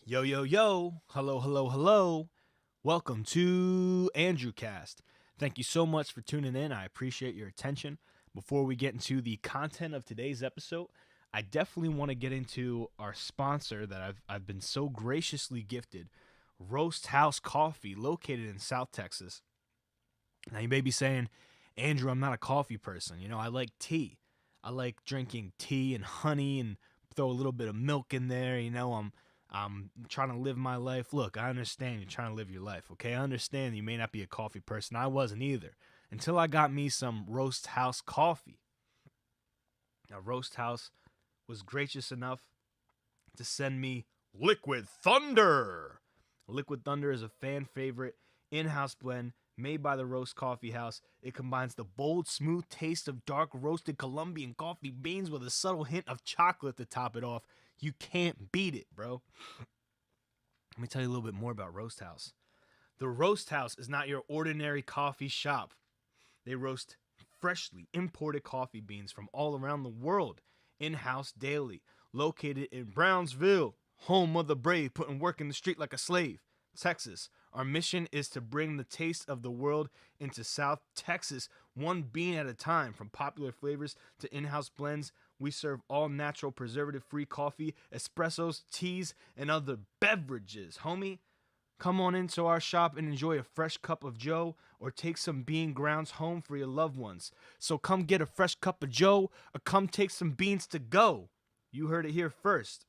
Yo, yo, yo. Hello, hello, hello. Welcome to Andrewcast. Thank you so much for tuning in. I appreciate your attention. Before we get into the content of today's episode, I definitely want to get into our sponsor that I've been so graciously gifted, Roast House Coffee, located in South Texas. Now, you may be saying, Andrew, I'm not a coffee person. I like tea. I like drinking tea and honey and throw a little bit of milk in there. I'm trying to live my life. Look, I understand you're trying to live your life, okay? I understand you may not be a coffee person. I wasn't either until I got me some Roast House coffee. Now, Roast House was gracious enough to send me Liquid Thunder. Liquid Thunder is a fan favorite in-house blend made by the Roast Coffee House. It combines the bold, smooth taste of dark roasted Colombian coffee beans with a subtle hint of chocolate to top it off. You can't beat it, bro. Let me tell you a little bit more about Roast House. The Roast House is not your ordinary coffee shop. They roast freshly imported coffee beans from all around the world, in-house daily. Located in Brownsville, home of the brave, putting work in the street like a slave, Texas. Our mission is to bring the taste of the world into South Texas, one bean at a time. From popular flavors to in-house blends, we serve all natural, preservative-free coffee, espressos, teas, and other beverages. Homie, come on into our shop and enjoy a fresh cup of joe, or take some bean grounds home for your loved ones. So come get a fresh cup of joe, or come take some beans to go. You heard it here first.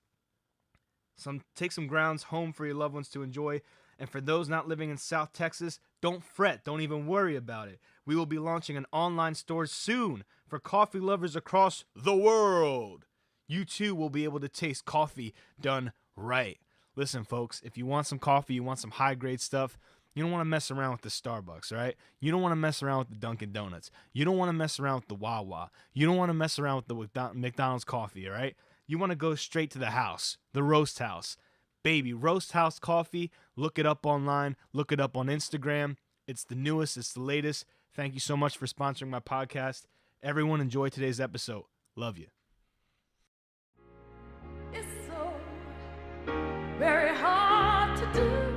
Take some grounds home for your loved ones to enjoy. And for those not living in South Texas, don't fret. Don't even worry about it. We will be launching an online store soon for coffee lovers across the world. You too will be able to taste coffee done right. Listen, folks, if you want some coffee, you want some high-grade stuff, you don't want to mess around with the Starbucks, right? You don't want to mess around with the Dunkin' Donuts. You don't want to mess around with the Wawa. You don't want to mess around with the McDonald's coffee, all right? You want to go straight to the house, the Roast House. Baby, Roast House Coffee. Look it up online. Look it up on Instagram. It's the newest. It's the latest. Thank you so much for sponsoring my podcast. Everyone enjoy today's episode. Love you. It's so very hard to do.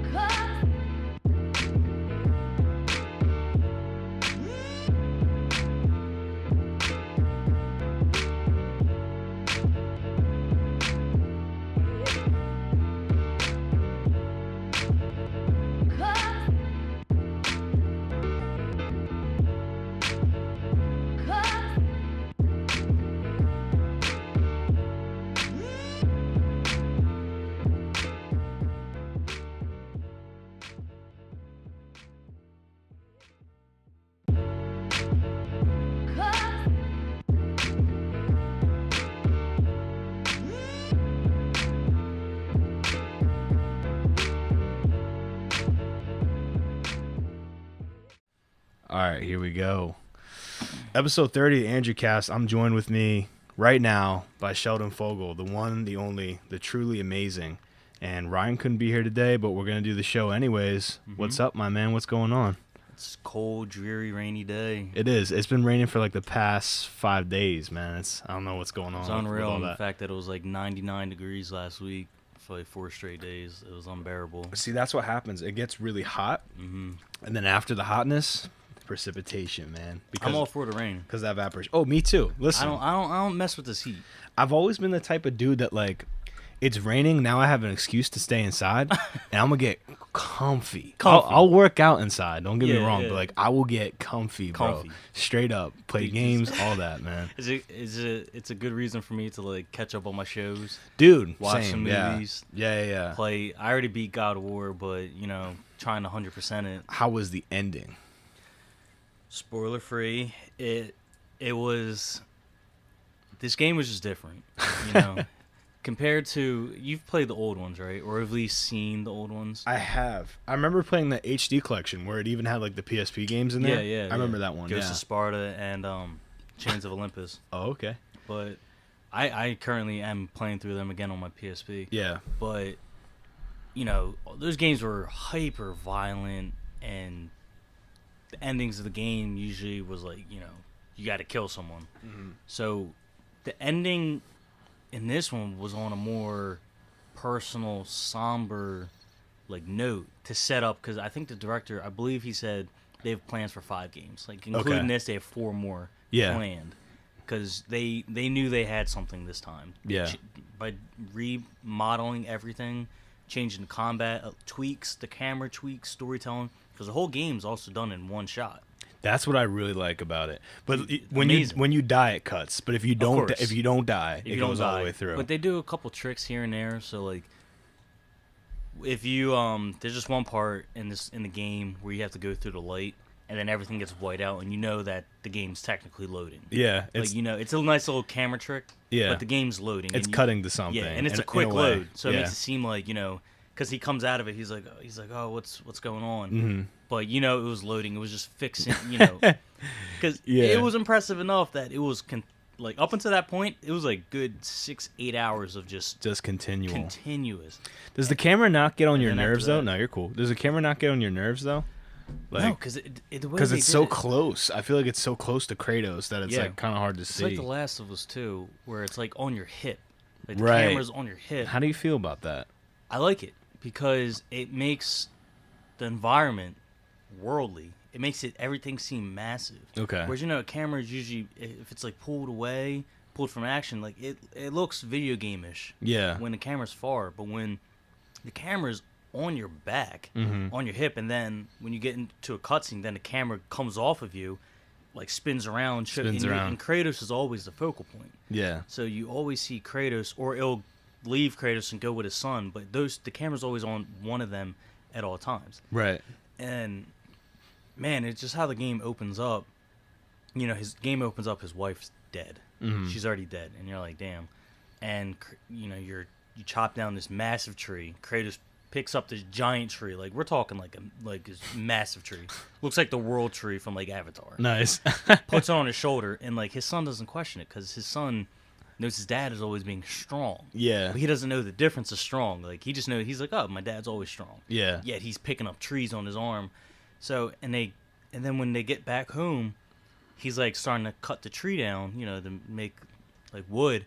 'Cause All right, here we go. Episode 30 of Andrewcast. I'm joined with me right now by Sheldon Fogle, the one, the only, the truly amazing. And Ryan couldn't be here today, but we're going to do the show anyways. What's up, my man? What's going on? It's a cold, dreary, rainy day. It is. It's been raining for like the past 5 days, man. I don't know what's going on. It's unreal. The fact that it was like 99 degrees last week for like 4 straight days. It was unbearable. See, that's what happens. It gets really hot, and then after the hotness, precipitation, man. Because I'm all for the rain. Because that evaporation. Oh, me too. Listen, I don't mess with this heat. I've always been the type of dude that, like, it's raining, now I have an excuse to stay inside, and I'm gonna get comfy. I'll work out inside, don't get me wrong, but, like, I will get comfy, bro. Straight up. Play games, all that, man. It's a good reason for me to, like, catch up on my shows. Dude, watch same, some movies. Yeah. Play. I already beat God of War, but, trying to 100% it. How was the ending? Spoiler free. It was. This game was just different, compared to, you've played the old ones, right? Or at least seen the old ones. I have. I remember playing the HD collection where it even had like the PSP games in there. Yeah. I remember that one. Ghost of Sparta and Chains of Olympus. Oh, okay. But I currently am playing through them again on my PSP. Yeah. But those games were hyper violent, and the endings of the game usually was like, you got to kill someone. So the ending in this one was on a more personal, somber, like, note to set up, because I think the director, I believe he said they have plans for 5 games, like including this, they have 4 more planned, because they knew they had something this time. By remodeling everything, changing the combat tweaks, the camera tweaks, storytelling, because the whole game's also done in one shot. That's what I really like about it. But when you die, it cuts. But if you don't die, it goes all the way through. But they do a couple tricks here and there. So like, if you there's just one part in the game where you have to go through the light, and then everything gets white out, and you know that the game's technically loading. Yeah, like, you know, it's a nice little camera trick. Yeah, but the game's loading. It's cutting to something. Yeah, and it's a quick load, so it makes it seem like, you know, because he comes out of it, he's like, oh, what's going on? Mm-hmm. But you know, it was loading. It was just fixing, you know, because it was impressive enough that it was like up until that point, it was like good 6-8 hours of just continuous. Does the camera not get on your nerves though? No, you're cool. Does the camera not get on your nerves though? Like, no, because it's so close. I feel like it's so close to Kratos that it's like kind of hard to see. It's like The Last of Us 2, where it's like on your hip. Like the camera's on your hip. How do you feel about that? I like it because it makes the environment worldly. It makes everything seem massive. Okay. Whereas, you know, a camera is usually, if it's like pulled from action, like it looks video game-ish. Yeah. When the camera's far, but when the camera's on your back, on your hip, and then when you get into a cutscene, then the camera comes off of you, like spins around. And Kratos is always the focal point. Yeah. So you always see Kratos, or it'll leave Kratos and go with his son, but the camera's always on one of them at all times. Right. And man, it's just how the game opens up. You know, his game opens up, his wife's dead. She's already dead, and you're like, damn. And you know, you chop down this massive tree. Kratos picks up this giant tree, like we're talking like this massive tree. Looks like the world tree from like Avatar. Nice. Puts it on his shoulder, and like his son doesn't question it because his son knows his dad is always being strong. Yeah. But he doesn't know the difference of strong. Like he just knows, he's like, oh, my dad's always strong. Yeah. Yet he's picking up trees on his arm. So and then when they get back home, he's like starting to cut the tree down, you know, to make like wood.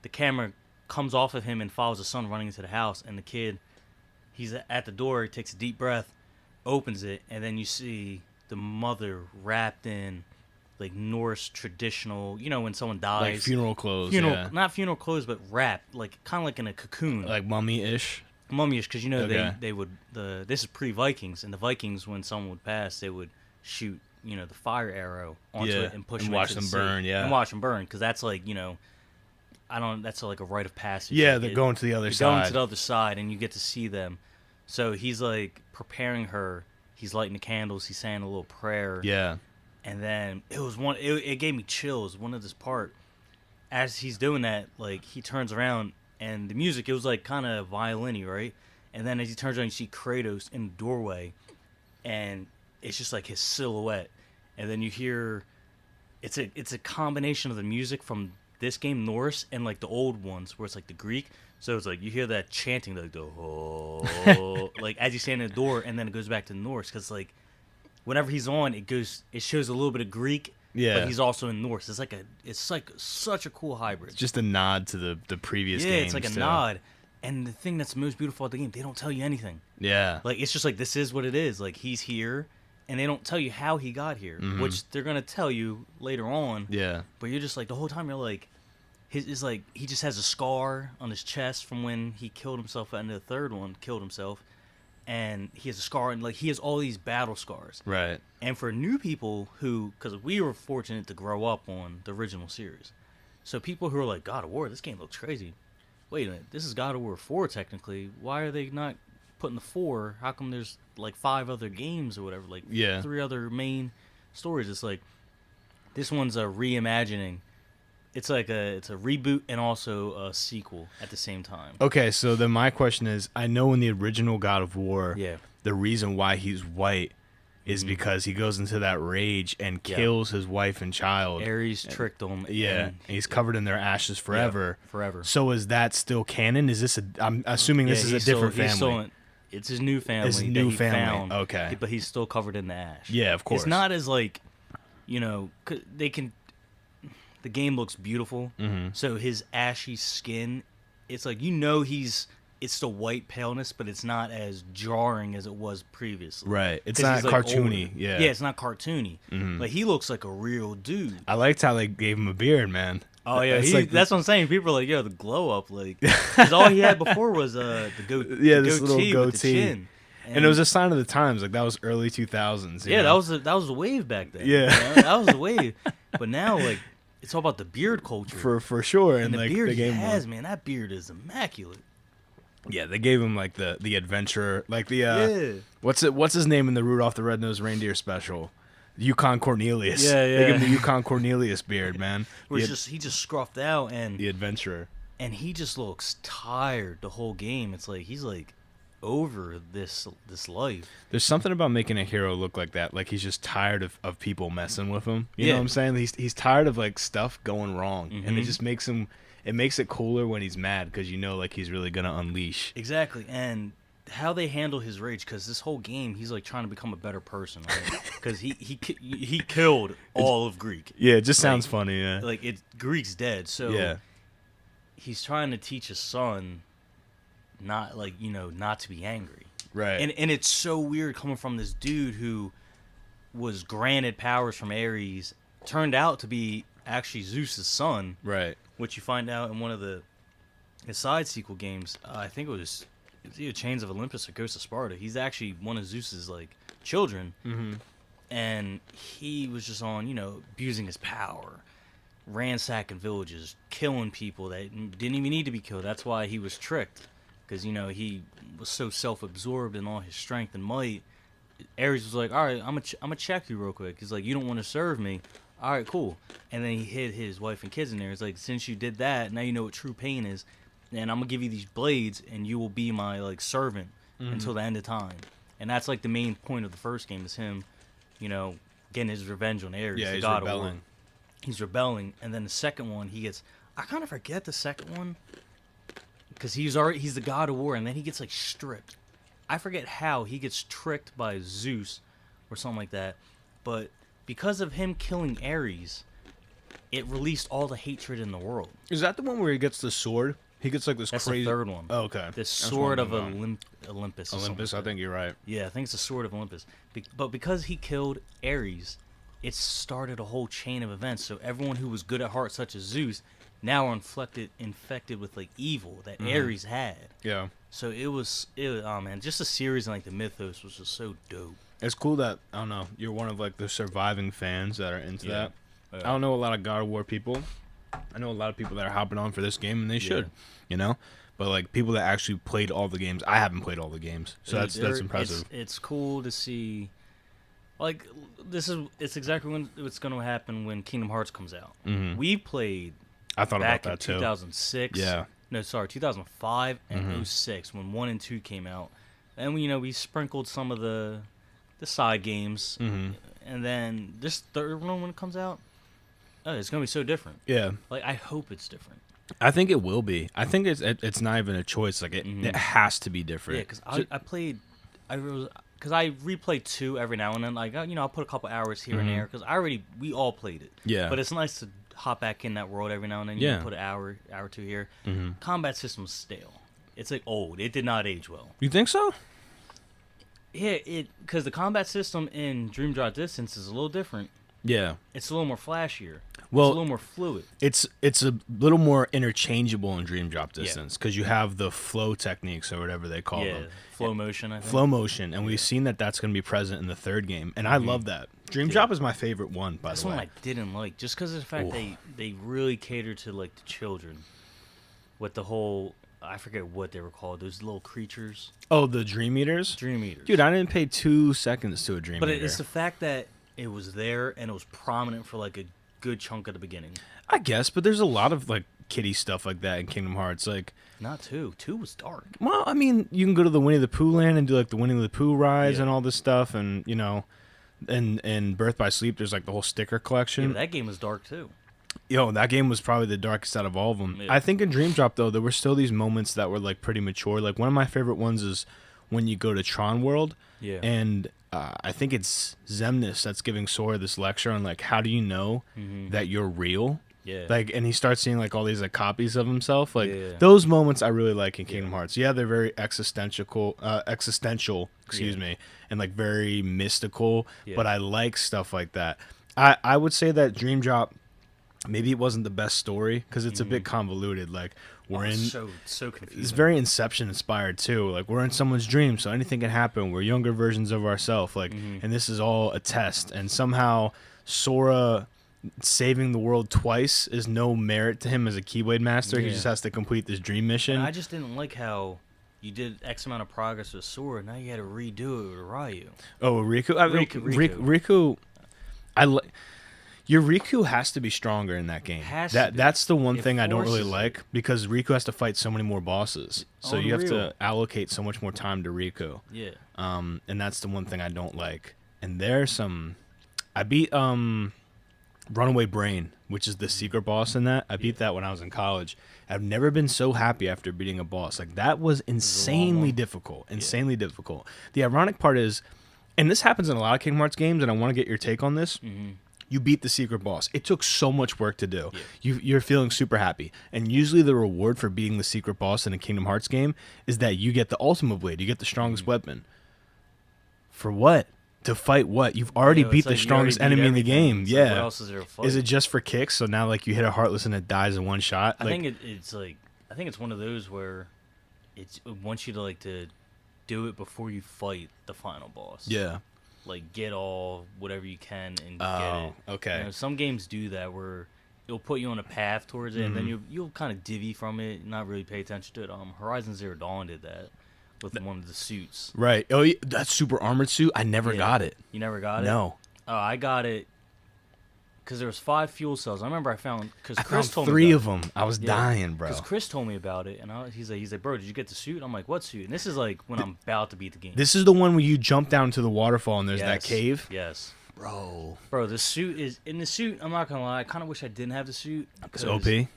The camera comes off of him and follows the son running into the house, and the kid, he's at the door, he takes a deep breath, opens it, and then you see the mother wrapped in like Norse traditional, you know, when someone dies, like funeral clothes. Not funeral clothes, but wrapped, like kind of like in a cocoon, like mummy-ish. Mummy-ish, because you know they would this is pre-Vikings, and the Vikings, when someone would pass, they would shoot, you know, the fire arrow onto it and push and them watch them burn. Yeah, and watch them burn, because that's like, you know, that's like a rite of passage. Yeah, like they're going to the other side. Going to the other side, and you get to see them. So he's like preparing her. He's lighting the candles. He's saying a little prayer. Yeah. And then it gave me chills. One of this part, as he's doing that, like he turns around and the music, it was like kind of violin-y, right? And then as he turns around, you see Kratos in the doorway, and it's just like his silhouette. And then you hear, it's a combination of the music from this game, Norse, and like the old ones where it's like the Greek. So it's like you hear that chanting, like the oh, like as you stand in the door, and then it goes back to Norse, because like whenever he's on, it shows a little bit of Greek, but he's also in Norse. It's like such a cool hybrid. It's just a nod to the previous games. Yeah, it's like a nod. And the thing that's most beautiful about the game, they don't tell you anything. Yeah, like it's just like, this is what it is. Like he's here, and they don't tell you how he got here, which they're gonna tell you later on. Yeah, but you're just like, the whole time you're like, It's like he just has a scar on his chest from when he killed himself at the end of the third one, and he has a scar, and like he has all these battle scars. Right. And for new people because we were fortunate to grow up on the original series, so people who are like, God of War, this game looks crazy. Wait a minute, this is God of War 4 technically. Why are they not putting the 4? How come there's like 5 other games or whatever? Like 3 other main stories. It's like this one's a reimagining. It's like it's a reboot and also a sequel at the same time. Okay, so then my question is, I know in the original God of War, the reason why he's white is because he goes into that rage and kills his wife and child. Ares tricked him. Yeah, and he's covered in their ashes forever. Yeah, forever. So is that still canon? Is this I'm assuming this is a different family. It's his new family. His new family. Found, okay. But he's still covered in the ash. Yeah, of course. It's not as like, you know, they can the game looks beautiful. Mm-hmm. So his ashy skin, it's like it's the white paleness, but it's not as jarring as it was previously. Right. It's 'Cause not he's, like, cartoony. older. Yeah. Yeah, it's not cartoony. Mhm. Like he looks like a real dude. I liked how they gave him a beard, man. Oh yeah, It's like that's what I'm saying. People are like, yo, the glow up, like, because all he had before was the Yeah, this little goatee with the goatee. chin. And it was a sign of the times. Like that was early 2000s. you Yeah, know? that was the wave back then. Yeah. you know? That was the wave. But now, like, it's all about the beard culture. for sure. and And the like beard they he gave him has, man, that beard is immaculate. yeah, they gave him like the adventurer, like the Yeah. what's his name in the Rudolph the Red-Nosed Reindeer special? Yukon Cornelius. Yeah, They gave him yeah. the Yukon Cornelius beard, man. Where The, he just scruffed out the adventurer. and he just looks tired the whole game. It's like he's like over this life. There's something about making a hero look like that. Like he's just tired of people messing with him. You know Yeah. what I'm saying? He's tired of like stuff going wrong, and it Mhm. just makes him. It makes it cooler when he's mad because you know like he's really gonna unleash. Exactly, and how they handle his rage, because this whole game he's like trying to become a better person, right? Because he killed all of Greek. Yeah, it just sounds Like- funny. Yeah. Like Greek's dead, so Yeah. he's trying to teach his son not not to be angry. Right. And it's so weird coming from this dude who was granted powers from Ares, turned out to be actually Zeus's son, right. which you find out in one of his side sequel games. I think it was either Chains of Olympus or Ghost of Sparta. He's actually one of Zeus's like children, Mm-hmm. and he was just on abusing his power, ransacking villages, killing people that didn't even need to be killed. That's why he was tricked, because he was so self-absorbed in all his strength and might. Ares was like, all right, I'm gonna check you real quick. He's like, you don't want to serve me. All right, cool. And then he hid his wife and kids in there. It's like, since you did that, now you know what true pain is, and I'm gonna give you these blades, and you will be my like servant until the end of time. And that's like the main point of the first game is him, getting his revenge on Ares, Yeah, the he's god of war. rebelling. He's rebelling, and then the second one he gets. I kind of forget the second one, because he's the god of war, and then he gets like stripped. I forget how he gets tricked by Zeus, or something like that. But because of him killing Ares, it released all the hatred in the world. Is that the one where he gets the sword? He gets like this That's crazy. the third one. Oh, okay. The That's sword one of I'm on. Olympus. or something Olympus. like I that. think you're right. Yeah, I think it's the sword of Olympus. But because he killed Ares, it started a whole chain of events. So everyone who was good at heart, such as Zeus, now are infected with like evil that Ares had. Yeah. So it was oh man, just the series and like the mythos was just so dope. It's cool that I don't know. You're one of like the surviving fans that are into Yeah. that. I don't know a lot of God of War people. I know a lot of people that are hopping on for this game, and they should, But like people that actually played all the games, I haven't played all the games, so that's impressive. It's cool to see. Like it's exactly what's going to happen when Kingdom Hearts comes out. Mhm. We played I thought back about in that too. 2006. Yeah. No, sorry, 2005 and Mhm. 06 when 1 and 2 came out, and we sprinkled some of the side games, Mhm. and then this third one when it comes out, it's gonna be so different. Yeah, Like I hope it's different. I think it will be. I think it's not even a choice. Like it Mhm. has to be different. Yeah, because I replay 2 every now and then. Like I'll put a couple hours here and there because we all played it. Yeah. But it's nice to hop back in that world every now and then. Yeah. Put an hour or 2 here. Mhm. Combat system's stale. It's like old. It did not age well. You think so? Yeah, because the combat system in Dream Drop Distance is a little different. Yeah. It's a little more flashier. Well, it's a little more fluid. It's a little more interchangeable in Dream Drop Distance because you have the flow techniques or whatever they call them. Flow motion. I think. Flow motion, and we've seen that that's going to be present in the third game, and I love that. Dream Drop is my favorite one, by That's the way. one I didn't like, just because of the fact they really cater to like the children, with the whole I forget what they were called, those little creatures, Oh, the Dream Eaters? Dream Eaters. Dude, I didn't pay 2 seconds to a Dream but Eater. it's the fact that it was there and it was prominent for like a good chunk of the beginning. I guess, but there's a lot of like kiddie stuff like that in Kingdom Hearts. Like, Not 2. 2 was dark. well, I mean, you can go to the Winnie the Pooh land and do like the Winnie the Pooh rides Yeah. and all this stuff, and and Birth by Sleep, there's like the whole sticker Yeah, collection. but that game was dark too. Yo, that game was probably the darkest out of all of them. Yeah. I think in Dream Drop, though, there were still these moments that were like pretty mature. Like one of my favorite ones is when you go to Tron World, Yeah. and I think it's Zemnis that's giving Sora this lecture on like how do you know Mhm. that you're real. Yeah. Like, and he starts seeing like all these like copies of himself. Like Yeah. those moments I really like in Kingdom Hearts. Yeah, they're very existential, excuse me, and like very mystical. Yeah. But I like stuff like that. I would say that Dream Drop, maybe it wasn't the best story because it's a bit convoluted. Like we're in. So confusing. It's very Inception inspired too. Like we're in someone's dream, so anything can happen. We're younger versions of ourselves. Like, and this is all a test. And somehow Sora saving the world twice is no merit to him as a Keyblade master. He Yeah. just has to complete this dream mission. And I just didn't like how you did X amount of progress with Sora. Now you had to redo it with Ryu. Oh, Riku. Riku. I like. Your Riku has to be stronger in that game. Has to be. That's the one It thing I don't really forces it. like because Riku has to fight so many more bosses. So you have Unreal. to allocate so much more time to Riku. Yeah. And that's the one thing I don't like. And there's some. I beat Runaway Brain, which is the secret boss in that. I beat that when I was in college. I've never been so happy after beating a boss. Like that was insanely difficult. Insanely difficult. The ironic part is, and this happens in a lot of Kingdom Hearts games, and I want to get your take on this. You beat the secret boss. It took so much work to do. Yeah. You're feeling super happy. And usually the reward for beating the secret boss in a Kingdom Hearts game is that you get the ultimate blade. You get the strongest weapon. For what? To fight what? You've already beat the strongest enemy in the game. It's Yeah. Like, what else is there to fight? Is it just for kicks? So now like you hit a Heartless and it dies in one shot? I think it's like I think it's one of those where it wants you to like to do it before you fight the final boss. Yeah. Like get all whatever you can and get Oh, it. okay. You know, some games do that where it'll put you on a path towards it, and then you'll kind of divvy from it, not really pay attention to it. Horizon Zero Dawn did that with one of the suits. Right. Oh, yeah, that super armored suit. I never Yeah. got it. You never got it? No. Oh, I got it because there was 5 fuel cells. I remember I found because I Chris found told 3 me of them. I was dying, bro. Because Chris told me about it, and he's like, bro, did you get the suit? I'm like, what suit? And this is like when I'm about to beat the game. This is the one where you jump down to the waterfall and there's that Yes. cave. Yes. Bro. Bro, the suit is in the suit. I'm not gonna lie. I kind of wish I didn't have the suit. It's OP.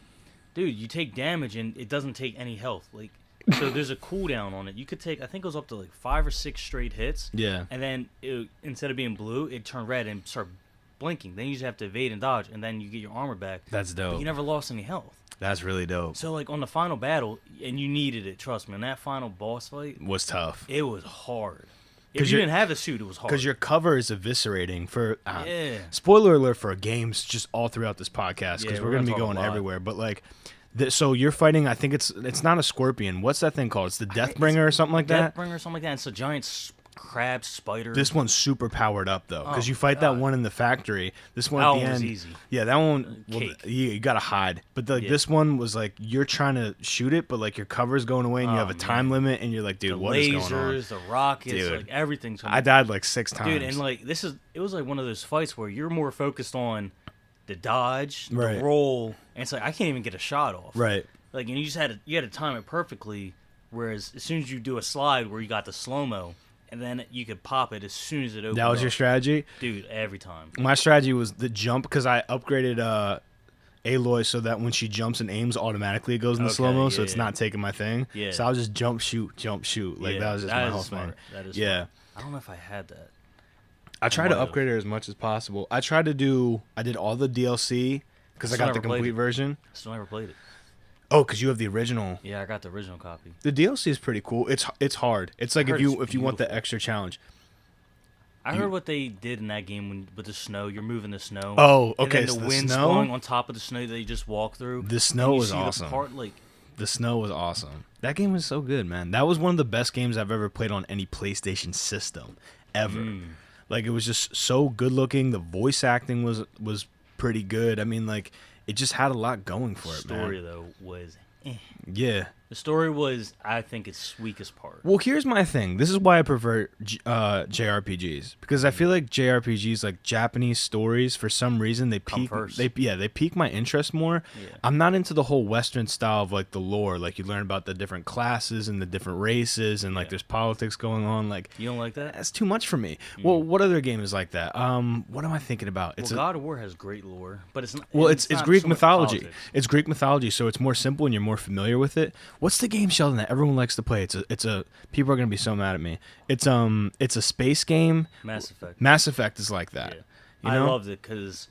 Dude, you take damage and it doesn't take any health. Like, so there's a cooldown on it. You could take, I think it was up to like 5 or 6 straight hits. Yeah. And then instead of being blue, it turned red and start blinking. Then you just have to evade and dodge, and then you get your armor back. That's But dope. you never lost any health. That's really dope. So like on the final battle, and you needed it. Trust me, on that final boss fight, Was tough. it was hard. If 'Cause you you're- didn't have the suit, it was hard. Because your cover is eviscerating for. Yeah. Spoiler alert for games just all throughout this podcast because Yeah, we're we're going to gonna be talk a going lot. everywhere. But like, so you're fighting. I think it's not a scorpion. What's that thing called? It's the Deathbringer or something like that. Deathbringer or something like that. It's a giant crab spider. This one's super powered up though, because Oh, you fight that God. one in the factory. This one That at the one was end, easy. yeah, that one. Well, Cake. you gotta hide, but like Yeah. this one was like you're trying to shoot it, but like your cover's going away, and you Oh, have a time limit, and you're like, dude, the what lasers, is going on? the rockets, Dude. like everything's. I died like 6 times, Dude, and like it was like one of those fights where you're more focused on the dodge, Right. the roll, and it's like I can't even get a shot off. right. Like, and you just had to time it perfectly. Whereas as soon as you do a slide where you got the slow mo, and then you could pop it as soon as it opened. That was up. your strategy. Dude, every time. My strategy was the jump because I upgraded Aloy so that when she jumps and aims, automatically it goes into Okay, slow mo, so yeah, it's yeah. not taking my thing. Yeah. So I'll just jump, shoot. Like Yeah, that was just that my is whole smart. thing. That is Yeah. smart. I don't know if I had that. I tried to might have. upgrade her as much as possible. I did all the DLC because I Still got the never played complete it. version. Still never played it. Oh, because you have the original. Yeah, I got the original copy. The DLC is pretty cool. It's hard. It's like I if heard it's you want the beautiful. extra challenge. I heard what they did in that game with the snow. You're moving the snow. Oh, And okay. then So the the wind's snow. blowing on top of the snow that you just walk through. The and snow you was see awesome. The part, like, The snow was awesome. That game was so good, man. That was one of the best games I've ever played on any PlayStation system ever. Like it was just so good looking. The voice acting was pretty good. I mean, like it just had a lot going for it, story man. though was. Yeah. The story was, I think, its weakest part. Well, here's my thing. This is why I prefer JRPGs because I feel like JRPGs, like Japanese stories, for some reason they Come pique first. they pique my interest more. Yeah. I'm not into the whole Western style of like the lore. Like you learn about the different classes and the different races and like Yeah. there's politics going on. Like You don't like that? that's too much for me. Well, what other game is like that? What am I thinking about? Well, God of War has great lore, but it's not. Well, and it's not Greek so much mythology. politics. It's Greek mythology, so it's more simple and you're more familiar with it. What's the game, Sheldon, that everyone likes to play? It's a people are gonna be so mad at me. It's a space game. Mass Effect. Mass Effect is like that. Yeah. You know? I loved it because,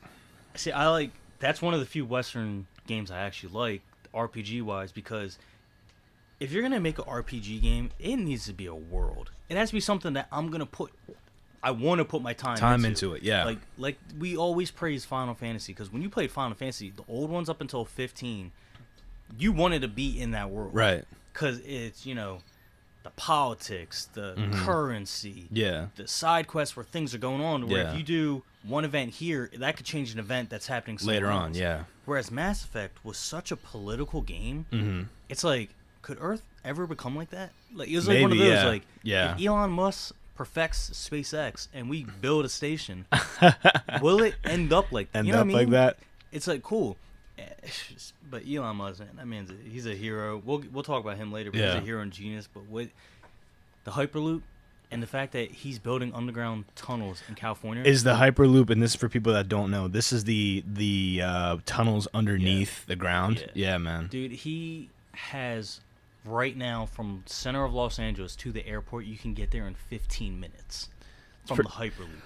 see, I like that's one of the few Western games I actually like, RPG wise, because if you're gonna make an RPG game, it needs to be a world. It has to be something that I want to put my time into it. Yeah, like we always praise Final Fantasy, because when you played Final Fantasy, the old ones up until 15, you wanted to be in that world, right? Because it's the politics, the currency, yeah, the side quests where things are going on. Where if you do one event here, that could change an event that's happening later on. else. Yeah. Whereas Mass Effect was such a political game, it's like, could Earth ever become like that? Like it was like one of those, like if Elon Musk perfects SpaceX and we build a station, will it end up like you know what I mean? Like that? It's like cool. But Elon Musk, man, that man's he's a hero. We'll talk about him later, but he's a hero and genius. But with the Hyperloop and the fact that he's building underground tunnels in California. Is the Hyperloop, and this is for people that don't know, this is the tunnels underneath the ground. Yeah, man. Dude, he has right now from center of Los Angeles to the airport, you can get there in 15 minutes from the Hyperloop.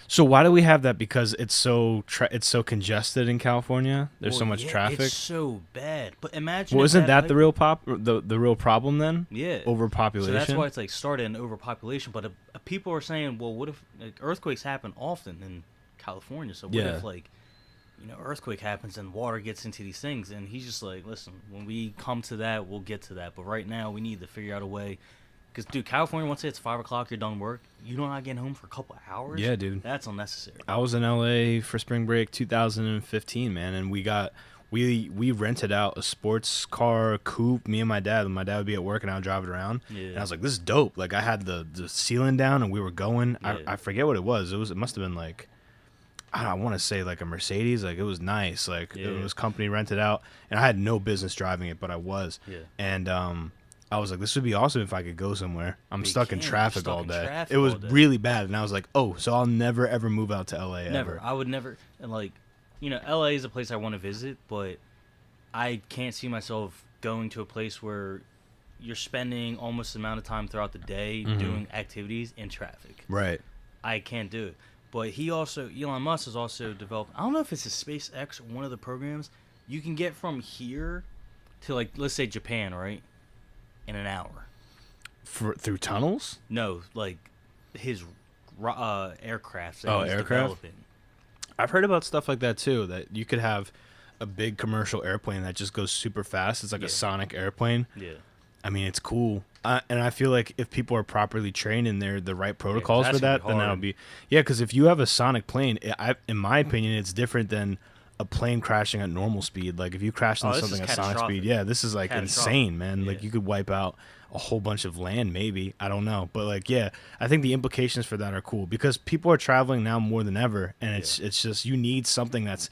So why do we have that? Because it's so congested in California. There's so much traffic. It's so bad. But imagine. Well, isn't that the real the real problem then? Yeah. Overpopulation. So that's why it's like started in overpopulation. But people are saying, well, what if earthquakes happen often in California? So what if earthquake happens and water gets into these things? And he's just like, listen, when we come to that, we'll get to that. But right now, we need to figure out a way. Because, dude, California, once it's 5 o'clock, you're done work. You don't not getting home for a couple of hours. Yeah, dude. That's unnecessary. I was in LA for spring break 2015, man, and we rented out a sports car coupe, me and my dad. And my dad would be at work, and I would drive it around. Yeah. And I was like, this is dope. Like, I had the ceiling down, and we were going. Yeah. I forget what it was. It must have been like, I want to say like a Mercedes. Like, it was nice. Like, it was company rented out, and I had no business driving it, but I was. Yeah. And I was like, this would be awesome if I could go somewhere. I'm stuck in traffic all day. It was really bad. And I was like, oh, so I'll never, ever move out to LA Never. ever. I would never. And like, LA is a place I want to visit, but I can't see myself going to a place where you're spending almost the amount of time throughout the day doing activities in traffic. Right. I can't do it. But Elon Musk has also developed, I don't know if it's a SpaceX or one of the programs, you can get from here to, like, let's say Japan, right? In an hour. Through tunnels? No, like his aircraft. Aircraft? Developing. I've heard about stuff like that too. That you could have a big commercial airplane that just goes super fast. It's like a sonic airplane. Yeah. I mean, it's cool. And I feel like if people are properly trained and they're the right protocols for that, then that'll be because if you have a sonic plane, in my opinion, it's different than a plane crashing at normal speed. Like if you crash into something at sonic speed, this is like insane, man. Like you could wipe out a whole bunch of land, maybe. I don't know, but like I think the implications for that are cool because people are traveling now more than ever, and it's just you need something that's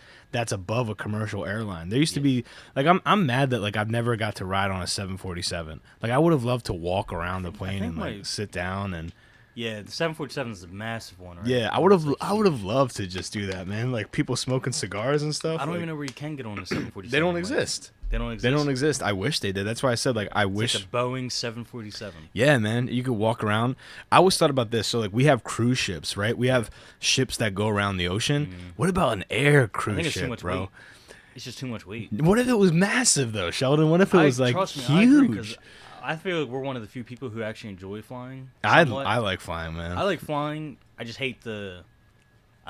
above a commercial airline. There used to be like I'm mad that like I've never got to ride on a 747. Like I would have loved to walk around the plane and like sit down and. Yeah, the 747 is a massive one, right? Yeah, I would have loved to just do that, man. Like people smoking cigars and stuff. I don't even know where you can get on a 747. They don't exist. They don't exist. I wish they did. That's why I said like I wish. Like a Boeing 747. Yeah, man. You could walk around. I always thought about this. So like we have cruise ships, right? We have ships that go around the ocean. What about an air cruise ship, too much bro? Weight. It's just too much weight. What if it was massive though, Sheldon? What if it was like huge? I feel like we're one of the few people who actually enjoy flying. I like flying, man. I like flying. I just hate I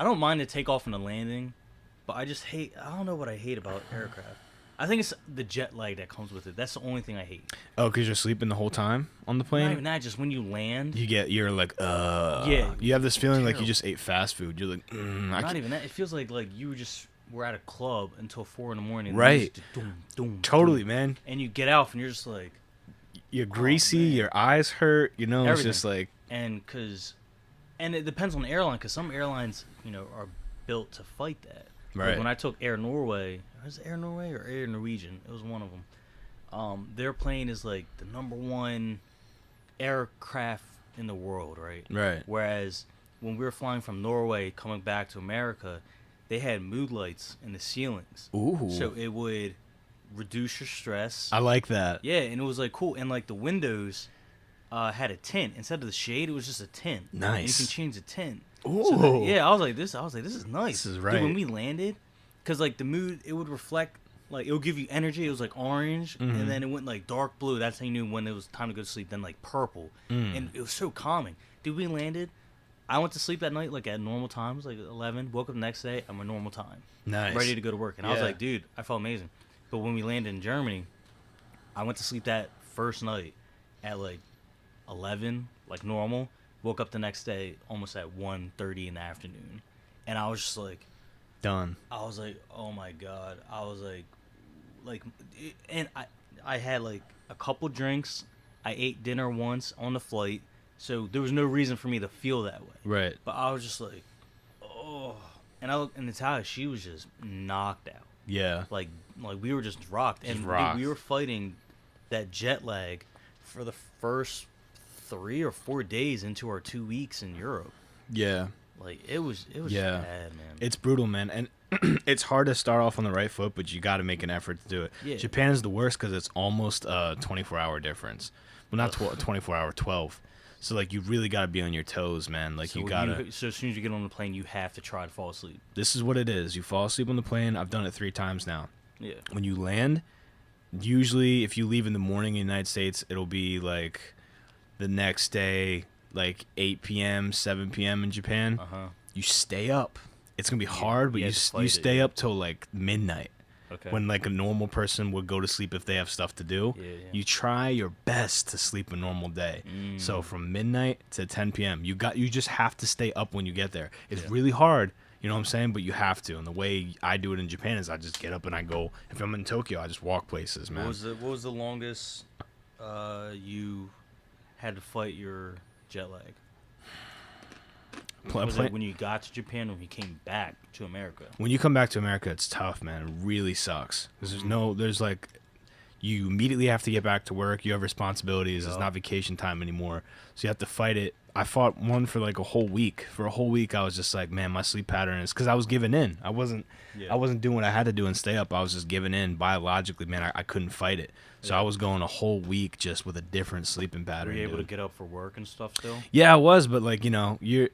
don't mind the takeoff and the landing, but I don't know what I hate about aircraft. I think it's the jet lag that comes with it. That's the only thing I hate. Oh, because you're sleeping the whole time on the plane? Not even that, just when you land. You're like, Yeah. You have this feeling like you just ate fast food. You're like, Not even that. It feels like you just were at a club until 4 a.m. Right. Totally, doom. man. And you get out and you're just like. You're greasy, your eyes hurt, Everything. It's just like... And it depends on the airline, because some airlines, are built to fight that. Right. Like when I took Air Norway, was it Air Norway or Air Norwegian? It was one of them. Their plane is like the #1 aircraft in the world, right? Right. Whereas when we were flying from Norway coming back to America, they had mood lights in the ceilings. Ooh. So it would reduce your stress. I like that. Yeah, and it was like cool. And like the windows had a tint instead of the shade. It was just a tint. Nice. And you can change the tint. Ooh. So I was like, this is nice. This is right. Dude, when we landed, because like the mood, it would reflect, like it would give you energy. It was like orange, and then it went like dark blue. That's how you knew when it was time to go to sleep. Then like purple, and it was so calming. Dude, we landed. I went to sleep that night like at normal times, like 11. Woke up the next day at my normal time. Nice. Ready to go to work. And I was like, dude, I felt amazing. But when we landed in Germany, I went to sleep that first night at like 11, like normal. Woke up the next day almost at 1:30 in the afternoon. And I was just like... Done. I was like, oh my God. I was like... And I had like a couple drinks. I ate dinner once on the flight. So there was no reason for me to feel that way. Right. But I was just like, oh. And I looked, and Natalia, she was just knocked out. Yeah. Like we were just rocked. And rocked. Dude, we were fighting that jet lag for the first 3 or 4 days into our 2 weeks in Europe. Yeah. Like it was bad, man. It's brutal, man. And it's hard to start off on the right foot, but you got to make an effort to do it. Yeah. Japan is the worst because it's almost a 24-hour difference. Well, not 24-hour, 12. So, like, you really got to be on your toes, man. Like, So you got to... So as soon as you get on the plane, you have to try to fall asleep. This is what it is. You fall asleep on the plane. I've done it 3 times now. Yeah. When you land, usually if you leave in the morning in the United States, it'll be, like, the next day, like, 8 p.m., 7 p.m. in Japan. Uh-huh. You stay up. It's going to be hard, but you stay up till, like, midnight. Okay. When like a normal person would go to sleep if they have stuff to do. Yeah. You try your best to sleep a normal day. So from midnight to 10 p.m. you just have to stay up when you get there. It's really hard, you know what I'm saying, but you have to. And the way I do it in Japan is I just get up and I go. If I'm in Tokyo, I just walk places, man. What was the longest you had to fight your jet lag? Was it when you got to Japan or when you came back to America? When you come back to America, it's tough, man. It really sucks. Because you immediately have to get back to work. You have responsibilities. It's not vacation time anymore. So you have to fight it. I fought one for like a whole week. For a whole week, I was just like, man, my sleep pattern is... Because I was giving in. I wasn't doing what I had to do and stay up. I was just giving in biologically, man. I couldn't fight it. So I was going a whole week just with a different sleeping pattern. Were you able to get up for work and stuff still? Yeah, I was, but like, you know, you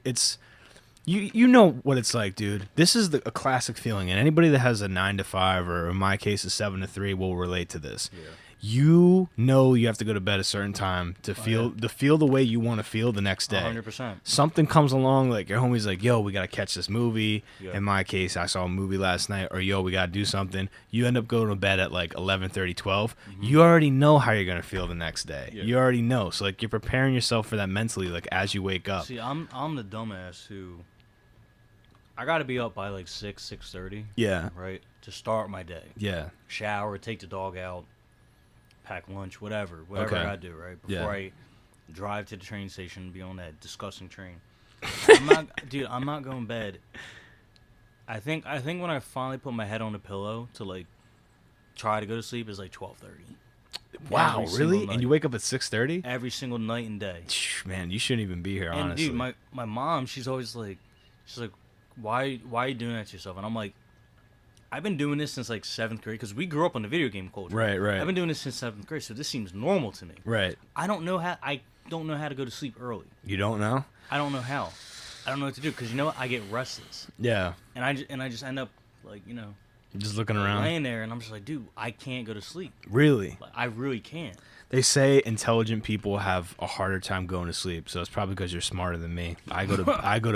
know what it's like, dude. This is a classic feeling, and anybody that has a 9 to 5 or in my case a 7 to 3 will relate to this. Yeah. You know you have to go to bed a certain time to feel the way you want to feel the next day. 100%. Something comes along, like your homie's like, yo, we got to catch this movie. Yeah. In my case, I saw a movie last night, or yo, we got to do something. You end up going to bed at like 11:30, 12. You already know how you're going to feel the next day. Yeah. You already know. So like you're preparing yourself for that mentally, like as you wake up. See, I'm the dumbass who... I got to be up by like 6:30. Yeah. Right? To start my day. Yeah. Shower, take the dog out, pack lunch, whatever I got to do, right? Before I drive to the train station and be on that disgusting train. I'm not going to bed. I think when I finally put my head on the pillow to like try to go to sleep is like 12:30. Wow, really? And you wake up at 6:30? Every single night and day. Man, you shouldn't even be here, and honestly. Dude, my mom, she's always like, why are you doing that to yourself? And I'm like, I've been doing this since like 7th grade because we grew up on the video game culture. Right. I've been doing this since 7th grade, so this seems normal to me. Right. I don't know how to go to sleep early. You don't know? I don't know how. I don't know what to do because you know what? I get restless. Yeah. And I just end up like, you know, just looking around, laying there, and I'm just like, dude, I can't go to sleep. Really? Like, I really can't. They say intelligent people have a harder time going to sleep, so it's probably because you're smarter than me. I go to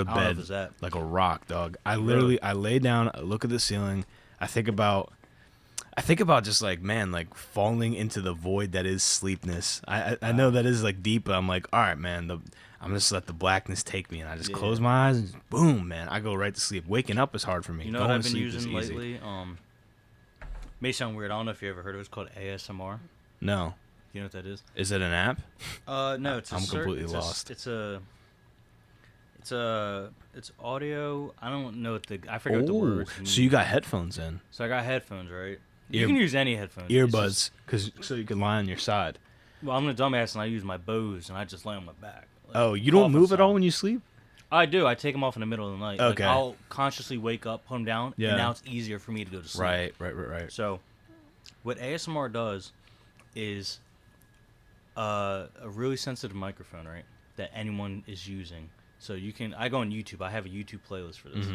bed like a rock, dog. I lay down, I look at the ceiling, I think about just like, man, like falling into the void that is sleepness. I know that is like deep, but I'm like, all right, man, I'm just let the blackness take me, and I just close my eyes, and boom, man, I go right to sleep. Waking up is hard for me. You know what I've been using lately? May sound weird. I don't know if you ever heard of it. It's called ASMR. No. You know what that is? Is it an app? No, it's completely lost. It's audio. I don't know I forget what the words mean. So you got headphones in. So I got headphones, right? You can use any headphones. Earbuds, so you can lie on your side. Well, I'm a dumbass and I use my Bose and I just lay on my back. Like, you don't move at all when you sleep? I do. I take them off in the middle of the night. Okay. Like, I'll consciously wake up, put them down, and now it's easier for me to go to sleep. Right. So what ASMR does is a really sensitive microphone, right, that anyone is using. So I go on YouTube. I have a YouTube playlist for this.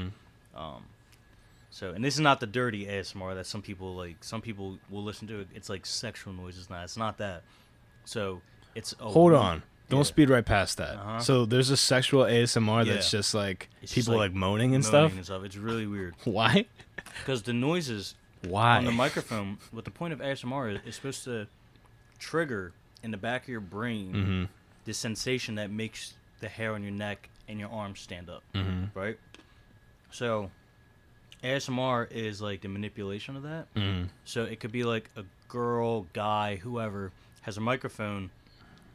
So, and this is not the dirty ASMR that some people like. Some people will listen to it. It's like sexual noises. Now, it's not that. So, it's Hold on. Don't Yeah. speed right past that. Uh-huh. So there's a sexual ASMR that's Yeah. just like It's people just, like moaning and stuff. It's really weird Why? because the noises Why? on the microphone. What the point of ASMR is supposed to trigger in the back of your brain Mm-hmm. the sensation that makes the hair on your neck and your arms stand up. Mm-hmm. Right. So, ASMR is like the manipulation of that. Mm-hmm. So it could be like a girl, guy, whoever has a microphone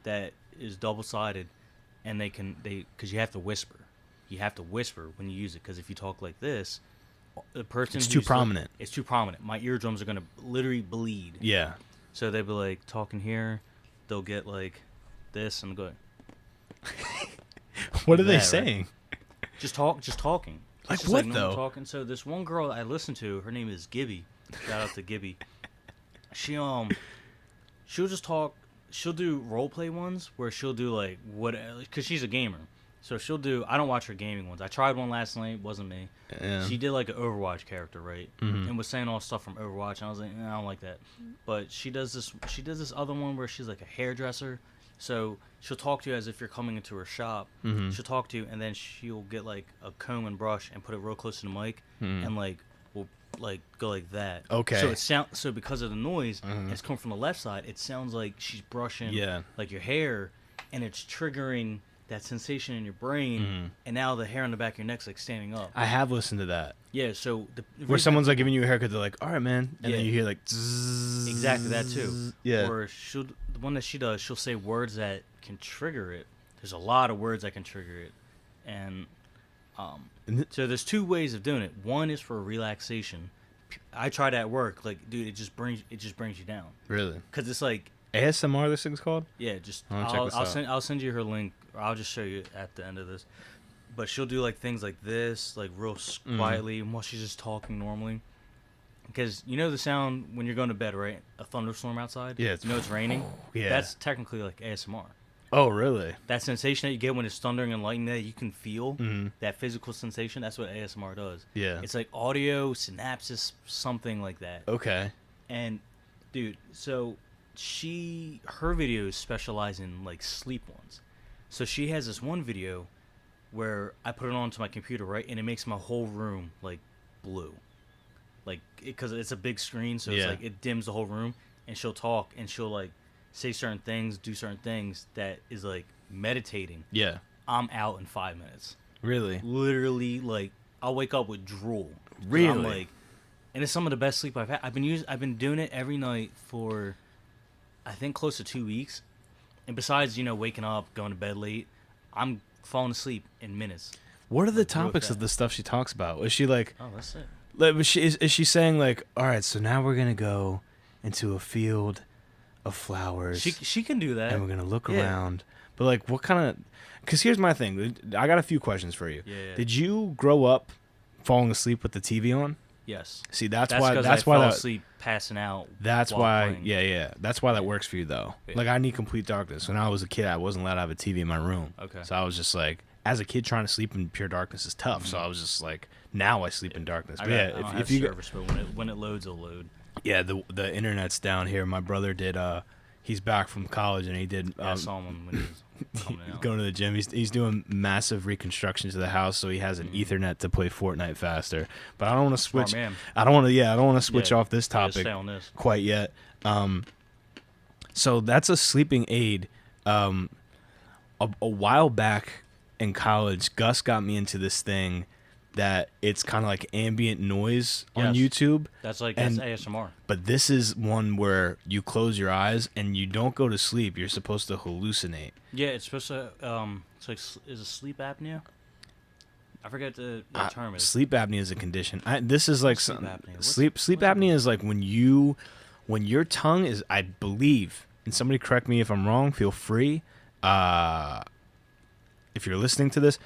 that is double-sided, and because you have to whisper. You have to whisper when you use it, because if you talk like this, the person It's too who's prominent. It's too prominent. My eardrums are gonna literally bleed. Yeah. So they'll be like talking here, they'll get like this, and go What are they that, right? saying? just talking. It's Like just what, normal though? Talking. So this one girl I listen to, her name is Gibby. Shout out to Gibby. She'll just talk. She'll do role play ones where she'll do like because she's a gamer. So she'll do. I don't watch her gaming ones. I tried one last night. Wasn't me. Yeah. She did like an Overwatch character, right? Mhm. And was saying all stuff from Overwatch. And I was like, I don't like that. But she does this. She does this other one where she's like a hairdresser. So she'll talk to you as if you're coming into her shop. Mhm. She'll talk to you, and then she'll get like a comb and brush and put it real close to the mic, and like will like go like that. Okay. So it so because of the noise, Mhm. it's coming from the left side. It sounds like she's brushing Yeah. like your hair, and it's triggering that sensation in your brain, Mhm. and now the hair on the back of your neck's like standing up. I have listened to that. Yeah. So Where someone's like giving you a haircut, they're like, "All right, man," and Yeah. then you hear like, zzz, exactly that too. Yeah. Or the one that she does, she'll say words that can trigger it. There's a lot of words that can trigger it, and so there's two ways of doing it. One is for relaxation. I tried at work. Like, dude, it just brings you down. Really? Cause it's like, ASMR, this thing's called? yeah, just I wanna check this out. I'll send you her link, or I'll just show you at the end of this. But she'll do like things like this, like real quietly, while she's just talking normally. Because you know the sound when you're going to bed, right? A thunderstorm outside. Yeah, it's- You know it's raining. Yeah. That's technically like ASMR. Oh, really? That sensation that you get when it's thundering and lightning that you can feel, Mhm. that physical sensation, that's what ASMR does. Yeah. It's like audio, synapses, something like that. Okay. And, dude, so her videos specialize in, like, sleep ones. So she has this one video where I put it onto my computer, right? And it makes my whole room, like, blue. Like, because it's a big screen, so it's Yeah. like, it dims the whole room. And she'll talk, and she'll, like, say certain things, do certain things that is like meditating. Yeah. I'm out in 5 minutes. Really? Literally, like I'll wake up with drool. 'Cause Really? I'm like, and it's some of the best sleep I've had. I've been doing it every night for, I think, close to 2 weeks. And besides, waking up, going to bed late, I'm falling asleep in minutes. What are the Like, real topics of fast. the stuff she talks about? Is she like, Oh, that's it. is she saying like, all right, so now we're gonna go into a field of flowers, She can do that. and we're gonna look Yeah. around, but like, what kind of? Because here's my thing. I got a few questions for you. Yeah. Did you grow up falling asleep with the TV on? Yes. See, that's why. 'cause That's I why fell that. asleep passing out. That's while why. playing. Yeah. That's why that works for you though. Yeah. Like I need complete darkness. When I was a kid, I wasn't allowed to have a TV in my room. Okay. So I was just like, as a kid, trying to sleep in pure darkness is tough. So I was just like, now I sleep in darkness. But I yeah, don't if have you service, but when it loads, it'll load. yeah, the internet's down here. My brother did. He's back from college and he did. Yeah, I saw him when he was coming out. Going to the gym. He's doing massive reconstruction to the house, so he has an Ethernet to play Fortnite faster. But I don't want to Smart switch. man. I don't want to. Yeah, I don't want to switch Yeah, off this yeah, topic stay on this. quite yet. So that's a sleeping aid. A while back in college, Gus got me into this thing that it's kind of like ambient noise on Yes. YouTube. That's And- ASMR. But this is one where you close your eyes and you don't go to sleep. You're supposed to hallucinate. Yeah, it's supposed to. It's like is it sleep apnea? I forget the term is. Sleep apnea is a condition. This is like Sleep some apnea. What's- sleep what's it apnea is like when your tongue is, I believe, and somebody correct me if I'm wrong. Feel free. If you're listening to this,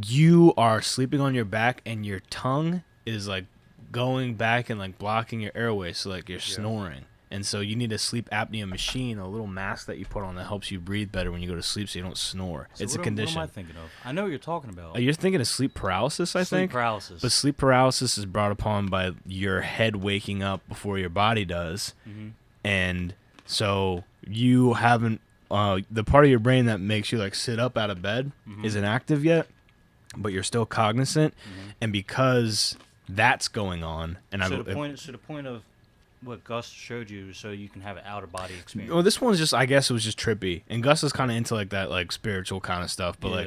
you are sleeping on your back and your tongue is like going back and like blocking your airways, so like you're snoring. And so you need a sleep apnea machine, a little mask that you put on that helps you breathe better when you go to sleep so you don't snore. So it's a what condition. What am I thinking of? I know what you're talking about. You're thinking of sleep paralysis, I think. Sleep paralysis. But sleep paralysis is brought upon by your head waking up before your body does. Mm-hmm. And so you haven't, the part of your brain that makes you like sit up out of bed isn't active yet, but you're still cognizant. And because that's going on, and so the point of what Gus showed you, so you can have an out of body experience. well, this one's just, I guess it was just trippy, and Gus is kind of into like that like spiritual kind of stuff. But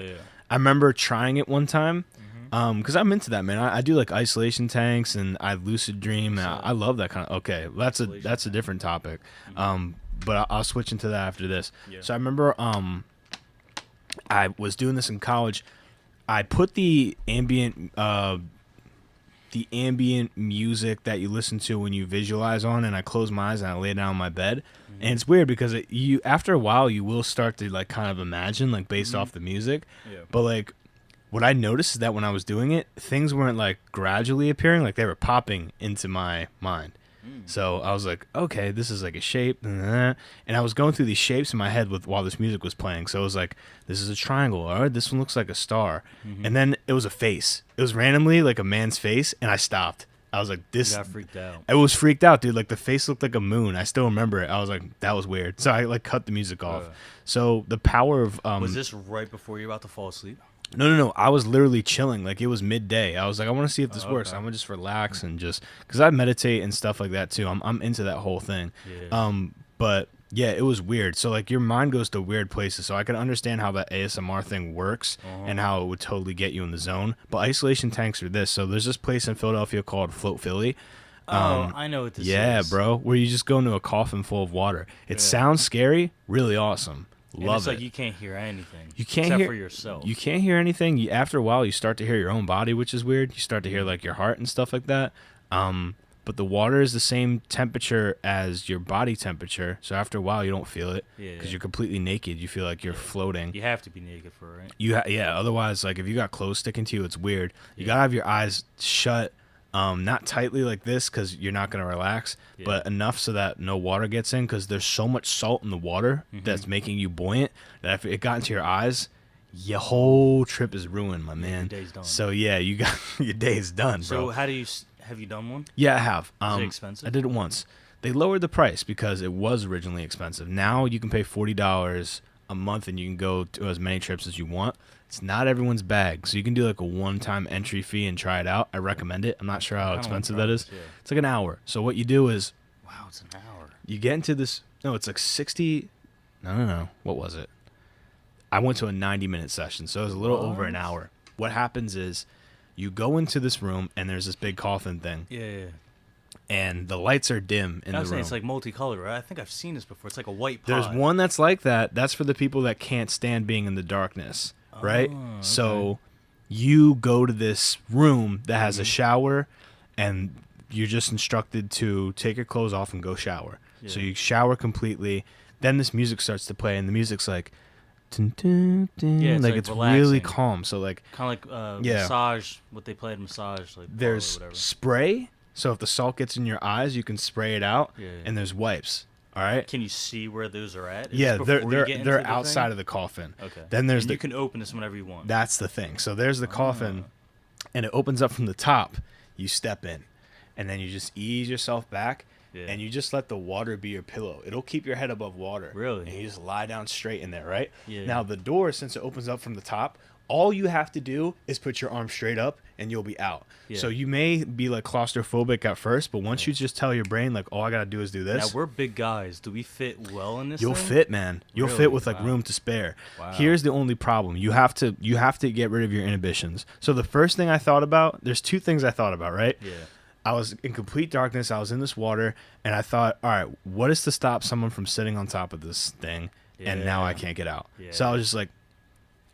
I remember trying it one time, because I'm into that, man. I do like isolation tanks, and I lucid dream. And I love that kind of. Okay, that's a different topic. But I'll switch into that after this. Yeah. So I remember I was doing this in college. I put the ambient music that you listen to when you visualize on, and I close my eyes and I lay down on my bed. And it's weird because you after a while you will start to like kind of imagine like based off the music. Yeah. But like what I noticed is that when I was doing it, things weren't like gradually appearing, like they were popping into my mind. So I was like, okay, this is like a shape, and I was going through these shapes in my head while this music was playing. So it was like, this is a triangle, all right, this one looks like a star, and then it was a face. It was randomly like a man's face, and I stopped. I was like, this. You got freaked out. I was freaked out, dude. Like the face looked like a moon. I still remember it. I was like, that was weird. So I like cut the music off. So the power of was this right before you were about to fall asleep? No. I was literally chilling. Like it was midday. I was like, I want to see if this works. I'm gonna just relax and just because I meditate and stuff like that too. I'm into that whole thing. Yeah. But yeah, it was weird. So like your mind goes to weird places. So I can understand how that ASMR thing works and how it would totally get you in the zone. But isolation tanks are this. So there's this place in Philadelphia called Float Philly. I know what this is. Yeah, bro. Where you just go into a coffin full of water. It sounds scary. Really awesome. Love it's like you can't hear anything. You can't except hear for yourself. You can't hear anything. After a while, you start to hear your own body, which is weird. You start to hear like your heart and stuff like that. But the water is the same temperature as your body temperature. So after a while, you don't feel it because you're completely naked. You feel like you're floating. You have to be naked for it, right? Otherwise, like if you got clothes sticking to you, it's weird. You gotta have your eyes shut. Not tightly like this because you're not going to relax, but enough so that no water gets in because there's so much salt in the water that's making you buoyant that if it got into your eyes, your whole trip is ruined, my man. Your day's done. So yeah, you got your day's done, bro. So have you done one? Yeah, I have. Is it expensive? I did it once. They lowered the price because it was originally expensive. Now you can pay $40 a month and you can go to as many trips as you want. It's not everyone's bag, so you can do like a one-time entry fee and try it out. I recommend it. I'm not sure how expensive that is. Yeah. It's like an hour. So what you do is, wow, it's an hour. You get into this. No, it's like 60. No. What was it? I went to a 90-minute session, so it was a little over an hour. What happens is, you go into this room and there's this big coffin thing. Yeah. And the lights are dim in the room. It's like multicolored, right? I think I've seen this before. It's like a white pod. There's one that's like that. That's for the people that can't stand being in the darkness. Right? Okay. So you go to this room that has a shower and you're just instructed to take your clothes off and go shower. Yeah. So you shower completely. Then this music starts to play and the music's like dun, dun, dun. Yeah, like it's really calm. So like kind of like massage, what they play at massage, like there's spray. So if the salt gets in your eyes, you can spray it out. Yeah. And there's wipes. All right. Can you see where those are at? They're outside of the coffin. Okay. Then you can open this whenever you want. That's the thing. So there's the coffin, and it opens up from the top. You step in, and then you just ease yourself back, and you just let the water be your pillow. It'll keep your head above water. Really? And you just lie down straight in there, right? Yeah. Now the door, since it opens up from the top, all you have to do is put your arm straight up and you'll be out. Yeah. So you may be like claustrophobic at first, but once you just tell your brain like all I got to do is do this. Now we're big guys. Do we fit well in this You'll thing? fit, man. You'll fit with like room to spare. Wow. Here's the only problem. You have to get rid of your inhibitions. So the first thing I thought about, there's two things I thought about, right? Yeah. I was in complete darkness. I was in this water and I thought, all right, what is to stop someone from sitting on top of this thing? Yeah. And now I can't get out. Yeah. So I was just like,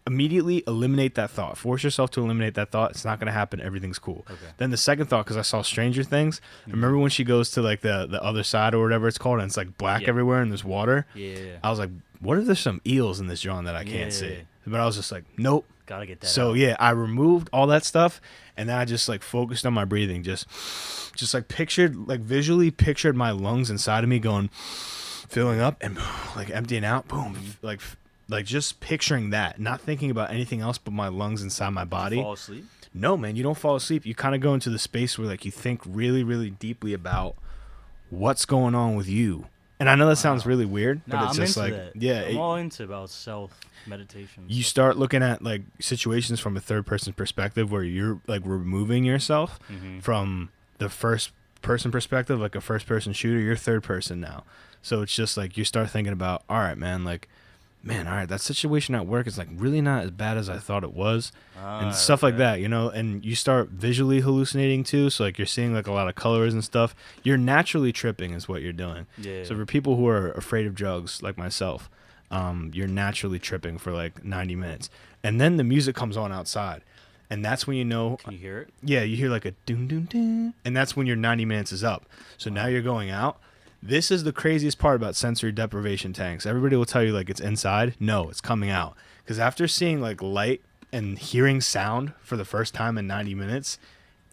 immediately eliminate that thought. Force yourself to eliminate that thought. It's not going to happen. Everything's cool. Okay. Then the second thought, because I saw Stranger Things, remember when she goes to like the other side or whatever it's called, and it's like black everywhere and there's water? Yeah. I was like, what if there's some eels in this John that I can't see? But I was just like, nope, Gotta get that So out. yeah, I removed all that stuff, and then I just like focused on my breathing. Just like visually pictured my lungs inside of me going, filling up and like emptying out. Boom, like just picturing that, not thinking about anything else but my lungs inside my body. Did you fall asleep? No, man, you don't fall asleep. You kind of go into the space where like you think really, really deeply about what's going on with you. And I know that sounds really weird, but Nah, it's I'm just into like, that. yeah, I'm all into about self meditation. you start looking at like situations from a third person perspective where you're like removing yourself from the first person perspective, like a first person shooter. You're third person now. So it's just like you start thinking about, all right, man, like, man, all right, that situation at work is like really not as bad as I thought it was, and stuff like that, you know. And you start visually hallucinating too, so like you're seeing like a lot of colors and stuff. You're naturally tripping is what you're doing. Yeah. So for people who are afraid of drugs like myself, you're naturally tripping for like 90 minutes, and then the music comes on outside, and that's when you know. Can you hear it? Yeah, you hear like a doom doom doom, and that's when your 90 minutes is up. So now you're going out. This is the craziest part about sensory deprivation tanks. Everybody will tell you like it's inside. No, it's coming out. Because after seeing like light and hearing sound for the first time in 90 minutes,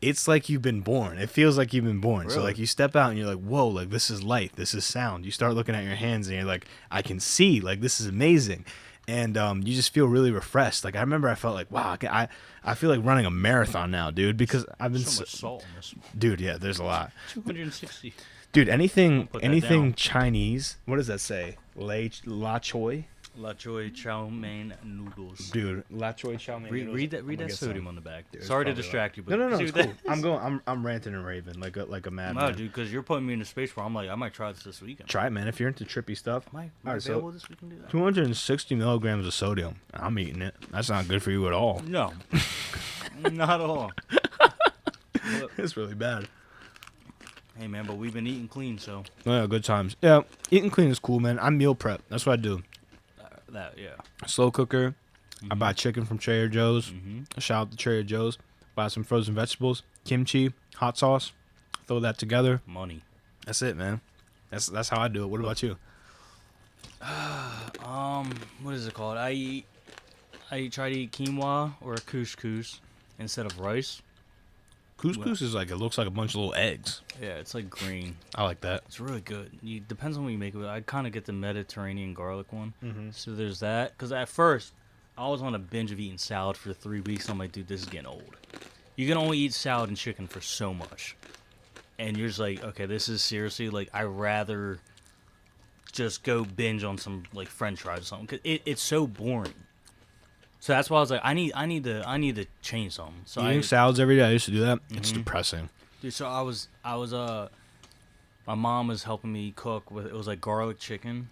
it's like you've been born. It feels like you've been born. Really? So like you step out and you're like, whoa, like this is light. This is sound. You start looking at your hands and you're like, I can see. Like this is amazing. And you just feel really refreshed. Like I remember I felt like, wow, I feel like running a marathon now, dude, because I've been So much salt in this one. dude, yeah, there's a lot. 260. Dude, anything Put that down. Chinese, what does that say? La choy? La Choy chow mein noodles. Dude, la choy chow mein noodles. Read I'm that gonna get sodium some. on the back. Dude, it's Sorry to probably distract you, but No, see it's what cool. that- I'm ranting and raving like a madman. No, dude, because you're putting me in a space where I'm like, I might try this weekend. Try it, man. If you're into trippy stuff. Am I Alright, so available this week? Can do that? 260 milligrams of sodium. I'm eating it. That's not good for you at all. No, not at all. But, It's really bad. hey man, but we've been eating clean, so Yeah, good times. Yeah, eating clean is cool, man. I meal prep. That's what I do. that yeah. Slow cooker. I buy chicken from Trader Joe's. Mm-hmm. Shout out to Trader Joe's. Buy some frozen vegetables, kimchi, hot sauce. Throw that together. Money. That's it, man. That's how I do it. What about you? What is it called? I try to eat quinoa or couscous instead of rice. Couscous is like, it looks like a bunch of little eggs. Yeah, it's like green. I like that. It's really good. Depends on what you make it with. I kind of get the Mediterranean garlic one. Mm-hmm. So there's that. Because at first, I was on a binge of eating salad for 3 weeks. I'm like, dude, this is getting old. You can only eat salad and chicken for so much. And you're just like, okay, this is seriously, like, I'd rather just go binge on some, like, french fries or something. Because it's so boring. So that's why I was like, I need to change something. So Eating salads every day. I used to do that. It's Mm-hmm. depressing. Dude, so I was my mom was helping me cook with, it was like garlic chicken,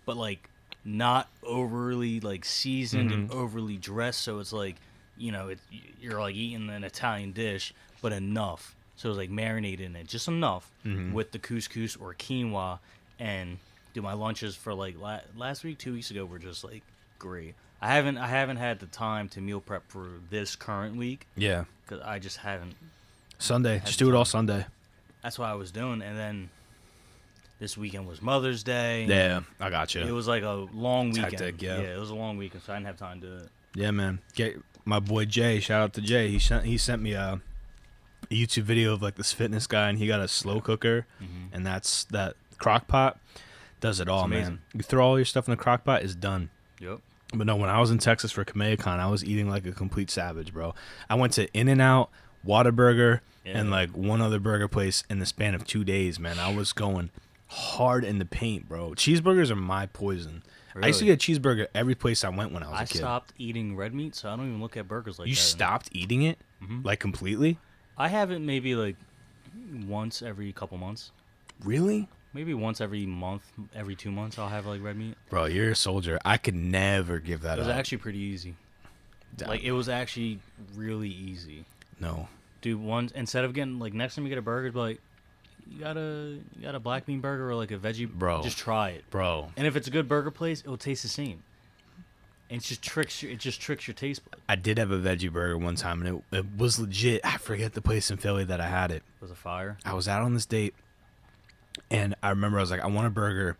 but like not overly like seasoned and overly dressed, so it's like, you know, you're like eating an Italian dish, but enough. So it was like marinated in it, just enough with the couscous or quinoa. And dude, my lunches for like last week, 2 weeks ago were just like great. I haven't had the time to meal prep for this current week Yeah. because I just haven't. Sunday. Just do it all Sunday. That's what I was doing, and then this weekend was Mother's Day. Yeah, I got you. It was like a long weekend. hectic, yeah. It was a long weekend, so I didn't have time to do it. Yeah, man. Get my boy Jay. Shout out to Jay. He sent me a YouTube video of like this fitness guy, and he got a slow cooker, and that's that crock pot. Does it all, man. amazing. You throw all your stuff in the crock pot, it's done. Yep. But no, when I was in Texas for KamehamehaCon, I was eating like a complete savage, bro. I went to In-N-Out, Whataburger, and like one other burger place in the span of 2 days, man. I was going hard in the paint, bro. Cheeseburgers are my poison. I used to Really? get a cheeseburger every place I went when I was I a kid. stopped eating red meat, so I don't even look at burgers like You that. stopped eating it? Like completely? I have it maybe like once every couple months. Really? Maybe once every month, every 2 months, I'll have like red meat. Bro, you're a soldier. I could never give that It was up. actually pretty easy. Like, it was actually really easy. No. Dude, once, instead of getting, like, next time you get a burger, be like, you got a black bean burger or like a veggie? Bro. Just try it. Bro. And if it's a good burger place, it will taste the same. And it just tricks your taste bud. I did have a veggie burger one time, and it was legit. I forget the place in Philly that I had it. Was a fire. I was out on this date, and I remember I was like, I want a burger,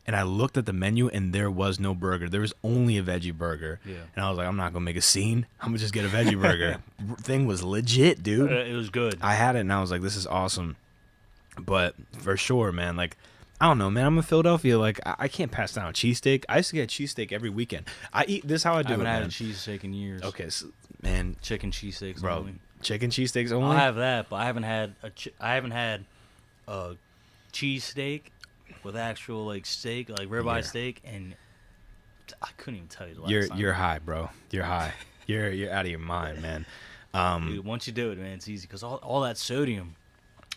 and I looked at the menu, and there was no burger. There was only a veggie burger. Yeah. And I was like, I'm not gonna make a scene. I'm gonna just get a veggie burger. Thing was legit, dude. It was good. I had it, and I was like, this is awesome. But for sure, man, like, I don't know, man. I'm in Philadelphia. Like, I can't pass down a cheesesteak. I used to get a cheesesteak every weekend. I eat this how I do I haven't it, had man. a cheesesteak in years. Okay, so, man, Chicken cheesesteaks, bro, only. chicken cheesesteaks only. I'll have that, but I haven't had a cheesesteak with actual like steak, like ribeye Yeah. steak, and I couldn't even tell you the last time. You're high, bro. You're high. You're out of your mind, man. Dude, once you do it, man, it's easy because all that sodium.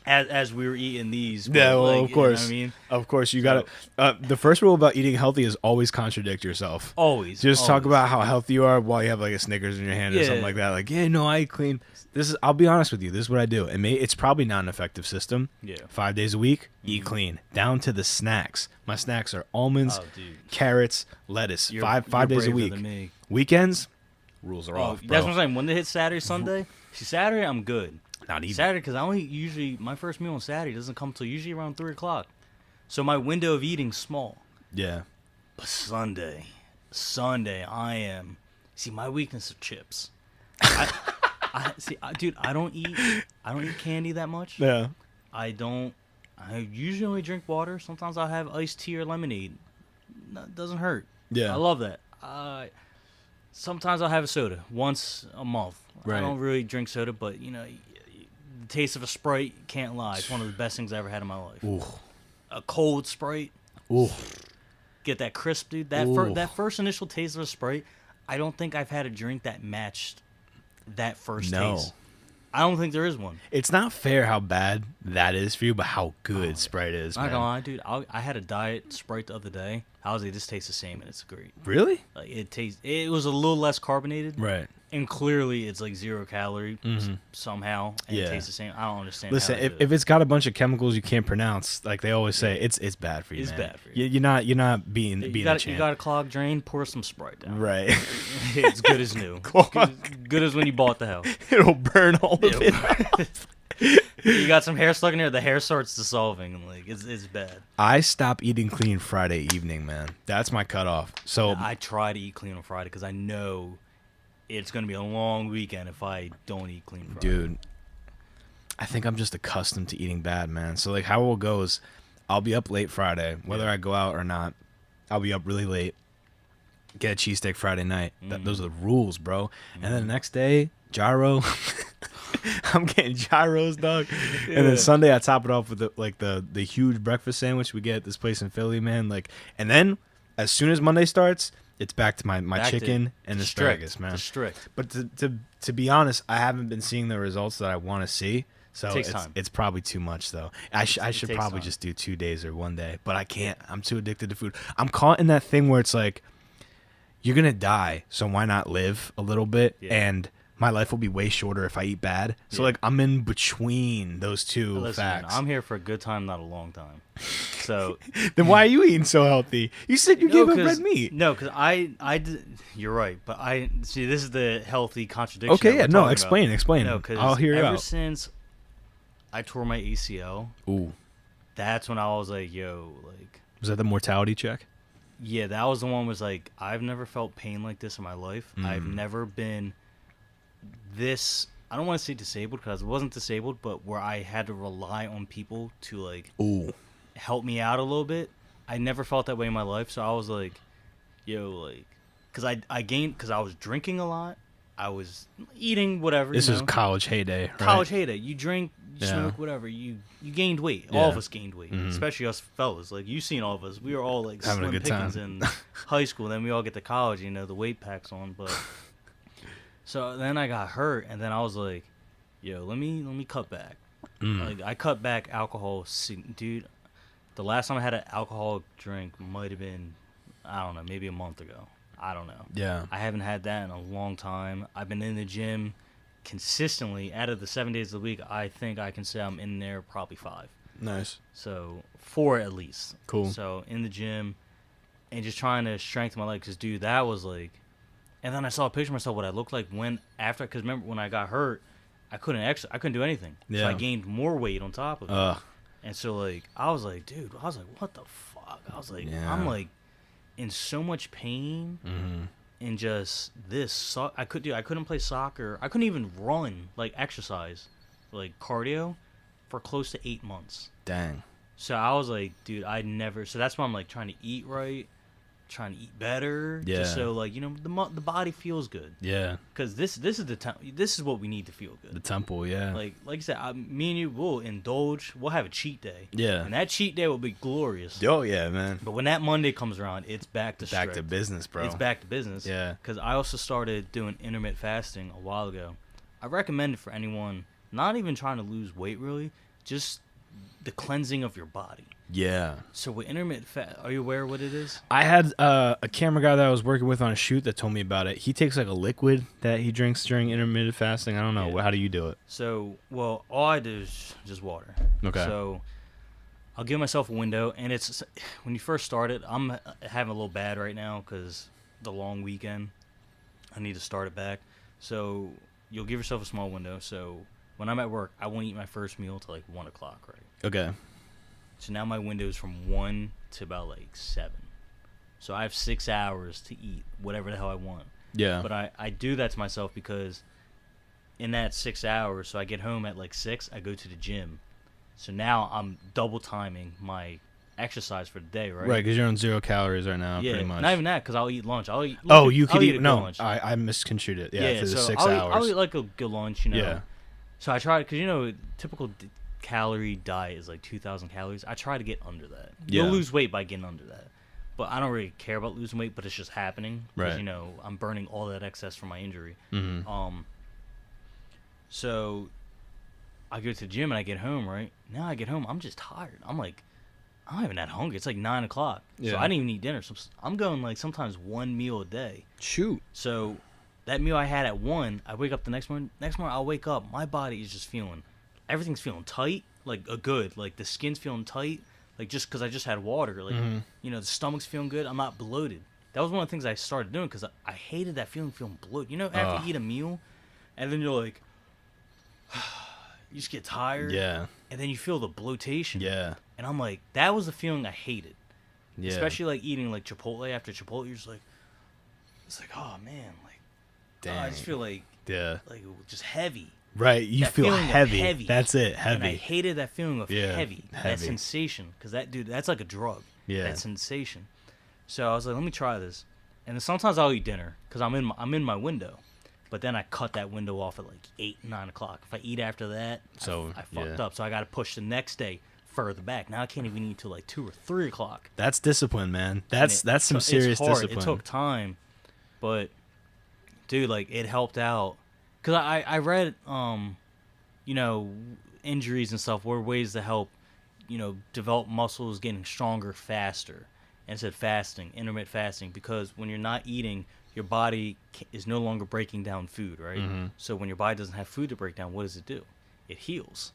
As we were eating these, Yeah, well, like, of course. You know what I mean, Of course, you gotta. The first rule about eating healthy is always contradict yourself. always Just talk always. about how healthy you are while you have like a Snickers in your hand or Yeah. something like that. Like, yeah, no, I eat clean. I'll be honest with you. This is what I do. It's probably not an effective system. Yeah. 5 days a week, eat clean. Down to the snacks. My snacks are almonds, Oh, dude. carrots, lettuce. You're- five you're days a braver week. than me. Weekends, rules are Oh, off, bro. that's what I'm saying. When they hit Saturday, Sunday, see Saturday, I'm good. Not even. Saturday, because I only usually my first meal on Saturday doesn't come till usually around 3 o'clock, so my window of eating's small. Yeah. But Sunday, I am. See, my weakness is chips. Dude, I don't eat candy that much. Yeah. I usually only drink water. Sometimes I'll have iced tea or lemonade. No, it doesn't hurt. Yeah. I love that. Sometimes I'll have a soda once a month. Right. I don't really drink soda, but the taste of a Sprite, can't lie. It's one of the best things I ever had in my life. Ooh. A cold Sprite, Ooh. get that crisp, dude. That first initial taste of a Sprite, I don't think I've had a drink that matched that first No. taste. I don't think there is one. It's not fair how bad that is for you, but how good Sprite is, Not man. gonna lie, dude. I had a diet Sprite the other day. I was like, this tastes the same, and it's great. Really? Like it was a little less carbonated, Right. and clearly it's like 0 calorie somehow, and Yeah. it tastes the same. I don't understand. Listen, how they if do it. it's got a bunch of chemicals you can't pronounce, like they always say, it's bad for you. It's man. bad for you. You're not being you a got champ. a clogged drain, pour some Sprite down. Right. It's good as new. Good as when you bought the house. It'll burn all of it. You got some hair stuck in there, the hair starts dissolving, and like it's bad. I stop eating clean Friday evening, man. That's my cutoff. So I try to eat clean on Friday because I know it's gonna be a long weekend if I don't eat clean Friday. dude, I think I'm just accustomed to eating bad, man. So like how it will go is I'll be up late Friday, whether I go out or not. I'll be up really late. Get a cheesesteak Friday night. Those are the rules, bro. And then the next day, gyro. I'm getting gyros, dog. And then Sunday I top it off with the huge breakfast sandwich we get at this place in Philly, man. Like, and then as soon as Monday starts, it's back to my Back to chicken and asparagus, man. The strict. But to be honest, I haven't been seeing the results that I want to see. So Takes time. it's probably too much though. I should takes probably time. just do 2 days or 1 day, but I can't. I'm too addicted to food. I'm caught in that thing where it's like you're gonna die, so why not live a little bit? Yeah. And my life will be way shorter if I eat bad. So Yeah. like I'm in between those two Listen, man, facts. I'm here for a good time, not a long time. So Then why are you eating so healthy? You said you gave up red meat. No, because I did. You're right, but I see. This is the healthy contradiction. Okay, that yeah, we're no, talking explain. about. No, because I'll hear you ever out. since I tore my ACL, Ooh, that's when I was like, yo, like, was that the mortality check? yeah, that was the one. Was like, I've never felt pain like this in my life. I've never been this. I don't want to say disabled because I wasn't disabled, but where I had to rely on people to like Ooh, help me out a little bit. I never felt that way in my life, so I was like, yo, like, because I gained, because I was drinking a lot, I was eating whatever. this you is know? college heyday. Right? College heyday. You drink, you Yeah. smoke, whatever. You gained weight. Yeah. All of us gained weight, Mhm. especially us fellas. Like, you've seen all of us. We were all like Having a slim good time. pickings in high school. Then we all get to college, the weight packs on. But so then I got hurt, and then I was like, yo, let me cut back. Like, I cut back alcohol, dude. The last time I had an alcoholic drink might have been, I don't know, maybe a month ago. I don't know. Yeah. I haven't had that in a long time. I've been in the gym consistently. Out of the 7 days of the week, I think I can say I'm in there probably 5. Nice. So 4 at least. Cool. So in the gym and just trying to strengthen my legs. Because, dude, that was like... And then I saw a picture of myself, what I looked like after... Because remember, when I got hurt, I couldn't do anything. So Yeah. I gained more weight on top of it. Ugh. And so, like, I was like, dude, what the fuck? fuck. I was like, Yeah. I'm like in so much pain. And just this, I couldn't play soccer. I couldn't even run, like exercise, like cardio, for close to 8 months. Dang. So I was like, dude, so that's why I'm like trying to eat right, trying to eat better. Yeah. Just so like, the body feels good. Yeah. Because this is this is what we need to feel good. The temple, yeah. Like I said, me and you will indulge. We'll have a cheat day. Yeah. And that cheat day will be glorious. Oh, yeah, man. But when that Monday comes around, it's back to Back to strict. business, bro. It's back to business. Yeah. Because I also started doing intermittent fasting a while ago. I recommend it for anyone not even trying to lose weight, really, just the cleansing of your body. Yeah. So with intermittent fast, are you aware of what it is? I had a camera guy that I was working with on a shoot that told me about it. He takes like a liquid that he drinks during intermittent fasting. I don't know. Yeah. How do you do it? So, well, all I do is just water. Okay. So I'll give myself a window, and it's when you first start it, I'm having a little bad right now because the long weekend. I need to start it back. So you'll give yourself a small window. So when I'm at work, I won't eat my first meal till like 1 o'clock, right? Okay. So now my window is from 1 to about like 7. So I have 6 hours to eat whatever the hell I want. Yeah. But I do that to myself because in that 6 hours, so I get home at like 6, I go to the gym. So now I'm double timing my exercise for the day, right? Right, because you're on 0 calories right now, Yeah, pretty much. not even that, because I'll eat lunch. I'll eat. Oh, you could I'll eat. a No, good lunch. I misconstrued it. Yeah, for the so 6 I'll hours. eat like a good lunch, Yeah. So I try, because typical calorie diet is like 2,000 calories. I try to get under that. Yeah. You'll lose weight by getting under that. But I don't really care about losing weight, but it's just happening. Because, Right. I'm burning all that excess from my injury. Mm-hmm. So I go to the gym and I get home, right? Now I get home, I'm just tired. I'm like, I'm not even that hungry. It's like 9 o'clock. So Yeah. I didn't even eat dinner. So I'm going like sometimes one meal a day. Shoot. So that meal I had at 1, I wake up the next morning. Next morning I'll wake up, my body is just everything's feeling tight, like good. Like the skin's feeling tight, like just because I just had water. Like, the stomach's feeling good. I'm not bloated. That was one of the things I started doing because I hated that feeling bloated. After you eat a meal, and then you're like, you just get tired. Yeah. And then you feel the bloatation. Yeah. And I'm like, that was the feeling I hated. Yeah. Especially like eating like Chipotle after Chipotle. You're just like, it's like, oh man, like, Dang. I just feel like just heavy. Right. You That feel feeling of heavy. heavy. That's it. And I Heavy. hated that feeling of heavy. That heavy. sensation. Because that's like a drug. Yeah. That sensation. So I was like, let me try this. And then sometimes I'll eat dinner because I'm in my window. But then I cut that window off at like 8, 9 o'clock. If I eat after that, I fucked up. So I got to push the next day further back. Now I can't even eat till like 2 or 3 o'clock. That's discipline, man. That's some It's serious hard. discipline. It took time, but dude, like it helped out. Cause I read injuries and stuff were ways to help, develop muscles getting stronger faster. And it said fasting, intermittent fasting, because when you're not eating, your body is no longer breaking down food, right? Mm-hmm. So when your body doesn't have food to break down, what does it do? It heals.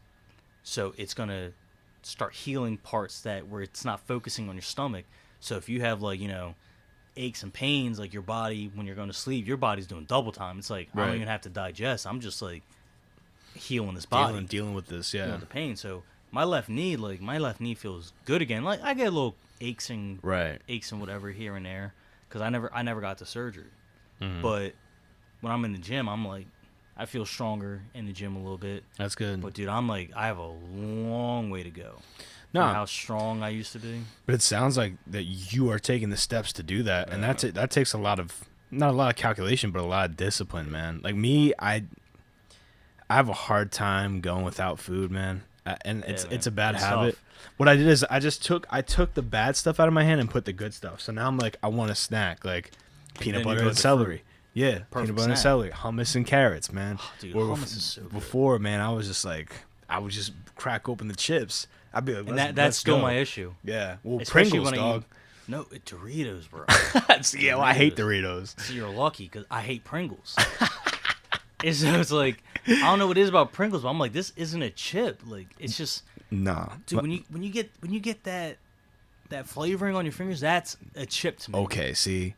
So it's gonna start healing parts where it's not focusing on your stomach. So if you have aches and pains, like your body when you're going to sleep, your body's doing double time. It's like I Right. don't even have to digest. I'm just like healing this body, Dealing with this, yeah. the pain. So my left knee feels good again. Like I get a little aches and whatever here and there because I never got the surgery. Mhm. But when I'm in the gym, I'm like I feel stronger in the gym a little bit. That's good. But dude, I'm like I have a long way to go. No. From how strong I used to be. But it sounds like that you are taking the steps to do that, and that takes a lot of not a lot of calculation, but a lot of discipline, man. Like me, I have a hard time going without food, man, and it's a bad It's habit. tough. What I did is I took the bad stuff out of my hand and put the good stuff. So now I'm like I want a snack, like peanut then you butter go and to celery. Yeah, Perfect peanut butter and snack. celery, hummus and carrots, man. Dude, Where hummus is so good. Before, man, I was just like I would just crack open the chips. I'd be like, And let's that's still go. my issue. Yeah, well, Especially Pringles, when I dog. No, Doritos, bro. Yeah, well, I hate Doritos. So you're lucky because I hate Pringles. It's like I don't know what it is about Pringles, but I'm like, this isn't a chip. Like it's just, Nah, dude. When you get that flavoring on your fingers, that's a chip to me. okay, see,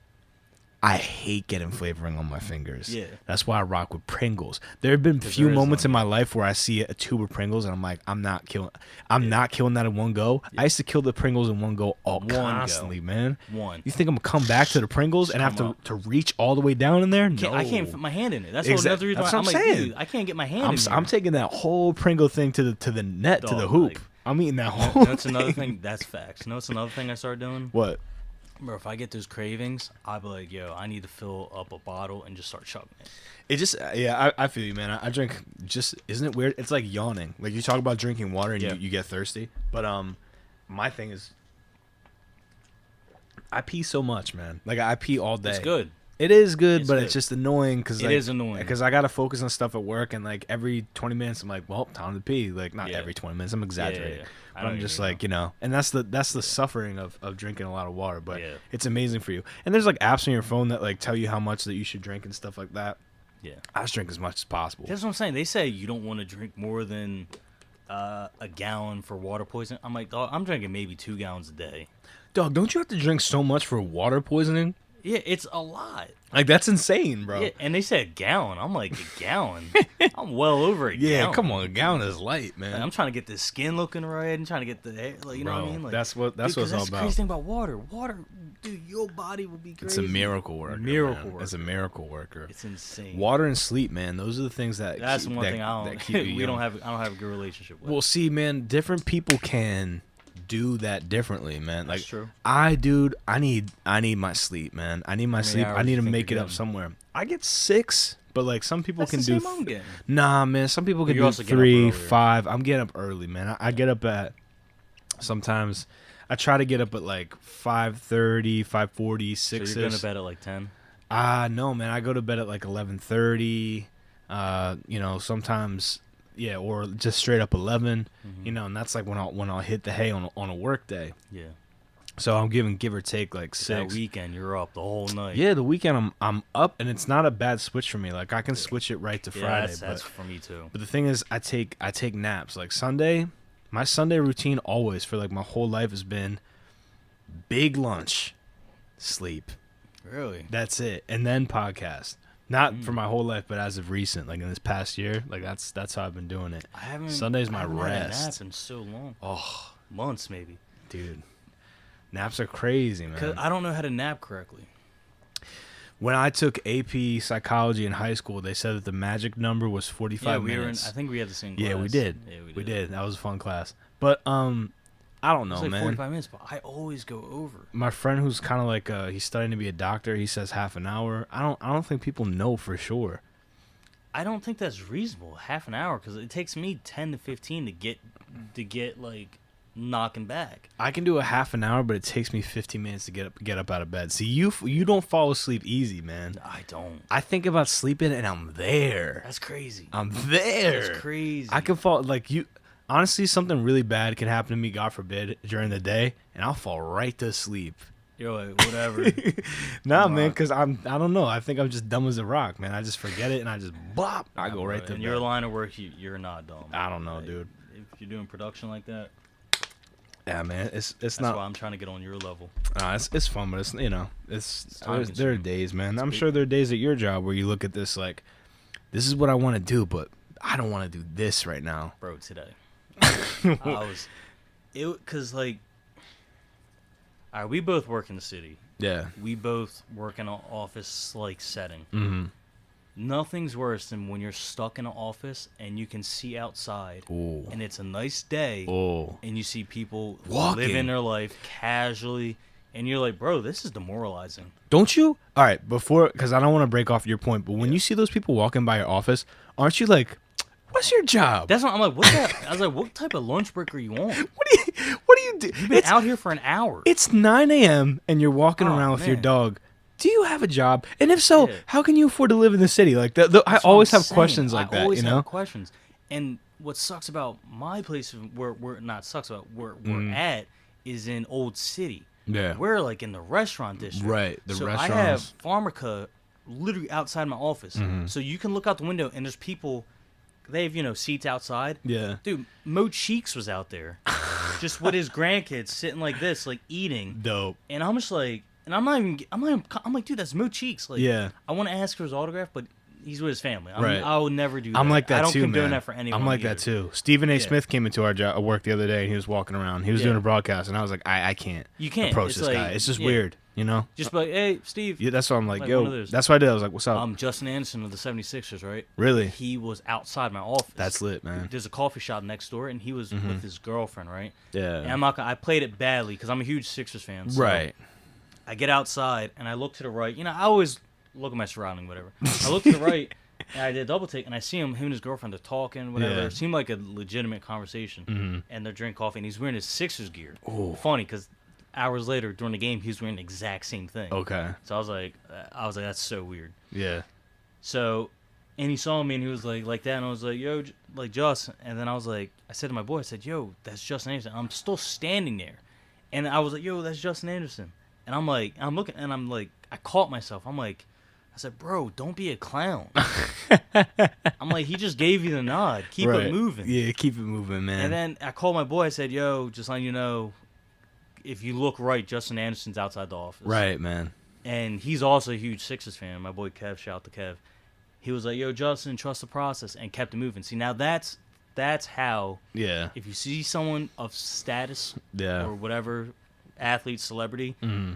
I hate getting flavoring on my fingers. Yeah. That's why I rock with Pringles. There have been few moments in my life where I see a tube of Pringles and I'm like, I'm not killing that in one go. I used to kill the Pringles in one go constantly, man. You think I'm gonna come back to the Pringles and have to reach all the way down in there? No. I can't fit my hand in it. That's another reason why I'm like, saying. dude, I can't get my hand in there. I'm taking that whole Pringle thing to the net, to the hoop. Like, I'm eating that whole That's another thing. That's facts. You know what's another thing I started doing? What? Bro, if I get those cravings, I'll be like, yo, I need to fill up a bottle and just start chugging it. It just, I feel you, man. I drink isn't it weird? It's like yawning. Like you talk about drinking water and you get thirsty. But my thing is, I pee so much, man. Like I pee all day. It's good. It is good, but it's just annoying because it is annoying because I gotta focus on stuff at work, and like every 20 minutes I'm like, well, time to pee. Like not every 20 minutes, I'm exaggerating. But I'm just like, and that's the suffering of drinking a lot of water. But it's amazing for you. And there's like apps on your phone that like tell you how much that you should drink and stuff like that. Yeah, I just drink as much as possible. That's what I'm saying. They say you don't want to drink more than a gallon for water poisoning. I'm like, dog, I'm drinking maybe 2 gallons a day. Dog, don't you have to drink so much for water poisoning? Yeah, it's a lot. Like, that's insane, bro. Yeah, and they said a gallon. I'm like, a gallon? I'm well over a gallon. Yeah, come on. A gallon is light, man. Like, I'm trying to get the skin looking right and trying to get the hair, like, you know what I mean? Like, that's what it's all about. That's the crazy thing about water. Water, dude, your body will be crazy. It's a miracle worker. It's a miracle worker. It's insane. Water and sleep, man. Those are the things that That's one thing I don't. Keep you young. I don't have a good relationship with. Well, see, man, different people can do that differently, man. Like, that's true. I need my sleep, man. I need my sleep. I need to make it up somewhere. I get 6, but like some people can do. Nah, man. Some people can do 3, 5. I'm getting up early, man. I get up at. Sometimes, I try to get up at like 5:30, 5:40, 6. So you're going to bed at like 10? No, man. I go to bed at like 11:30. Sometimes. Yeah, or just straight up 11, and that's like when I'll hit the hay on a work day. Yeah. So I'm giving give or take like 6. That weekend you're up the whole night. Yeah, the weekend I'm up, and it's not a bad switch for me. Like I can switch it right to Friday. That's for me too. But the thing is, I take naps. Like Sunday, my Sunday routine always for like my whole life has been big lunch, sleep. Really? That's it, and then podcast. Not for my whole life, but as of recent, like in this past year, like that's how I've been doing it. Sunday's my rest. I haven't had a nap in so long. Oh, months maybe. Dude, naps are crazy, man. 'Cause I don't know how to nap correctly. When I took AP psychology in high school, they said that the magic number was 45 minutes. I think we had the same class. Yeah, we did. We did. That was a fun class. But I don't know, it's like man. 45 minutes, but I always go over. My friend who's kind of like he's studying to be a doctor, he says half an hour. I don't think people know for sure. I don't think that's reasonable. Half an hour, because it takes me 10 to 15 to get like knocking back. I can do a half an hour, but it takes me 15 minutes to get up out of bed. See, you don't fall asleep easy, man. I don't. I think about sleeping and I'm there. That's crazy. I'm there. That's crazy. I can fall like you. Honestly, something really bad can happen to me, God forbid, during the day, and I'll fall right to sleep. You're like, whatever. Nah, man, because I don't know. I think I'm just dumb as a rock, man. I just forget it, and I just bop. I go right to bed. In your line of work, you're not dumb. I don't know, dude. If you're doing production like that. Yeah, man, it's not. That's why I'm trying to get on your level. It's fun, but there are days, man. I'm sure there are days at your job where you look at this like, this is what I want to do, but I don't want to do this right now, bro. Today. Because like, all right, we both work in the city. Yeah. We both work in an office like setting. Mm-hmm. Nothing's worse than when you're stuck in an office and you can see outside. Ooh. And it's a nice day. Ooh. And you see people walking, living their life casually, and you're like, bro, this is demoralizing. Don't you? All right, because I don't want to break off your point, but when you see those people walking by your office, aren't you like, what's your job? That's what I'm like. I was like, what type of lunch break are you on? What do you do? You've been out here for an hour. It's 9 a.m. and you're walking around with your dog. Do you have a job? And if so, how can you afford to live in the city? Like I always have questions like that. I always have questions. And what sucks about my place, where we're at, is in Old City. Yeah, we're like in the restaurant district. Right. So restaurants. I have Pharmaca literally outside my office, so you can look out the window and there's people. They have, seats outside. Yeah. Dude, Mo Cheeks was out there. Just with his grandkids sitting like this, like eating. Dope. And I'm just like, And I'm like, dude, that's Mo Cheeks. Like, Yeah. I want to ask for his autograph, but he's with his family. Right. I would never do that. I'm like that I don't too, condone man. that for anyone. I'm like either. that too. Stephen A. Yeah. Smith came into our work the other day, and he was walking around. He was doing a broadcast, and I was like, I can't. You can't approach it's this like, guy. It's just weird, you know. Just be like, hey, Steve. Yeah, that's why I'm like, Like one of yo. those. That's what I did. I was like, what's up? Justin Anderson of the 76ers, right? Really? He was outside my office. That's lit, man. There's a coffee shop next door, and he was with his girlfriend, right? Yeah. And I played it badly because I'm a huge Sixers fan. So Right. I get outside, and I look to the right. You know, I always look at my surrounding, whatever. I look to the right, and I did a double take, and I see him and his girlfriend are talking, whatever. Yeah. It seemed like a legitimate conversation, and they're drinking coffee, and he's wearing his Sixers gear. Ooh. Funny, because hours later, during the game, he was wearing the exact same thing. Okay. So I was like, that's so weird. Yeah. So, and he saw me, and he was like that, and I was like, yo, like, Justin. And then I said to my boy, I said, yo, that's Justin Anderson. I'm still standing there. And I was like, yo, that's Justin Anderson. And I'm looking, and I'm like, I caught myself. I said, bro, don't be a clown. I'm like, he just gave you the nod. Keep it moving. Yeah, keep it moving, man. And then I called my boy. I said, yo, just letting you know, if you look right, Justin Anderson's outside the office. Right, man. And he's also a huge Sixers fan. My boy Kev, shout out to Kev. He was like, yo, Justin, trust the process, and kept it moving. See, now that's how, Yeah. if you see someone of status Yeah. or whatever, athlete, celebrity, Mm-hmm.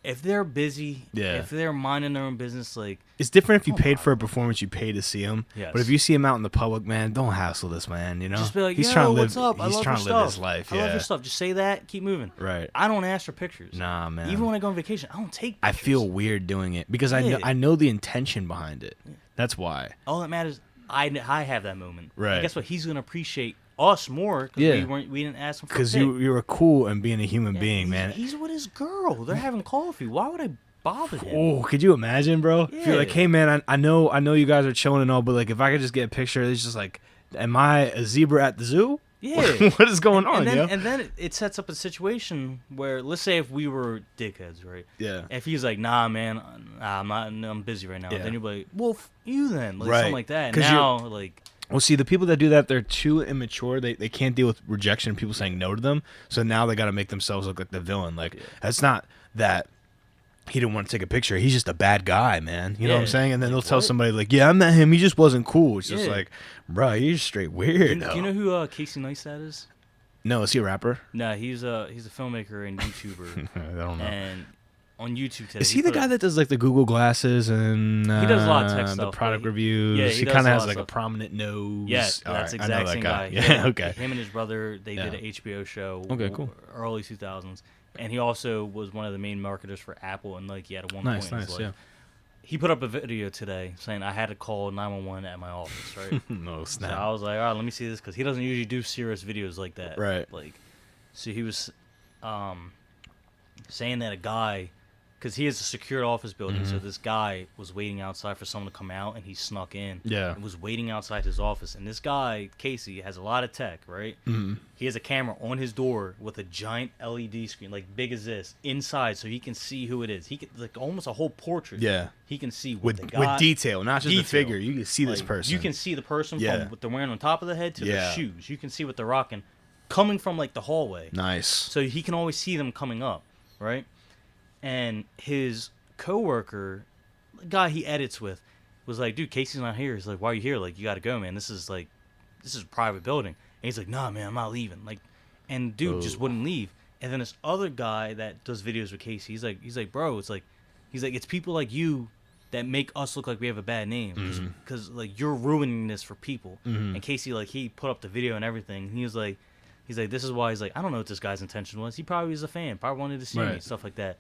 if they're busy, Yeah. if they're minding their own business, like, It's different if you paid for a performance, you pay to see him. Yes. But if you see him out in the public, man, don't hassle this man, you know? just be like, he's yo, trying to live, what's up? I He's love trying your to live stuff. his life, I yeah. love your stuff. Just say that, keep moving. Right. I don't ask for pictures. Nah, man. Even when I go on vacation, I don't take I pictures. feel weird doing it because Yeah. I know the intention behind it. That's why. All that matters, I have that moment. Right. And guess what? He's going to appreciate us more because Yeah. we didn't ask him for a Because pic. you were cool and being a human Yeah, being, man. He's with his girl. They're having coffee. Why would I bother him? Oh, could you imagine, bro? If you're like, Yeah. hey, man, I know you guys are chilling and all, but like, if I could just get a picture, it's just like, am I a zebra at the zoo? Yeah. What is going on, and then, yo? And then it sets up a situation where, let's say if we were dickheads, right? Yeah. If he's like, nah, man, I'm busy right now. Yeah. Then you'll be like, well, you then. Like, Right. something like that. 'Cause Now, like, Well, see, the people that do that, they're too immature. They can't deal with rejection and people saying no to them. So now they got to make themselves look like the villain. Like, that's not that he didn't want to take a picture. He's just a bad guy, man. You know what I'm Yeah. saying? And then Like, they'll tell what? somebody, like, yeah, I met him. He just wasn't cool. It's just Yeah. like, bro, you're just straight weird. do you know who Casey Neistat is? No, is he a rapper? No, he's a filmmaker and YouTuber. I don't know. And on YouTube today. Is he the guy that does like the Google glasses and He does a lot of tech the stuff, product but reviews? yeah, he he does kind a of lot has of like a stuff. prominent nose. Yes, All that's right, exact I know that same guy. guy. Yeah, okay. Him and his brother, they did Yeah. an HBO show. Okay, cool. Early 2000s, and he also was one of the main marketers for Apple. And like, he had at one Nice, point, in his nice, life, he put up a video today saying I had to call 911 at my office, right? yeah. No So snap. I was like, all right, let me see this because he doesn't usually do serious videos like that. Right. Like, so he was saying that a guy, because he has a secured office building, so this guy was waiting outside for someone to come out, and he snuck in. Yeah. And was waiting outside his office. And this guy, Casey, has a lot of tech, right? Mhm. He has a camera on his door with a giant LED screen, like big as this, inside, so he can see who it is. He can, like, almost a whole portrait. Yeah. He can see what With they got. with detail, not just the Detail. figure. You can see this Like, person. You can see the person Yeah. from what they're wearing on top of the head to Yeah. their shoes. You can see what they're rocking coming from, like, the hallway. Nice. So he can always see them coming up, right? And his coworker, the guy he edits with, was like, dude, Casey's not here. He's like, why are you here? Like, you got to go, man. This is a private building. And he's like, nah, man, I'm not leaving. Like, and dude just wouldn't leave. And then this other guy that does videos with Casey, he's like, bro, it's people like you that make us look like we have a bad name because like you're ruining this for people. And Casey, like, he put up the video and everything. He was like, this is why. He's like, I don't know what this guy's intention was. He probably was a fan, probably wanted to see me, Right. stuff like that.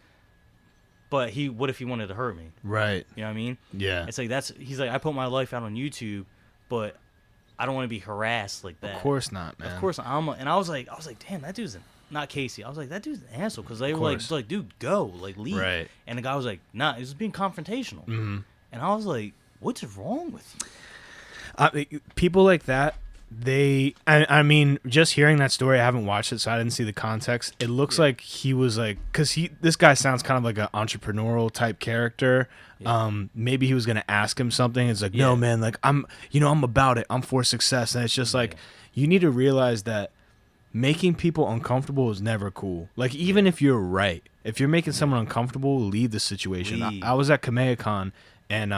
But what if he wanted to hurt me? Right. You know what I mean? Yeah. It's like he's like, I put my life out on YouTube, but I don't want to be harassed like that. Of course not, man. Of course, and I was like, damn, that dude's not Casey. I was like, that dude's an asshole because they were like, dude, go, like, leave. Right. And the guy was like, nah, he was being confrontational. Mm-hmm. And I was like, what's wrong with you? People like that, I mean, just hearing that story, I haven't watched it, so I didn't see the context. It looks like he was like, because this guy sounds kind of like an entrepreneurial type character. Maybe he was gonna ask him something. It's like, no, man, like I'm about it. I'm for success, and it's just like, you need to realize that making people uncomfortable is never cool. Like, even if you're right, if you're making someone uncomfortable, leave the situation. Leave. I was at Kamehacon, and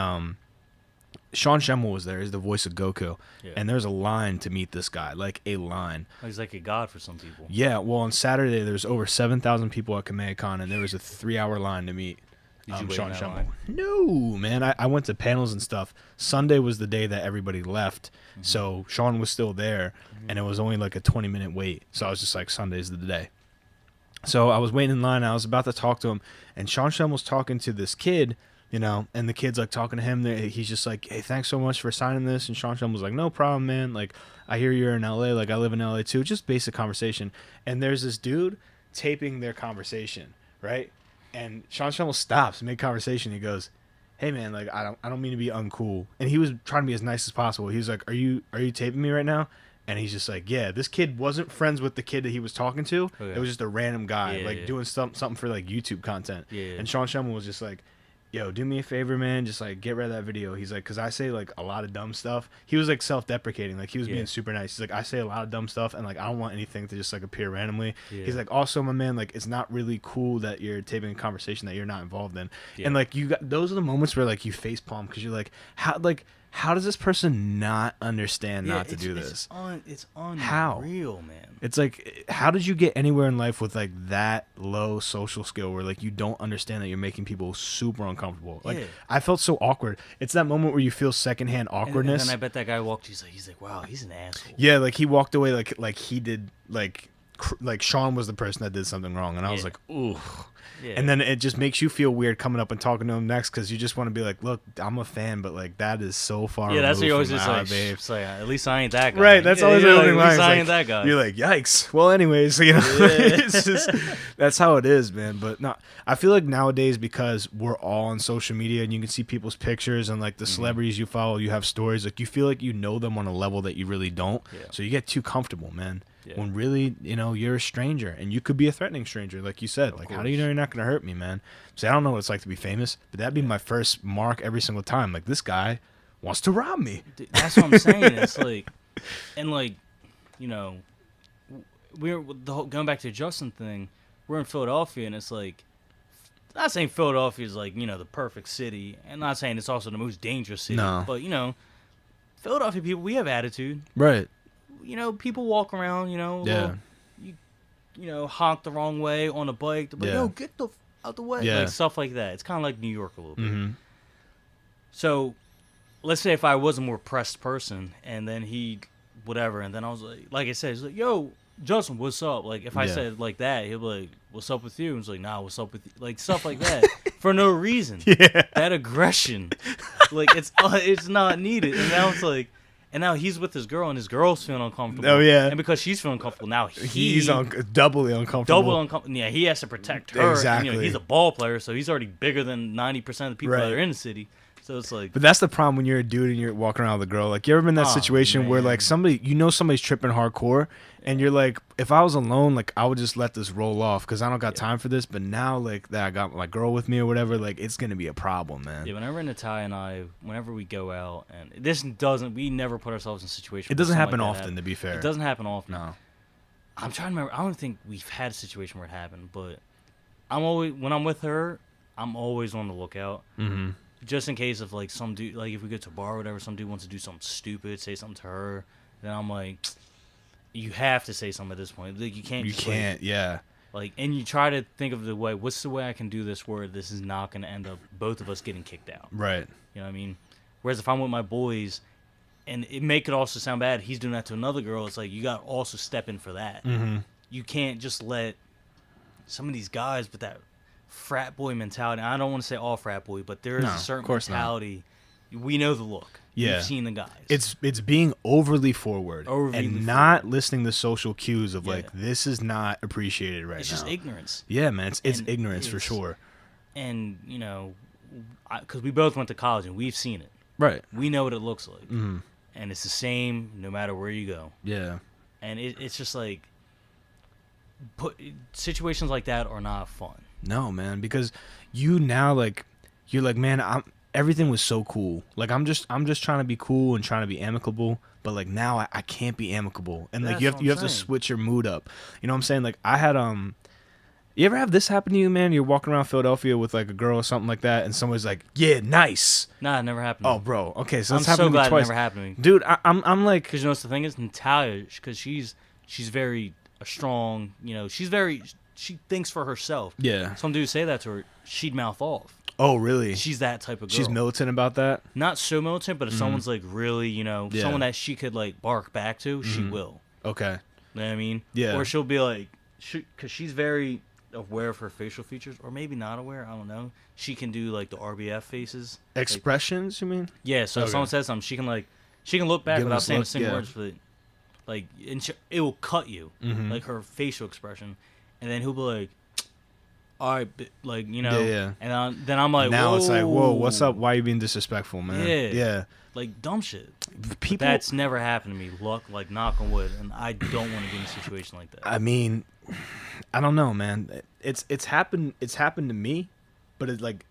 Sean Schemmel was there. He's the voice of Goku. Yeah. And there's a line to meet this guy, like a line. He's like a god for some people. Yeah, well, on Saturday, there's over 7,000 people at Kamehacon, and there was a 3-hour line to meet Did you wait Sean in that Schemmel. line? No, man. I went to panels and stuff. Sunday was the day that everybody left, so Sean was still there, and it was only like a 20-minute wait. So I was just like, Sunday's the day. So I was waiting in line. I was about to talk to him, and Sean Schemmel was talking to this kid, and the kid's like talking to him. He's just like, hey, thanks so much for signing this. And Sean Schemmel was like, no problem, man. Like, I hear you're in LA. Like, I live in LA too. Just basic conversation. And there's this dude taping their conversation, right? And Sean Schemmel stops mid conversation. He goes, hey man, like, I don't mean to be uncool. And he was trying to be as nice as possible. He was like, are you taping me right now? And he's just like, yeah. This kid wasn't friends with the kid that he was talking to. Oh, yeah. It was just a random guy, doing something for like YouTube content. Yeah. And Sean Schemmel was just like, yo, do me a favor, man. Just like get rid of that video. He's like, because I say like a lot of dumb stuff. He was like self-deprecating. Like, he was being super nice. He's like, I say a lot of dumb stuff, and like I don't want anything to just like appear randomly. Yeah. He's He's like, also, my man, like, it's not really cool that you're taping a conversation that you're not involved in. Yeah. And like, those are the moments where like you face palm because you're like, how does this person not understand not to do this? It's unreal, How? man. It's like, how did you get anywhere in life with like that low social skill where like you don't understand that you're making people super uncomfortable? Like, I felt so awkward. It's that moment where you feel secondhand awkwardness. And then I bet that guy walked. He's like, wow, he's an asshole. Yeah, like he walked away like he did like Sean was the person that did something wrong, and I was like, ooh. Yeah. And then it just makes you feel weird coming up and talking to him next because you just want to be like, look, I'm a fan, but like that is so far. Yeah, that's what you always from just my like, babe. it's like, at least I ain't that guy. Right, that's always the like, opening line. At least I It's ain't that guy. You're like, yikes. Well, anyways, it's just, that's how it is, man. But no, I feel like nowadays, because we're all on social media and you can see people's pictures and like the celebrities you follow, you have stories, like you feel like you know them on a level that you really don't. Yeah. So you get too comfortable, man. Yeah. When really, you're a stranger, and you could be a threatening stranger, like you said. Like, how do you know you're not going to hurt me, man? See, I don't know what it's like to be famous, but that'd be my first mark every single time. Like, this guy wants to rob me. Dude, that's what I'm saying. It's like, and like, we're going back to the Justin thing. We're in Philadelphia, and it's like, not saying Philadelphia is like the perfect city, and not saying it's also the most dangerous city. No. But Philadelphia people, we have attitude. Right. People walk around. Yeah. Honk the wrong way on a bike. They're like, yo, get the out the way. Yeah. Like stuff like that. It's kind of like New York a little bit. Mm-hmm. So, let's say if I was a more pressed person, and then he, whatever, and then I was like I said, he's like, yo, Justin, what's up? Like, if I said like that, he'll be like, what's up with you? And it's like, nah, what's up with you? Like, stuff like that. For no reason. Yeah. That aggression. Like, it's not needed. And now it's like, and now he's with his girl, and his girl's feeling uncomfortable. Oh, yeah. And because she's feeling uncomfortable, now He's doubly uncomfortable. double uncomfortable. Yeah, he has to protect her. Exactly. And, he's a ball player, so he's already bigger than 90% of the people that are in the city. So it's like, But that's the problem when you're a dude and you're walking around with a girl. Like, you ever been in that situation where like somebody's tripping hardcore, and you're like, if I was alone, like I would just let this roll off because I don't got time for this. But now, like that I got my girl with me or whatever, like it's gonna be a problem, man. yeah, whenever Natalia and I, whenever we go out, and we never put ourselves in a situation. It doesn't where happen something like that often, to be fair. It doesn't happen often. No. I'm trying to remember. I don't think we've had a situation where it happened, but when I'm with her, I'm always on the lookout. Mm-hmm. Just in case of like some dude, like if we go to a bar or whatever, some dude wants to do something stupid, say something to her, then I'm like, you have to say something at this point. Like you can't. Yeah. Like, and you try to think of what's the way I can do this where this is not going to end up both of us getting kicked out. Right. You know what I mean? Whereas if I'm with my boys, and it could also sound bad, he's doing that to another girl, it's like you got to also step in for that. Mm-hmm. You can't just let some of these guys with that frat boy mentality. I don't want to say all frat boy, but there is a certain mentality. We know the look. Yeah. We've seen the guys. It's being overly forward and not listening to social cues of like, this is not appreciated right now. It's just ignorance. Yeah, man. It's ignorance for sure. And, because we both went to college and we've seen it. Right. We know what it looks like. Mm-hmm. And it's the same no matter where you go. Yeah. And it's just like, situations like that are not fun. No, man, because you now, like, you're like, man, everything was so cool. Like I'm just trying to be cool and trying to be amicable, but like now I can't be amicable, and like That's you have what you I'm have to saying. switch your mood up. You know what I'm saying? Like I had you ever have this happen to you, man? You're walking around Philadelphia with like a girl or something like that, and someone's like, "Yeah, nice." Nah, it never happened. Oh, bro. Okay, so I'm it's happened so to me glad it twice. never happened to me. Dude, I'm like, Because you know what's the thing is, Natalia, because she's very strong. You know, she thinks for herself. yeah. Some dude say that to her, she'd mouth off. Oh, really? She's that type of girl. She's militant about that. Not so militant, but if someone's like really, Yeah. Mm-hmm. someone that she could like bark back to, she will. Okay. You know what I mean? Yeah. Or she'll be like, because she's very aware of her facial features, or maybe not aware. I don't know. She can do like the RBF faces. Expressions, you mean? Yeah. So if Okay. someone says something, she can look back Give 'em without a saying a look, single yeah. word for like, and it will cut you, Mhm. like her facial expression, and then he'll be like, all right, like Yeah. and then I'm like, Now whoa. it's like, whoa, what's up? Why are you being disrespectful, man? Yeah. Yeah. Like dumb shit. People. That's never happened to me. Like knock on wood, and I don't want to be in a situation like that. I mean, I don't know, man. It's happened. It's happened to me, but it's like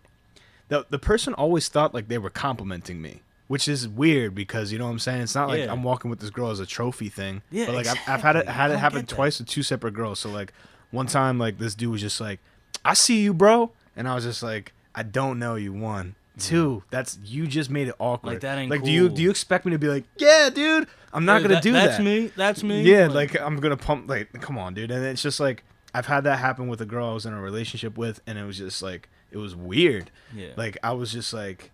the person always thought like they were complimenting me, which is weird because you know what I'm saying. It's not like Yeah. I'm walking with this girl as a trophy thing. Yeah, But like exactly. I've had I it don't happen get that. twice with two separate girls. So like one time like this dude was just like, "I see you, bro," and I was just like, "I don't know you." One. Two, that's you just made it awkward. Like, that ain't like cool. do you expect me to be like, "Yeah, dude, I'm not gonna do that." That's me. That's me. Yeah, like I'm gonna pump. Like, come on, dude. And it's just like I've had that happen with a girl I was in a relationship with, and it was just like it was weird. Yeah. Like I was just like,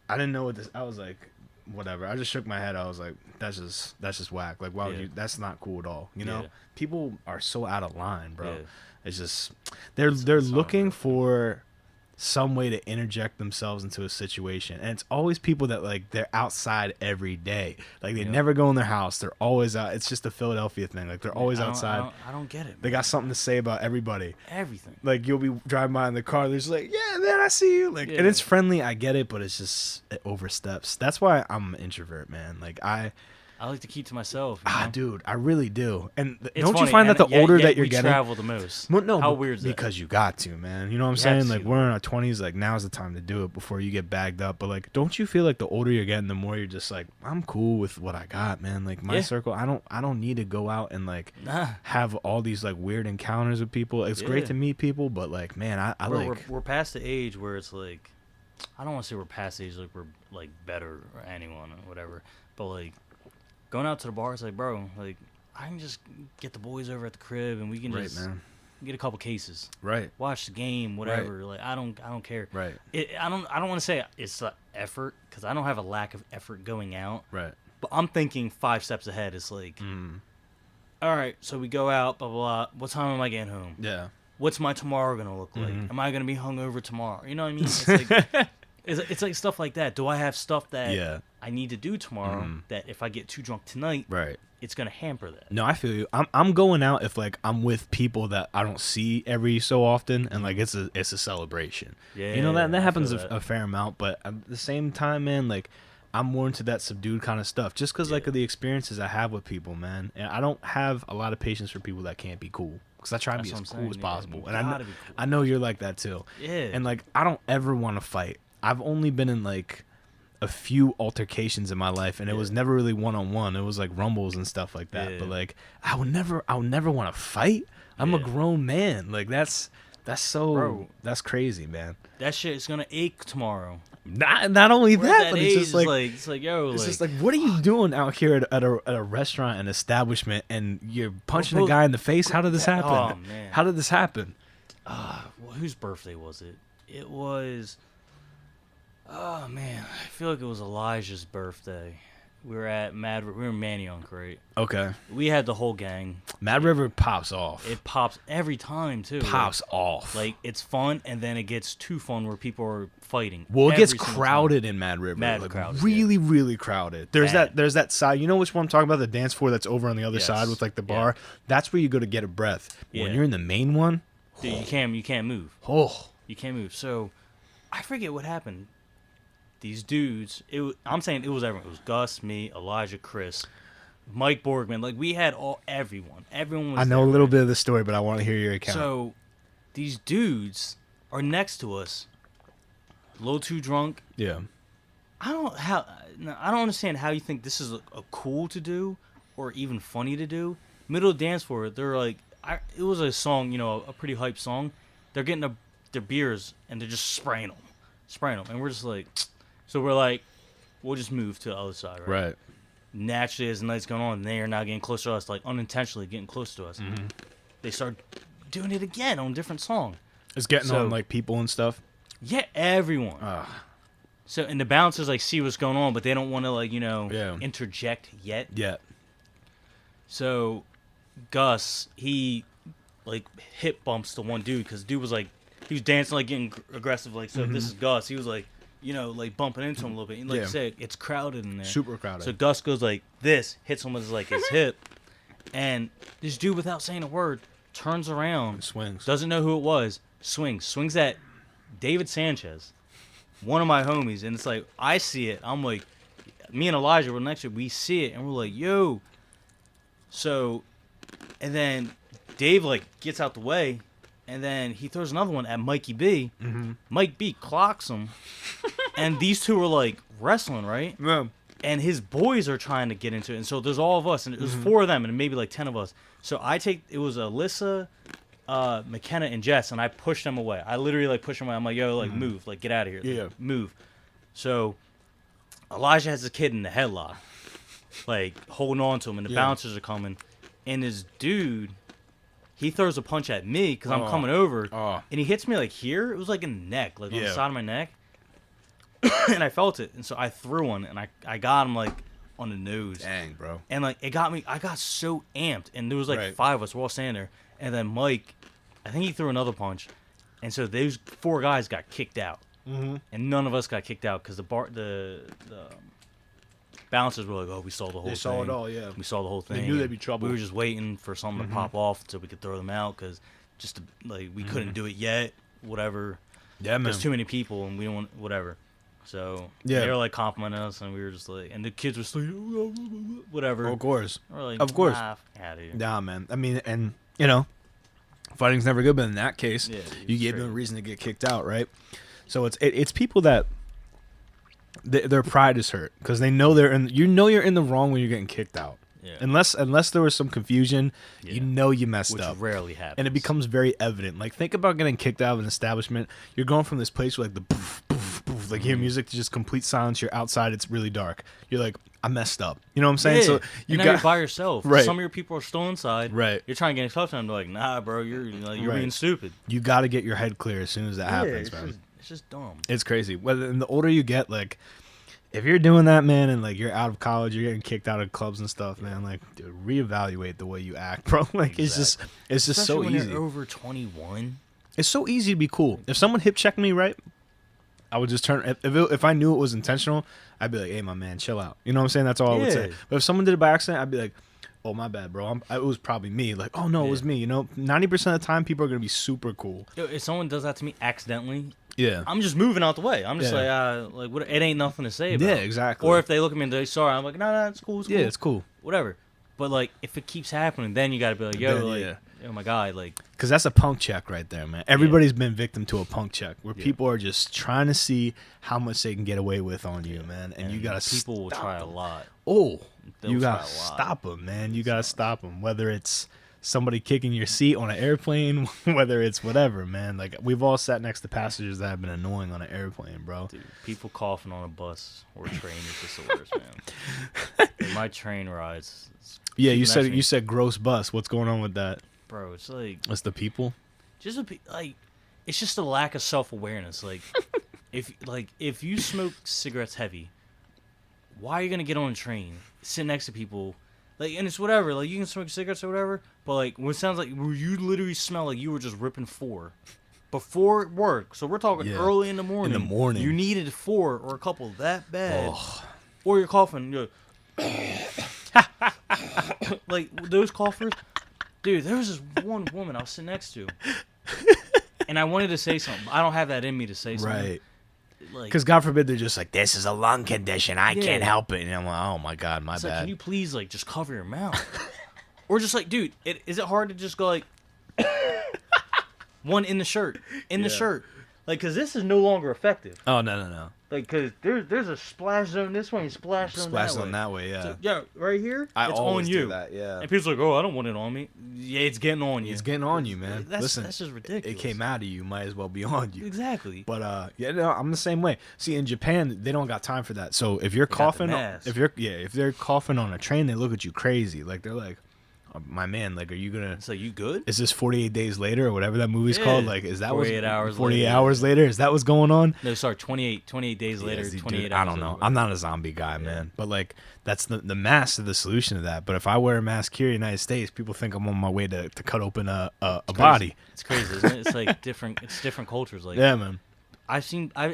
I didn't know what this. I was like, whatever. I just shook my head. I was like, that's just whack. Like, why would Yeah. you? That's not cool at all. You know, Yeah. people are so out of line, bro. Yeah. It's just they're it's looking not for some way to interject themselves into a situation, and it's always people that like they're outside every day. Like they Yeah. never go in their house. They're always out. It's just a Philadelphia thing. Like they're always outside. I don't get it. They got something to say about everybody. Everything. Like you'll be driving by in the car, they're just like, "Yeah, man, I see you." Like, and Yeah. it's friendly. I get it, but it's just it oversteps. That's why I'm an introvert, man. Like I like to keep to myself. You know? dude, I really do. And It's don't you funny, find that and the older yet that you're we getting, travel the most. well, no, How but weird is that? because you got to, man. You know what I'm You have saying? to Like see we're in our 20s. Like now's the time to do it before you get bagged up. But like, don't you feel like the older you're getting, the more you're just like, I'm cool with what I got, man. Like my Yeah. circle, I don't need to go out and like Nah. have all these like weird encounters with people. It's great Yeah. to meet people, but like, man, I Bro, like. we're past the age where it's like, I don't want to say we're past the age like we're like better or anyone or whatever, but like going out to the bar, it's like, bro, like I can just get the boys over at the crib and we can Right, just man. get a couple cases, Right. watch the game, whatever. Like I don't care. Right. I don't want to say it's the effort because I don't have a lack of effort going out, Right. but I'm thinking 5 steps ahead. It's like, all right, so we go out, blah blah blah. What time am I getting home? Yeah. What's my tomorrow gonna look like? Mhm. Am I gonna be hungover tomorrow? You know what I mean? It's like it's like stuff like that. Do I have stuff that Yeah. I need to do tomorrow Mhm. that if I get too drunk tonight, Right. it's gonna hamper that? No, I feel you. I'm going out if like I'm with people that I don't see every so often, and like it's a celebration. Yeah, You know that I happens feel a, that. a fair amount, but at the same time, man, like I'm more into that subdued kind of stuff, just because like Yeah. of the experiences I have with people, man. And I don't have a lot of patience for people that can't be cool, because I try to That's be what as I'm cool as saying, yeah. possible. You And gotta be cool. I know you're like that too. Yeah. And like I don't ever want to fight. I've only been in like a few altercations in my life, and it was Yeah. never really one-on-one. It was like rumbles and stuff like that. Yeah. But like I would never want to fight. I'm a Yeah. grown man. Like that's so Bro. that's crazy, man. That shit is gonna ache tomorrow. Not only We're at that, but age, it's just like it's like yo, it's like, just like, what are you doing out here at a restaurant, an establishment, and you're punching a Well, guy in the face? How did this happen? Oh, man. How did this happen? well, whose birthday was it? It was. Oh man, I feel like it was Elijah's birthday. We were at we were in Manioc, right? Okay, We had the whole gang. Mad River pops off. It pops every time too. Pops off. Like it's fun, and then it gets too fun where people are fighting. Well, it gets every single crowded in Mad River. Mad like, crowded, really, really crowded. There's Bad. there's that side. You know which one I'm talking about? The dance floor that's over on the other Yes. side with like the Yeah. bar. That's where you go to get a breath. When Yeah. you're in the main one, time. Dude, you can't move. oh, You can't move. So, I forget what happened. These dudes. I'm saying it was everyone. It was Gus, me, Elijah, Chris, Mike Borgman. Like we had everyone. Everyone was. I know there, a little right? bit of the story, but I want to hear your account. So, these dudes are next to us, little too drunk. Yeah. I don't understand how you think this is a cool to do or even funny to do. Middle of the dance floor, they're like, it was a song, you know, a pretty hype song. They're getting their beers and they're just spraying them, and we're just like, so we're like, we'll just move to the other side, right? Right. Naturally, as the night's going on, they are now getting closer to us, like unintentionally getting close to us. Mm-hmm. They start doing it again on a different song. It's getting on like people and stuff. Yeah, everyone. So, and the bouncers like see what's going on, but they don't want to like, you know, interject yet. Yeah. So, Gus, he like hip bumps the one dude because dude was like, he was dancing like getting aggressive. Like, so if this is Gus, he was like, you know, like bumping into him a little bit. And like you said, it's crowded in there. Super crowded. So Gus goes like this, hits him with like his hip, and this dude, without saying a word, turns around, swings, doesn't know who it was, swings at David Sanchez, one of my homies, and it's like I see it. I'm like, me and Elijah were next to it. We see it, and we're like, yo. So, and then Dave like gets out the way, and then he throws another one at Mikey B. Mm-hmm. Mike B clocks him, and these two are like wrestling, right? Yeah. And his boys are trying to get into it, and so there's all of us, and it was 4 of them, and maybe like 10 of us. So it was Alyssa, McKenna, and Jess, and I pushed them away. I literally like pushed them away. I'm like, yo, like move, like get out of here, like, move. So Elijah has a kid in the headlock, like holding on to him, and the bouncers are coming, and this dude, he throws a punch at me because I'm coming over, and he hits me like here. It was like in the neck, like on the side of my neck. And I felt it, and so I threw one, and I got him like on the nose. Dang, bro. And like it got me. I got so amped, and there was like 5 of us. We're all standing there, and then Mike, I think he threw another punch, and so those 4 guys got kicked out, and none of us got kicked out because the bouncers were like, oh, we saw the whole thing. They saw it all, yeah. We saw the whole thing. They knew there'd be trouble. We were just waiting for something to pop off so we could throw them out because just like we couldn't do it yet. Whatever. Yeah, man. There's too many people, and we don't want whatever. So they were like complimenting us, and we were just like, and the kids were like, whatever. Of course, we're like, of course. Nah, man. I mean, and you know, fighting's never good, but in that case, you gave them a reason to get kicked out, right? So it's people that their pride is hurt because they know they're in. You know, you're in the wrong when you're getting kicked out. Yeah. Unless there was some confusion, you know you messed up. Which rarely happens. And it becomes very evident. Like, think about getting kicked out of an establishment. You're going from this place where, like, the poof, poof, poof, like, hear music to just complete silence. You're outside. It's really dark. You're like, I messed up. You know what I'm saying? Yeah. So now you're by yourself. Right. Some of your people are still inside. Right. You're trying to get in touch with them. They're like, nah, bro, you're being stupid. You got to get your head clear as soon as that happens, man. It's just dumb. It's crazy. And the older you get, like, if you're doing that, man, and like you're out of college, you're getting kicked out of clubs and stuff, man. Like, dude, reevaluate the way you act, bro. Like, it's just Especially so when easy. You're over 21. It's so easy to be cool. If someone hip checked me, right, I would just turn. If I knew it was intentional, I'd be like, "Hey, my man, chill out." You know what I'm saying? That's all I would say. But if someone did it by accident, I'd be like, "Oh, my bad, bro. It was probably me." Like, "Oh no, it was me." You know, 90% of the time, people are gonna be super cool. Yo, if someone does that to me accidentally. Yeah, I'm just moving out the way. I'm just like what? It ain't nothing to say about. Yeah, exactly. Or if they look at me and they're sorry, I'm like, no, it's cool. It's cool. Yeah, it's cool. Whatever. But like, if it keeps happening, then you gotta be like, yo, oh my god, like, because that's a punk check right there, man. Everybody's been victim to a punk check where people are just trying to see how much they can get away with on you, man. And you gotta people will try a lot. Oh, you gotta stop them, man. You gotta stop them. Whether it's somebody kicking your seat on an airplane, whether it's whatever, man. Like, we've all sat next to passengers that have been annoying on an airplane, bro. Dude, people coughing on a bus or a train is just the worst, man. Like, my train rides. Yeah, you said gross bus. What's going on with that, bro? It's like it's the people. Just like it's just a lack of self-awareness. Like if you smoke cigarettes heavy, why are you gonna get on a train, sit next to people? Like, and it's whatever. Like, you can smoke cigarettes or whatever, but like, when it sounds like you literally smell like you were just ripping 4 before work. So we're talking early in the morning. In the morning, you needed 4 or a couple that bad, or you're coughing. You're like those coughers, dude. There was this one woman I was sitting next to, and I wanted to say something. I don't have that in me to say something. Right. Because God forbid they're just like, this is a lung condition, I can't help it, and I'm like, oh my god, my bad. Like, can you please like just cover your mouth, or just like, dude, is it hard to just go like one in the shirt, the shirt, Like, because this is no longer effective. Oh, no. Like, because there's a splash zone this way and splash zone Splash that way. on that way, yeah. So, yeah, right here, I it's always on you. do that, yeah. And people's like, oh, I don't want it on me. Yeah, it's getting on you. It's getting on you, man. That's Listen, just ridiculous. it came out of you. Might as well be on you. Exactly. But yeah, no, I'm the same way. See, in Japan, they don't got time for that. So if you're got the coughing, mask. if they're coughing on a train, they look at you crazy. Like they're like, oh, my man, like, are you gonna? So you good? Is this 48 days later or whatever that movie's Yeah. called? Like, is that 48 hours 48 later. hours later? Is that what's going on? No, sorry, 28 days later, Yeah, see, 28 dude, hours I don't know. later. I'm not a zombie guy, man. But like, that's the mask is the solution to that. But if I wear a mask here in the United States, people think I'm on my way to cut open a body. It's crazy, isn't it? It's like different. It's different cultures. Like, Yeah, man. I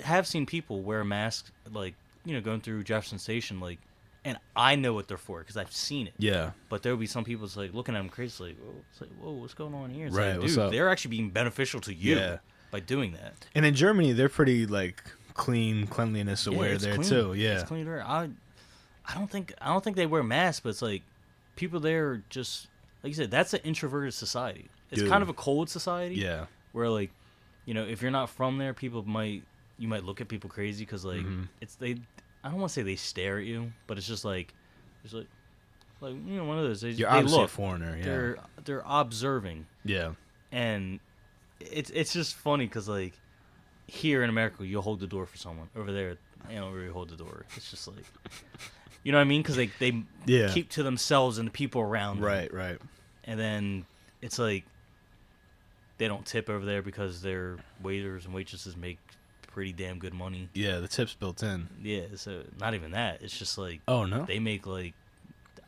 have seen people wear masks, like, you know, going through Jefferson Station, like, and I know what they're for because I've seen it. Yeah. But there will be some people that's like looking at them crazy, like, oh, it's like, whoa, what's going on here? It's Right, like, what's dude, up? they're actually being beneficial to you Yeah. by doing that. And in Germany, they're pretty like cleanliness Yeah, aware it's there clean. too. Yeah. It's clean there. I don't think they wear masks, but it's like people there are just, like you said, that's an introverted society. It's Dude. kind of a cold society. Yeah. Where, like, you know, if you're not from there, you might look at people crazy because, like, I don't want to say they stare at you, but it's just like, it's like you know, one of those. You're they obviously look, a foreigner. Yeah. they're observing, Yeah. and it's just funny because, like, here in America, you'll hold the door for someone. Over there, you don't really hold the door. It's just like, you know what I mean? Because they Yeah. keep to themselves and the people around them. Right. And then it's like they don't tip over there because their waiters and waitresses make pretty damn good money. Yeah. The tip's built in. Yeah, so not even that. It's just like Oh no. they make like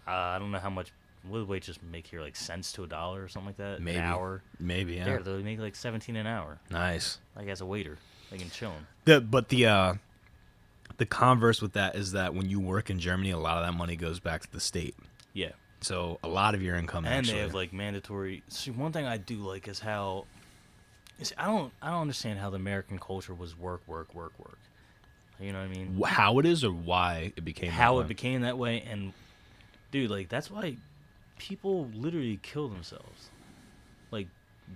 I don't know how much. What do waitresses make here? Like cents to $1 or something like that. Maybe. An hour. Maybe. Yeah. There, they make like 17 an hour. Nice. Like as a waiter, like in chilling. But the converse with that is that when you work in Germany, a lot of that money goes back to the state. Yeah. So a lot of your income. And actually. they have like mandatory. See, one thing I do like is how. I don't understand how the American culture was work. You know what I mean? How it is or why it became How that it way. became that way, and dude, like that's why people literally kill themselves, like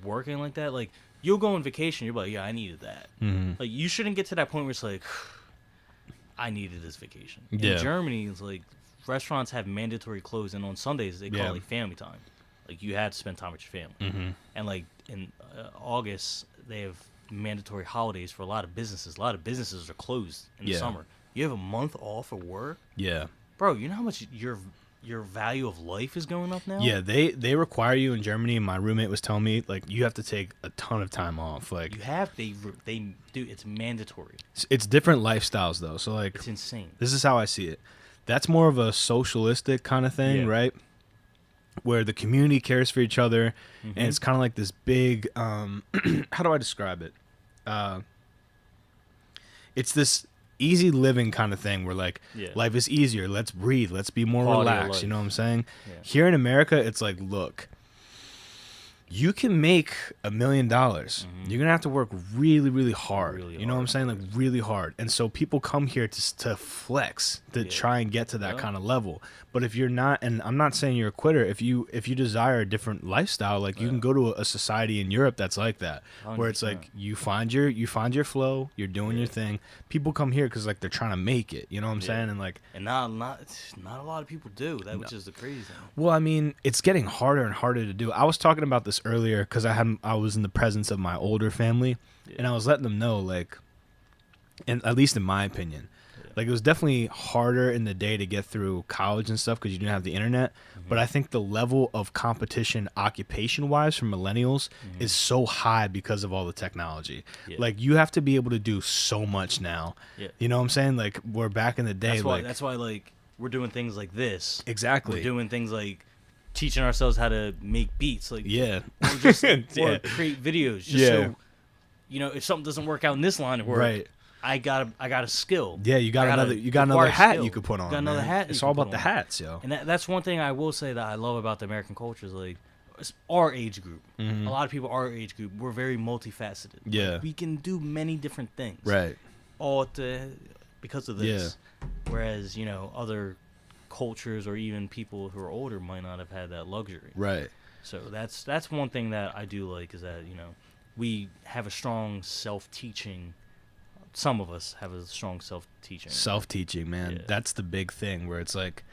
working like that. Like you'll go on vacation, you're like, yeah, I needed that. Mhm. Like you shouldn't get to that point where it's like, I needed this vacation. Yeah. In Germany, it's like restaurants have mandatory close, and on Sundays they call Yeah. it like family time. Like you had to spend time with your family, Mhm. and like in August they have mandatory holidays for a lot of businesses. A lot of businesses are closed in the Yeah. summer. You have a month off of work. Yeah. Bro, you know how much your value of life is going up now? Yeah, they require you in Germany. And my roommate was telling me like you have to take a ton of time off. Like You have they do it's mandatory. it's different lifestyles though. So like It's insane. this is how I see it. That's more of a socialistic kind of thing, Yeah. right? Where the community cares for each other, Mhm. and it's kind of like this big. How do I describe it? It's this easy living kind of thing where like Yeah. life is easier. Let's breathe. Let's be more Quality of relaxed. You life. know what I'm saying? Yeah. Here in America, it's like, look, you can make $1 million. You're gonna have to work really, really hard. Really you know what I'm hard. saying? Like really hard. And so people come here to flex, to Yeah. try and get to that Yeah. kind of level. But if you're not, and I'm not saying you're a quitter, if you desire a different lifestyle, like you can go to a society in Europe that's like that, where it's 100%. like you find your flow, you're doing your thing. People come here because like they're trying to make it. You know what I'm Yeah. saying? And like, And not a lot of people do that, which is the crazy thing. well, I mean, it's getting harder and harder to do. I was talking about this earlier because I was in the presence of my older family, and I was letting them know, like, and at least in my opinion, like it was definitely harder in the day to get through college and stuff because you didn't have the internet. But I think the level of competition, occupation-wise, for millennials is so high because of all the technology. Yeah. Like you have to be able to do so much now. Yeah. You know what I'm saying? Like we're back in the day. That's why like we're doing things like this. Exactly. We're doing things like teaching ourselves how to make beats, like Yeah. or just Yeah. or create videos. Just Yeah. so you know, if something doesn't work out in this line of work, Right. I got a skill. Yeah, you got I another gotta another acquire hat skill. you could put on. Got another man. hat It's you all can about put the on. hats, yo. And that's one thing I will say that I love about the American culture is like it's our age group. A lot of people our age group, we're very multifaceted. Like, Yeah. we can do many different things. Right. All because of this. Whereas, you know, other cultures or even people who are older might not have had that luxury. Right. So that's one thing that I do like is that, you know, we have a strong self-teaching. Some of us have a strong self-teaching. Self-teaching, man. Yeah. That's the big thing where it's like,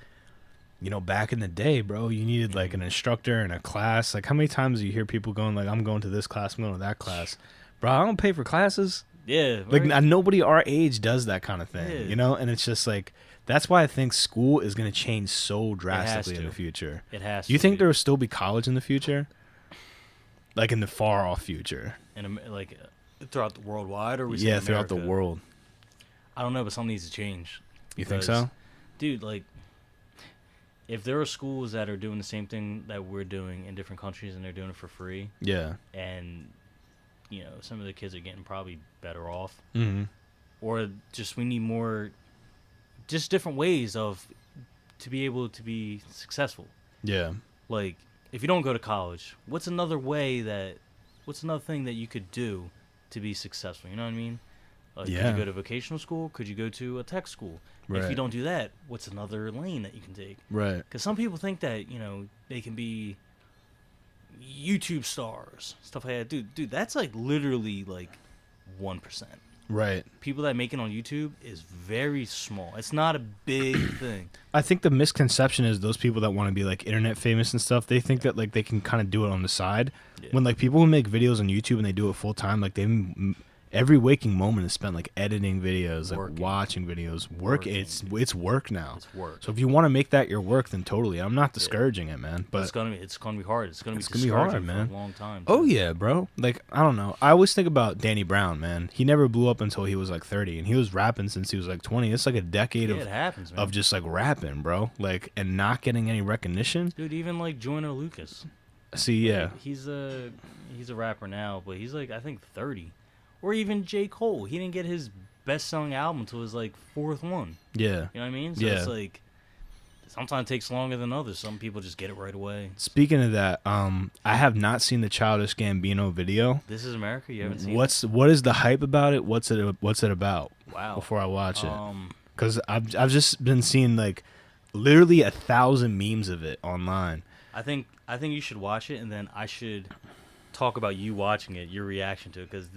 back in the day, bro, you needed like an instructor and a class. Like, how many times do you hear people going like, I'm going to this class, I'm going to that class? Bro, I don't pay for classes. Yeah. Like, right? nobody our age does that kind of thing, Yeah. And it's just like, that's why I think school is going to change so drastically in to. the future. It has Do you to think be. there will still be college in the future? Like in the far off future? And like throughout the worldwide, or we Yeah, say throughout the America? world. I don't know, but something needs to change. You think Because, so? dude? Like, if there are schools that are doing the same thing that we're doing in different countries and they're doing it for free, Yeah. and some of the kids are getting probably better off, Mm-hmm. or just we need more, just different ways to be able to be successful. Yeah. Like, if you don't go to college, what's another thing that you could do to be successful? You know what I mean? Could Yeah. you go to vocational school? Could you go to a tech school? If you Right. don't do that, what's another lane that you can take? Right. Because some people think that they can be YouTube stars, stuff like that. Dude, that's like literally like 1%. Right. People that make it on YouTube is very small. It's not a big thing. I think the misconception is those people that want to be like internet famous and stuff, they think that like they can kind of do it on the side. Yeah. When like people who make videos on YouTube and they do it full time, like every waking moment is spent like editing videos, like Working. watching videos. Working. It's work now. It's work. So if you want to make that your work, then totally. I'm not discouraging it, man. But it's gonna be hard. It's gonna be gonna be hard, discouraging man. for a long time. oh too. yeah, bro. Like I don't know. I always think about Danny Brown, man. He never blew up until he was like 30, and he was rapping since he was like 20. It's like a decade Yeah, it happens, man. of just like rapping, bro. Like and not getting any recognition. Dude, even like Joyner Lucas. See, yeah, Like, he's a rapper now, but he's like I think 30. Or even J. Cole. He didn't get his best-selling album until his like fourth one. yeah. You know what I mean? So Yeah. it's like sometimes it takes longer than others. Some people just get it right away. Speaking of that, I have not seen the Childish Gambino video. This is America. You haven't seen What is the hype about it? What's it about? it? Wow. Before I watch it, Um, because I've just been seeing like literally 1,000 memes of it online. I think you should watch it, and then I should talk about you watching it, your reaction to it, because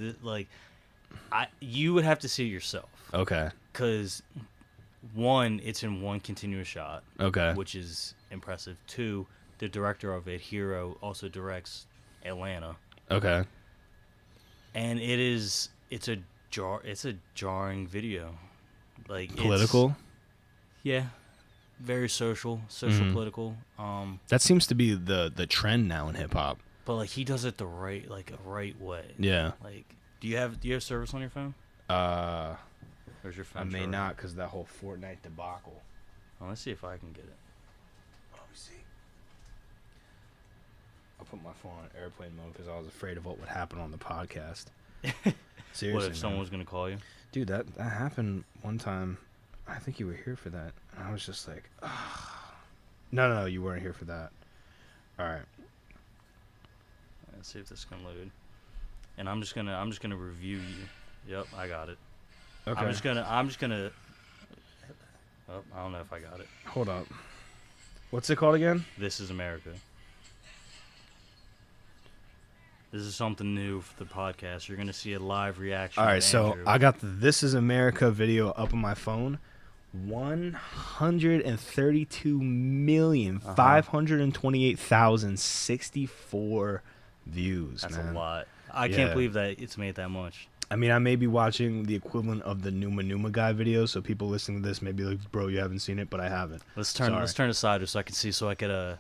you would have to see it yourself. Okay. Because one, it's in one continuous shot, Okay. which is impressive. Two, the director of it, Hero, also directs Atlanta, Okay. and it's a jarring video, like Political. yeah, very social, Mhm. political. That seems to be the trend now in hip hop. But like he does it the right way. Yeah. Like, do you have service on your phone? Or is your phone? I may charged? not because that whole Fortnite debacle. Oh, let's see if I can get it. Let me see. I'll put my phone on airplane mode because I was afraid of what would happen on the podcast. Seriously, What if man. someone was gonna call you? Dude, that happened one time. I think you were here for that, and I was just like, ugh. No, you weren't here for that. All right. Let's see if this can load. And I'm just gonna review you. Yep, I got it. Okay. I'm just gonna. Oh, I don't know if I got it. Hold up. What's it called again? This is America. This is something new for the podcast. You're gonna see a live reaction. All of right, so Andrew. I got the This Is America video up on my phone. 132,528,064 views. That's man. a lot. I Yeah. can't believe that it's made that much. I mean, I may be watching the equivalent of the Numa Numa guy video, so people listening to this may be like, "Bro, you haven't seen it," but I haven't. Let's turn Sorry. aside so I can see, so I could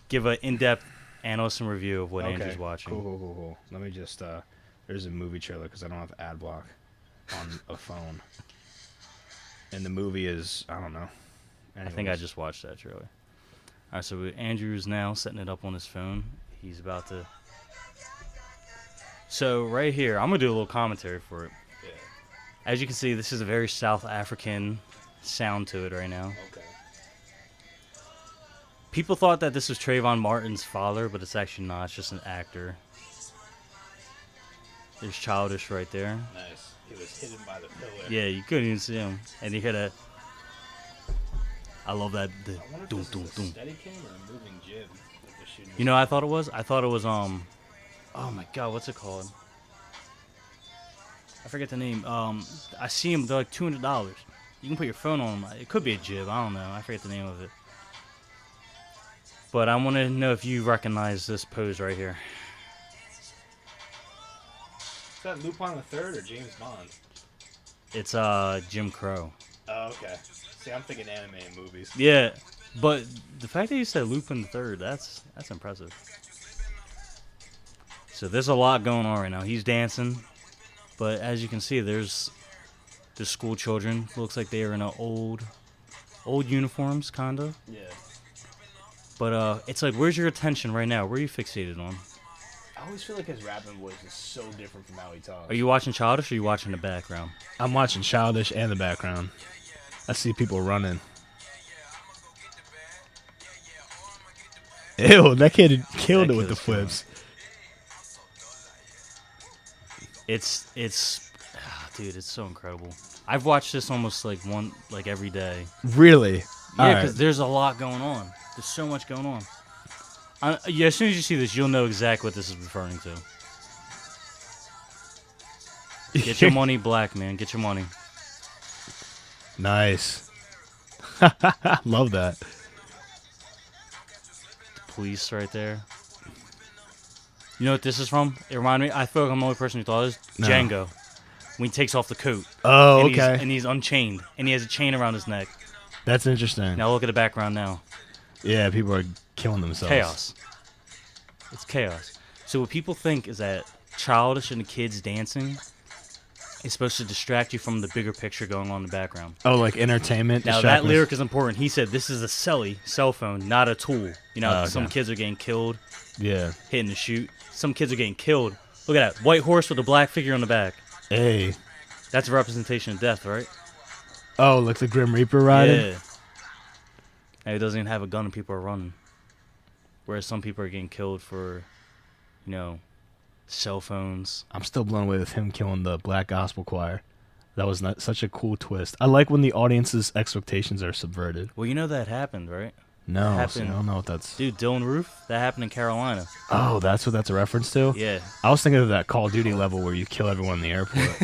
give an in-depth analysis and review of what Andrew's watching. Cool. Let me just there's a movie trailer because I don't have ad block on a phone, and the movie is I don't know. I think I just watched that trailer. All right, so Andrew's now setting it up on his phone. He's about to. So right here, I'm gonna do a little commentary for it. Yeah. As you can see, this is a very South African sound to it right now. Okay. People thought that this was Trayvon Martin's father, but it's actually not. It's just an actor. There's Childish right there. Nice. He was hidden by the pillar. Yeah, you couldn't even see him. And you could have. I love that. The I wonder if doom, this doom, is a doom. Steadicam or a moving jib that they're shooting You know what I thought it was? I thought it was, oh my god, what's it called? I forget the name. I see them. They're like $200. You can put your phone on them. It could be a jib. I don't know. I forget the name of it. But I want to know if you recognize this pose right here. Is that Lupin the Third or James Bond? It's Jim Crow. Oh, okay. See, I'm thinking anime and movies. Yeah, but the fact that you said Lupin the Third, that's impressive. So there's a lot going on right now. He's dancing, but as you can see, there's the school children. Looks like they are in a old uniforms, kinda. Yeah. But it's like, where's your attention right now? Where are you fixated on? I always feel like his rapping voice is so different from how he talks. Are you watching Childish or are you watching the background? I'm watching Childish and the background. I see people running. Ew, that kid killed That it with the kid's killing flips. Dude, it's so incredible. I've watched this almost like every day. Really? Yeah, because there's a lot going on. There's so much going on. Yeah, as soon as you see this, you'll know exactly what this is referring to. Get your money, black man. Get your money. Nice. Love that. The police right there. You know what this is from? It reminded me. I feel like I'm the only person who thought of this. No. Django. When he takes off the coat. Oh, and okay. He's unchained. And he has a chain around his neck. That's interesting. Now look at the background now. Yeah, people are killing themselves. Chaos. It's chaos. So what people think is that Childish and the kids dancing is supposed to distract you from the bigger picture going on in the background. Oh, like entertainment? Now that lyric is important. He said this is a cell phone, not a tool. You know, okay. Some kids are getting killed, Yeah. hitting the chute. Some kids are getting killed. Look at that. White horse with a black figure on the back. Hey. That's a representation of death, right? Oh, like the Grim Reaper riding? Yeah. Now he doesn't even have a gun and people are running. Whereas some people are getting killed for, cell phones. I'm still blown away with him killing the Black Gospel Choir. That was such a cool twist. I like when the audience's expectations are subverted. Well, you know that happened, right? No, Happened. see, I don't know what that's... Dude, Dylan Roof, that happened in Carolina. Oh, that's what that's a reference to? Yeah. I was thinking of that Call of Duty level where you kill everyone in the airport.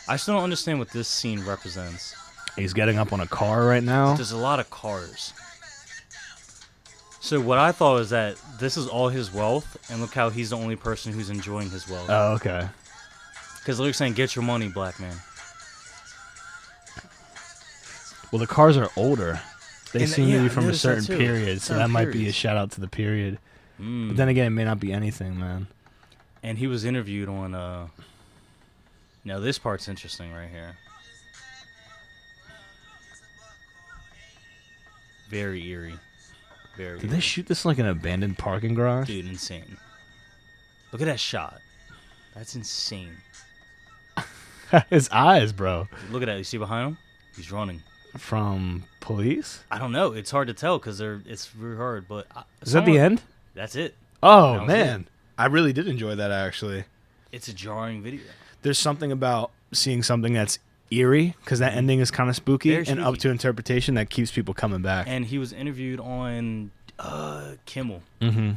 I still don't understand what this scene represents. He's getting up on a car right now. There's a lot of cars. So what I thought was that this is all his wealth, and look how he's the only person who's enjoying his wealth. Oh, okay. Because they're saying, get your money, black man. Well, the cars are older. They And seem to yeah, be I from a noticed that certain too. period, so Certain that might be a periods. shout out to the period. Mm. But then again, it may not be anything, man. And he was interviewed on, now this part's interesting right here. Very eerie. Very Did eerie. they shoot this in like an abandoned parking garage? Dude, insane. Look at that shot. That's insane. His eyes, bro. Look at that. You see behind him? He's running. From police? I don't know. It's hard to tell because it's really hard. But Is that the end? That's it. Oh, That was man. I really did enjoy that, actually. It's a jarring video. There's something about seeing something that's eerie, because that ending is kind of spooky, Very and up spooky. to interpretation that keeps people coming back. And he was interviewed on Kimmel. Mm-hmm.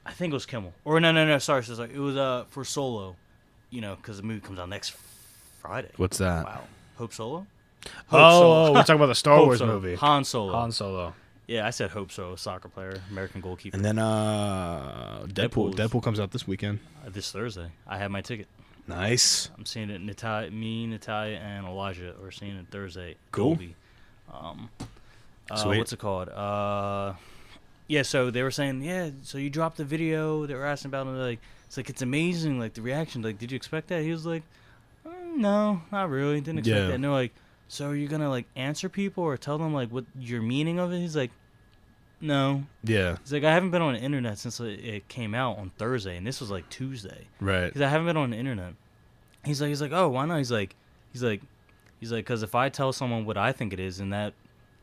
I think it was Kimmel. Or no. Sorry. It was for Solo. Because the movie comes out next Friday. What's that? Wow. Hope Solo? Oh, we're talking about the Star Hope Wars Solo. movie. Han Solo. Han Solo. Yeah, I said Hope Solo, soccer player, American goalkeeper. And then Deadpool. Deadpool's- Deadpool comes out this weekend. This Thursday. I have my ticket. Nice. I'm seeing it. Natalia, and Elijah are seeing it Thursday. Cool. Dolby. Sweet. What's it called? Yeah. So they were saying, yeah. So you dropped the video. They were asking about it. It's amazing. Like the reaction. Like, did you expect that? He was like, no, not really. Didn't expect Yeah. that. And they're like, so are you gonna answer people or tell them what your meaning of it? He's like, no. Yeah. He's like, I haven't been on the internet since it came out on Thursday, and this was Tuesday. Right. Because I haven't been on the internet. He's like, oh, why not? He's like, because if I tell someone what I think it is, and that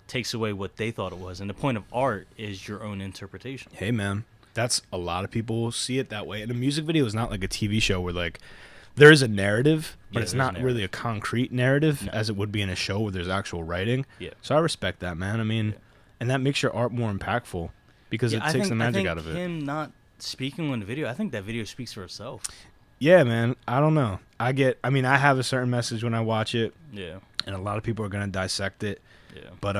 takes away what they thought it was, and the point of art is your own interpretation. Hey, man. That's a lot of people see it that way. And a music video is not like a TV show where there is a narrative, but Yeah, it's there's a not narrative. really a concrete narrative No. as it would be in a show where there's actual writing. Yeah. So I respect that, man. I mean, Yeah. and that makes your art more impactful because Yeah, it takes the magic I think out of it. him not speaking on the video, I think that video speaks for itself. Yeah, man. I don't know. I mean, I have a certain message when I watch it, Yeah. and a lot of people are gonna dissect it. Yeah. But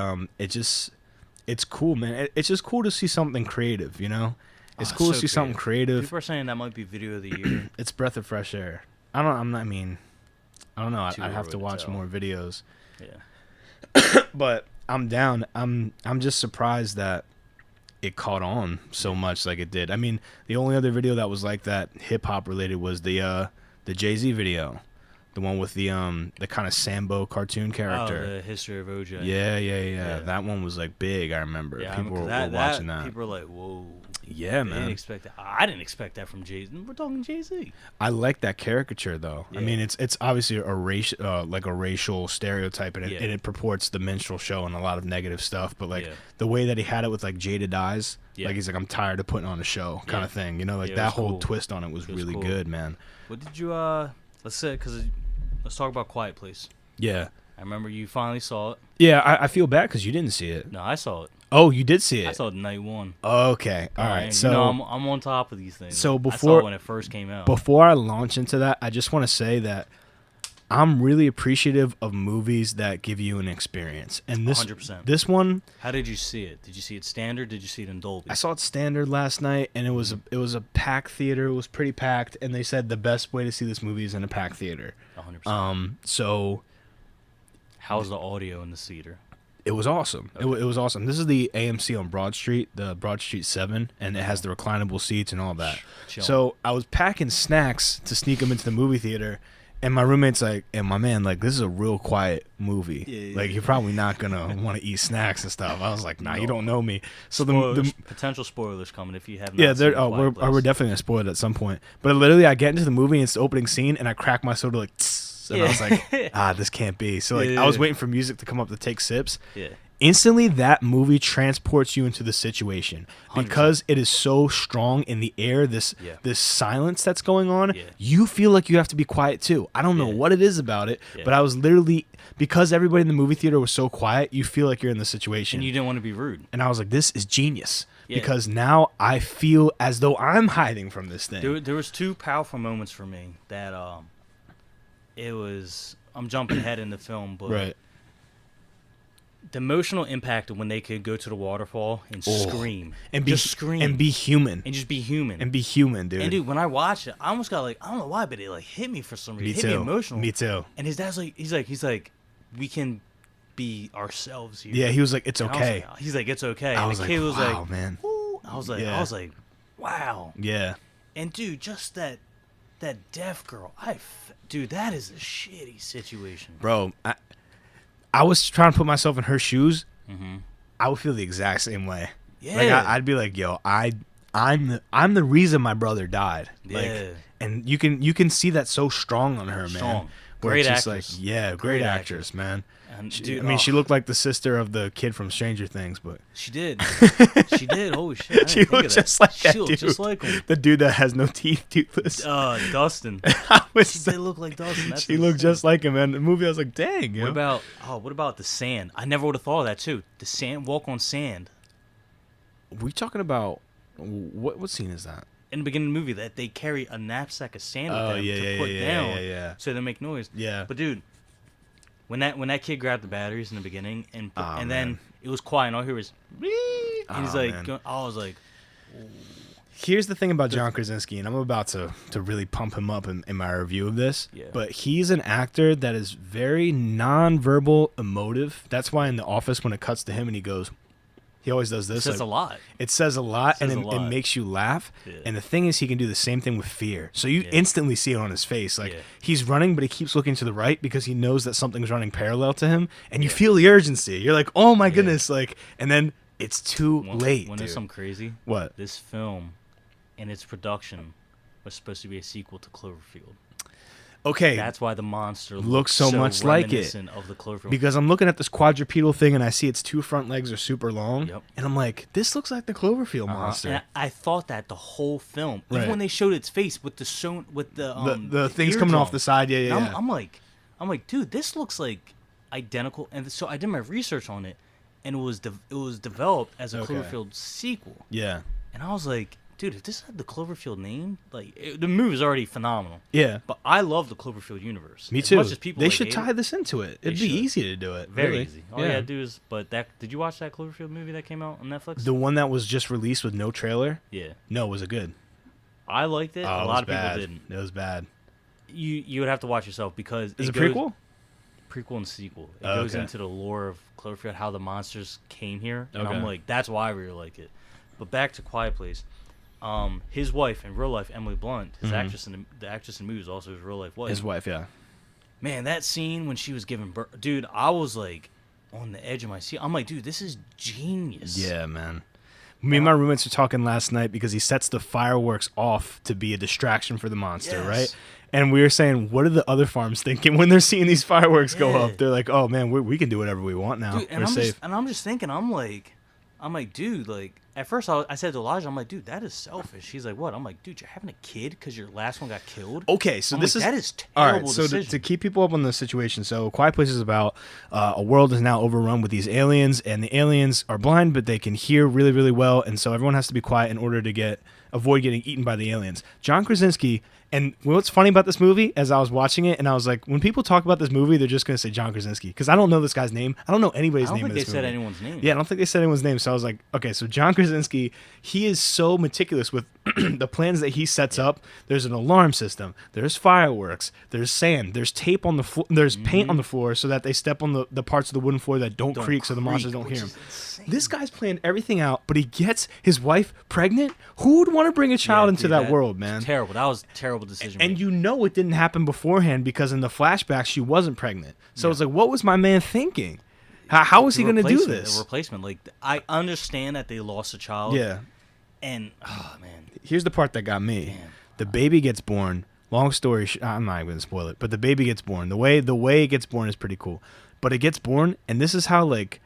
it's cool, man. It's just cool to see something creative, you know. It's cool to see something creative. People are saying that might be video of the year. It's breath of fresh air. I don't know. I'd Too have early to to watch tell. more videos. Yeah. But I'm down. I'm just surprised that it caught on so much like it did. I mean, the only other video that was like that hip hop related was the Jay-Z video. The one with the kind of Sambo cartoon character. Oh, the history of OJ. Yeah. That one was like big, I remember. Yeah, People were watching that. People were like, whoa. Yeah, They man. didn't expect that. I didn't expect that from Jay-Z. We're talking Jay-Z. I like that caricature though. Yeah. I mean, it's obviously a racial stereotype, and Yeah. it purports the minstrel show and a lot of negative stuff. But like Yeah. the way that he had it with like jaded eyes, Yeah. like he's like, I'm tired of putting on a show kind Yeah. of thing. You know, like Yeah, it that was whole cool. twist on it was It was really cool. good, man. What did you, let's say, let's talk about Quiet Place. Yeah, I remember you finally saw it. yeah. I feel bad because you didn't see it. No, I saw it. Oh, you did see I it. saw it night one. Okay, all right. And, So I'm on top of these things. so I before- saw it when it first came out. before I launch into that, I just want to say that I'm really appreciative of movies that give you an experience. And this 100%. this one, How did you see it? Did you see it standard? Did you see it in Dolby? I saw it standard last night, and it was a packed theater. It was pretty packed, and they said the best way to see this movie is in a packed theater. 100%. So How's the audio in the theater? it was awesome. Okay. It was awesome. This is the AMC on Broad Street, the Broad Street 7, and it has the reclinable seats and all that. Chill. So I was packing snacks to sneak them into the movie theater, and my roommate's like, and my man, like, this is a real quiet movie. Yeah. Like, you're probably not going to want to eat snacks and stuff. I was like, nah, you No. don't know me. So Spoilers, potential spoilers coming if you have not yeah, seen we're Quiet Place. we're definitely gonna spoil it at some point. But literally, I get into the movie and it's the opening scene, and I crack my soda like, tss, and I was like, this can't be. So like, I was Yeah. waiting for music to come up to take sips. Yeah. Instantly, that movie transports you into the situation 100%. because it is so strong in the air. This Yeah. this silence that's going on. Yeah. You feel like you have to be quiet too. I don't know Yeah. what it is about it, Yeah. but I was literally, because everybody in the movie theater was so quiet, you feel like you're in the situation. And you didn't want to be rude. And I was like, this is genius. Yeah. Because now I feel as though I'm hiding from this thing. There was two powerful moments for me that it was. I'm jumping ahead in the film, but Right. the emotional impact of when they could go to the waterfall and scream And be just scream and be human. and just be human. And be human, dude. And dude, when I watched it, I almost got like, I don't know why, but it like hit me for some reason. Me It hit too. me emotional. Me too. And his dad's like, he's like, we can be ourselves here. Yeah, he was like, it's And I was okay. like- he's like, it's okay. I And was the like, kid was wow, like, man. Ooh. I was Yeah. like, wow. Yeah. And dude, just that deaf girl, dude, that is a shitty situation. Bro, I was trying to put myself in her shoes. Mm-hmm. I would feel the exact same way. Yeah. Like I'd be like, yo, I'm the reason my brother died. Yeah. Like, and you can see that so strong on her, man. Strong. Where Great it's just actress. like, yeah, great actress, man. And She, dude, I mean, she oh, looked like the sister of the kid from Stranger Things, but She did. She did. Holy shit. I didn't she think looked of that. just like that She looked dude. just like him. The dude that has no teeth, toothless. Dustin. I was She so- did look like Dustin. That's she looked insane. just like him, man. The movie, I was like, dang, yo. What about the sand? I never would have thought of that too. The sand, walk on sand. We talking about what scene is that? In the beginning of the movie, that they carry a knapsack of sand with Oh, them yeah, to yeah, put yeah, down, yeah. so they make noise. Yeah. But dude, when that kid grabbed the batteries in the beginning, and Oh, then man. it was quiet, and all I hear was, and he's Oh, like, man. I was like, Here's the thing about John Krasinski, and I'm about to really pump him up in my review of this. Yeah. But he's an actor that is very non-verbal, emotive. That's why in The Office, when it cuts to him and he goes, he always does this. says like, a lot. It says a lot, Says and a it lot. makes you laugh. Yeah. And the thing is, he can do the same thing with fear. So you Yeah. instantly see it on his face. Like, Yeah. he's running, but he keeps looking to the right because he knows that something's running parallel to him. And you Yeah. feel the urgency. You're like, oh my Yeah. goodness. Like, and then it's too late, When dude. there's something crazy, What? this film and its production was supposed to be a sequel to Cloverfield. Okay. That's why the monster Looks so much like it. reminiscent of the Cloverfield. Because I'm looking at this quadrupedal thing and I see its two front legs are super long. Yep. And I'm like, this looks like the Cloverfield Uh-huh. monster. And I thought that the whole film, Right. even when they showed its face with the The things coming off the side, yeah, yeah, And yeah. I'm like, dude, this looks like identical. And so I did my research on it, and it was developed as a Okay. Cloverfield sequel. Yeah. And I was like, dude, if this had the Cloverfield name, the movie's already phenomenal. Yeah. But I love the Cloverfield universe. Me As too. much as people They like should hate tie it, this into it. they It'd be should. easy to do it. Very really. easy. All you gotta do is, did you watch that Cloverfield movie that came out on Netflix? The one that was just released with no trailer? Yeah. No, was it good? I liked it. Oh, A it lot was of people bad. didn't. It was bad. You would have to watch yourself because Is it goes, prequel? prequel and sequel. It Oh, goes okay. into the lore of Cloverfield, how the monsters came here, and Okay. I'm like, that's why I really like it. But back to Quiet Place. His wife in real life, Emily Blunt, his actress in the actress in the movie is also his real life wife. His wife, yeah. Man, that scene when she was giving birth, dude, I was like on the edge of my seat. I'm like, dude, this is genius. Yeah, man. Me and my roommates were talking last night because he sets the fireworks off to be a distraction for the monster, Yes. right? And we were saying, what are the other farms thinking when they're seeing these fireworks go Yeah. up? They're like, oh man, we can do whatever we want now. Dude, and We're safe. I'm just thinking, I'm like, dude, like, at first I said to Elijah, I'm like, dude, that is selfish. He's like, what? I'm like, dude, you're having a kid because your last one got killed? Okay, so I'm this like, is that is all terrible right. So decision. to keep people up on the situation, so Quiet Place is about a world is now overrun with these aliens, and the aliens are blind, but they can hear really, really well, and so everyone has to be quiet in order to avoid getting eaten by the aliens. John Krasinski. And what's funny about this movie, as I was watching it, and I was like, when people talk about this movie, they're just going to say John Krasinski. Because I don't know this guy's name. I don't know anybody's I don't name think in this they said movie. anyone's name. Yeah, I don't think they said anyone's name. So I was like, okay, so John Krasinski, he is so meticulous with the plans that he sets up. There's an alarm system. There's fireworks. There's sand. There's tape on the floor. There's paint on the floor so that they step on the parts of the wooden floor that don't creak so the monsters don't hear him. This guy's planned everything out, but he gets his wife pregnant. Who would want to bring a child into that world, man? Terrible. That was a terrible decision. And you know it didn't happen beforehand because in the flashback she wasn't pregnant. So it's like, what was my man thinking? How was he going to do this? A replacement. Like, I understand that they lost a child. Yeah. And, oh, man. Here's the part that got me. Damn. The baby gets born. Long story, I'm not even going to spoil it, but the baby gets born. The way it gets born is pretty cool. But it gets born, and this is how, like,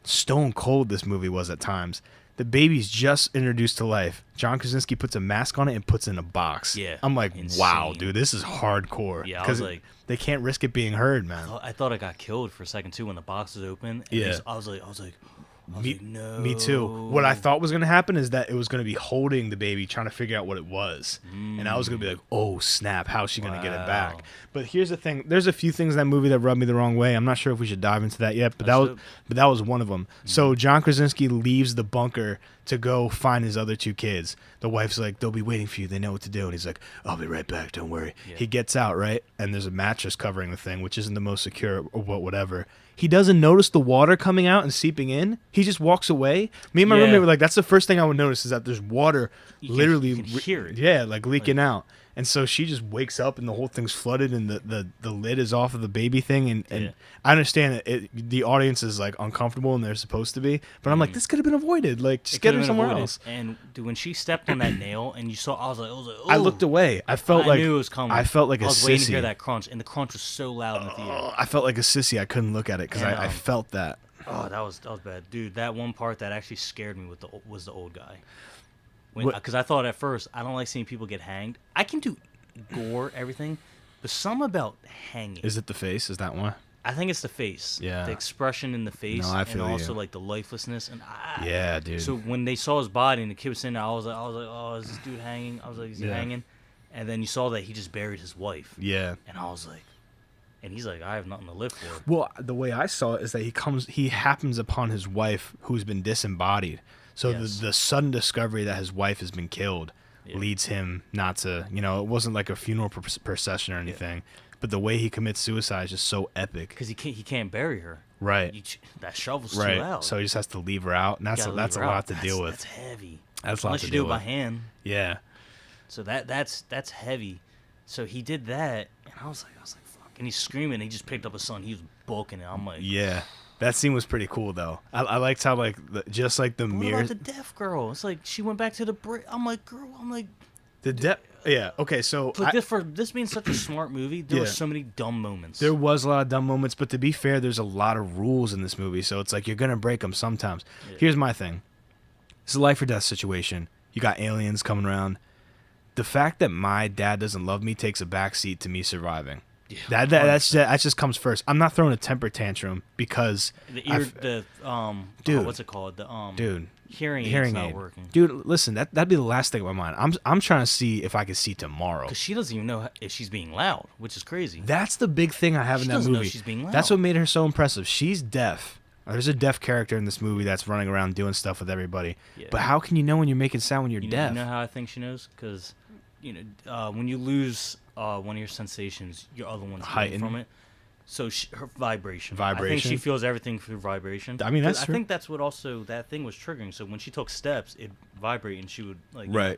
stone cold this movie was at times. The baby's just introduced to life. John Krasinski puts a mask on it and puts it in a box. Yeah, I'm like, insane. wow, dude, this is hardcore. Yeah, I was like, they can't risk it being heard, man. I thought I got killed for a second too when the box was open. And Yeah. I was like, no. Me too. What I thought was going to happen is that it was going to be holding the baby, trying to figure out what it was. And I was going to be like, oh, snap, how's she going to get it back? Wow. But here's the thing. There's a few things in that movie that rubbed me the wrong way. I'm not sure if we should dive into that yet, but that was one of them. So John Krasinski leaves the bunker to go find his other two kids. The wife's like, they'll be waiting for you. They know what to do. And he's like, I'll be right back. Don't worry. Yeah. He gets out, right? And there's a mattress covering the thing, which isn't the most secure or whatever. He doesn't notice the water coming out and seeping in. He just walks away. Me and my Yeah. roommate were like, that's the first thing I would notice is that there's water literally you can hear it. Yeah, like leaking out. And so she just wakes up and the whole thing's flooded and the lid is off of the baby thing. And Yeah. I understand the audience is like uncomfortable and they're supposed to be. But I'm like, this could have been avoided. Like, just It get could've her been somewhere avoided. else. And dude, when she stepped on that nail and you saw, I was like, oh. I looked away. I felt like I knew it was coming. I felt like I a was waiting to sissy. hear that crunch, and the crunch was so loud in the theater. I felt like a sissy. I couldn't look at it because And, I felt that. Oh, that was bad, dude. That one part that actually scared me was the old guy. What- Because I thought at first I don't like seeing people get hanged. I can do gore, everything, but some about hanging. Is it the face? Is that one? I think it's the face. Yeah. The expression in the face, No, I feel and also you. like the lifelessness. And Yeah, dude. So when they saw his body and the kid was sitting there, I was like, oh, is this dude hanging? I was like, is he Yeah. hanging? And then you saw that he just buried his wife. Yeah. And I was like, and he's like, I have nothing to live for. Well, the way I saw it is that he happens upon his wife who's been disembodied. So Yes. the sudden discovery that his wife has been killed leads him not to, it wasn't like a funeral procession or anything, but the way he commits suicide is just so epic. Because he can't bury her. Right. That shovel's too Right. loud. So he just has to leave her out, and that's Gotta a leave her lot out. to deal with. That's heavy. That's a lot Unless to you deal do it by with. hand. Yeah. So that's heavy. So he did that, and I was like, fuck. And he's screaming. And he just picked up his son. He was bulking it. I'm like, Yeah. That scene was pretty cool though. I liked how like just like the what mirror. about the deaf girl? It's like she went back to the brick. I'm like, girl. I'm like, Yeah. Okay. So for this being such a smart movie, there were Yeah. so many dumb moments. there was a lot of dumb moments, but to be fair, there's a lot of rules in this movie, so it's like you're gonna break them sometimes. Yeah. Here's my thing: it's a life or death situation. You got aliens coming around. The fact that my dad doesn't love me takes a backseat to me surviving. That just comes first. I'm not throwing a temper tantrum because dude, what's it called? Dude, hearing aid's not working. Dude, listen, that'd be the last thing on my mind. I'm trying to see if I can see tomorrow. Because she doesn't even know if she's being loud, which is crazy. That's the big thing I have in that doesn't movie. know she's being loud. That's what made her so impressive. She's deaf. There's a deaf character in this movie that's running around doing stuff with everybody. Yeah. But how can you know when you're making sound when you're deaf? You know how I think she knows? Because when you lose one of your sensations, your other one's heightened from it. So her vibration. I think she feels everything through vibration. I mean, that's true. I think that's what also that thing was triggering. So when she took steps, it vibrated and she would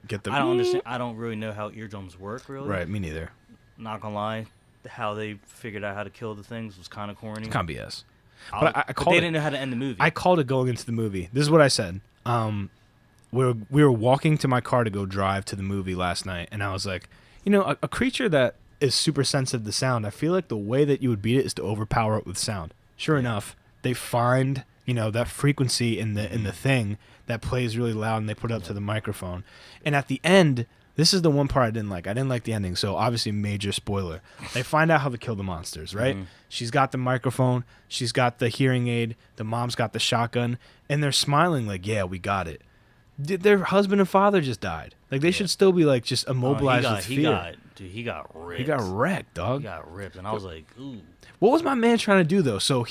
get the. I don't understand. I don't really know how eardrums work really. Right, me neither. Not gonna lie, how they figured out how to kill the things was kind of corny. It's kind of BS. But they didn't know how to end the movie. I called it going into the movie. This is what I said. We were walking to my car to go drive to the movie last night, and I was like, a creature that is super sensitive to sound, I feel like the way that you would beat it is to overpower it with sound. Sure enough, they find that frequency in the thing that plays really loud, and they put it up to the microphone. And at the end, this is the one part I didn't like. I didn't like the ending, so obviously major spoiler. They find out how to kill the monsters, right? Mm-hmm. She's got the microphone, she's got the hearing aid, the mom's got the shotgun, and they're smiling like, yeah, we got it. Their husband and father just died. Like, they should still be, like, just immobilized with fear. He got ripped. He got wrecked, dog. He got ripped, and I was like, ooh. What was my man trying to do, though? So